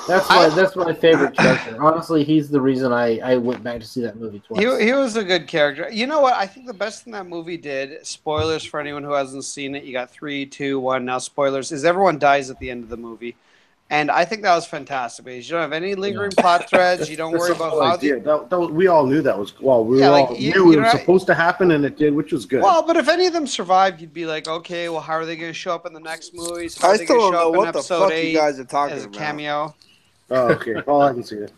That's my favorite character. Honestly, he's the reason I went back to see that movie twice. He was a good character. You know what? I think the best thing that movie did, spoilers for anyone who hasn't seen it, you got 3, 2, 1, now spoilers, is everyone dies at the end of the movie. And I think that was fantastic because you don't have any lingering plot threads. You don't worry about how we all knew that was knew it was supposed to happen, and it did, which was good. Well, but if any of them survived, you'd be like, okay, well, how are they going to show up in the next movies? I still don't know what the fuck you guys are talking about. As a cameo. Oh, okay. Well, I can see it.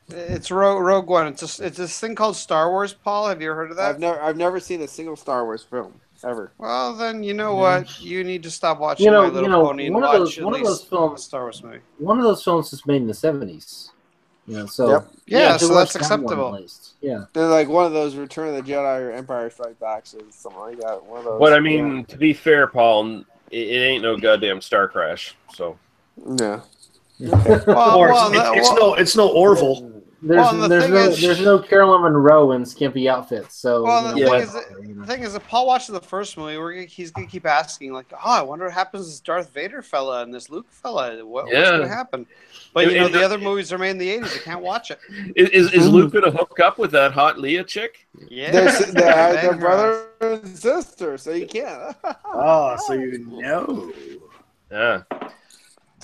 It's Rogue One. It's this thing called Star Wars. Paul, have you heard of that? I've never seen a single Star Wars film ever. Well, then you know what? You need to stop watching My Little Pony and watch one of those films. Star Wars movie. One of those films was made in the 70s. So so that's acceptable. Yeah, they're like one of those Return of the Jedi or Empire Strikes Back, or something like that. One of those. But I mean, to be fair, Paul, it ain't no goddamn Star Crash. So yeah. It's no Orville. There's no Carolyn Monroe in skimpy outfits. So the thing is, if Paul watches the first movie, he's gonna keep asking like, I wonder what happens to this Darth Vader fella and this Luke fella. What's gonna happen? But the other movies are made in the 80s. I can't watch it. Is Luke gonna hook up with that hot Leia chick? Yeah, they're brother and sister, so you can't. So you know. Yeah.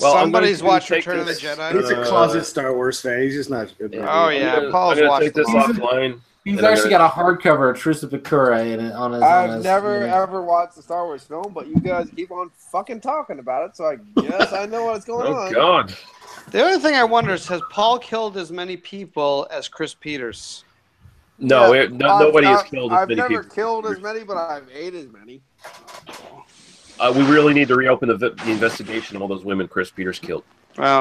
Well, somebody's watched Return of the Jedi. He's a closet Star Wars fan. He's just not good. Oh yeah, Paul's watched take this offline. He's actually got a hardcover Truce of Bakura on his. I've never ever watched the Star Wars film, but you guys keep on fucking talking about it, so I guess I know what's going on. Oh God! The only thing I wonder is, has Paul killed as many people as Chris Peters? No, nobody has killed as many people. I've never killed as many, but I've ate as many. We really need to reopen the investigation of all those women Chris Peters killed. Well.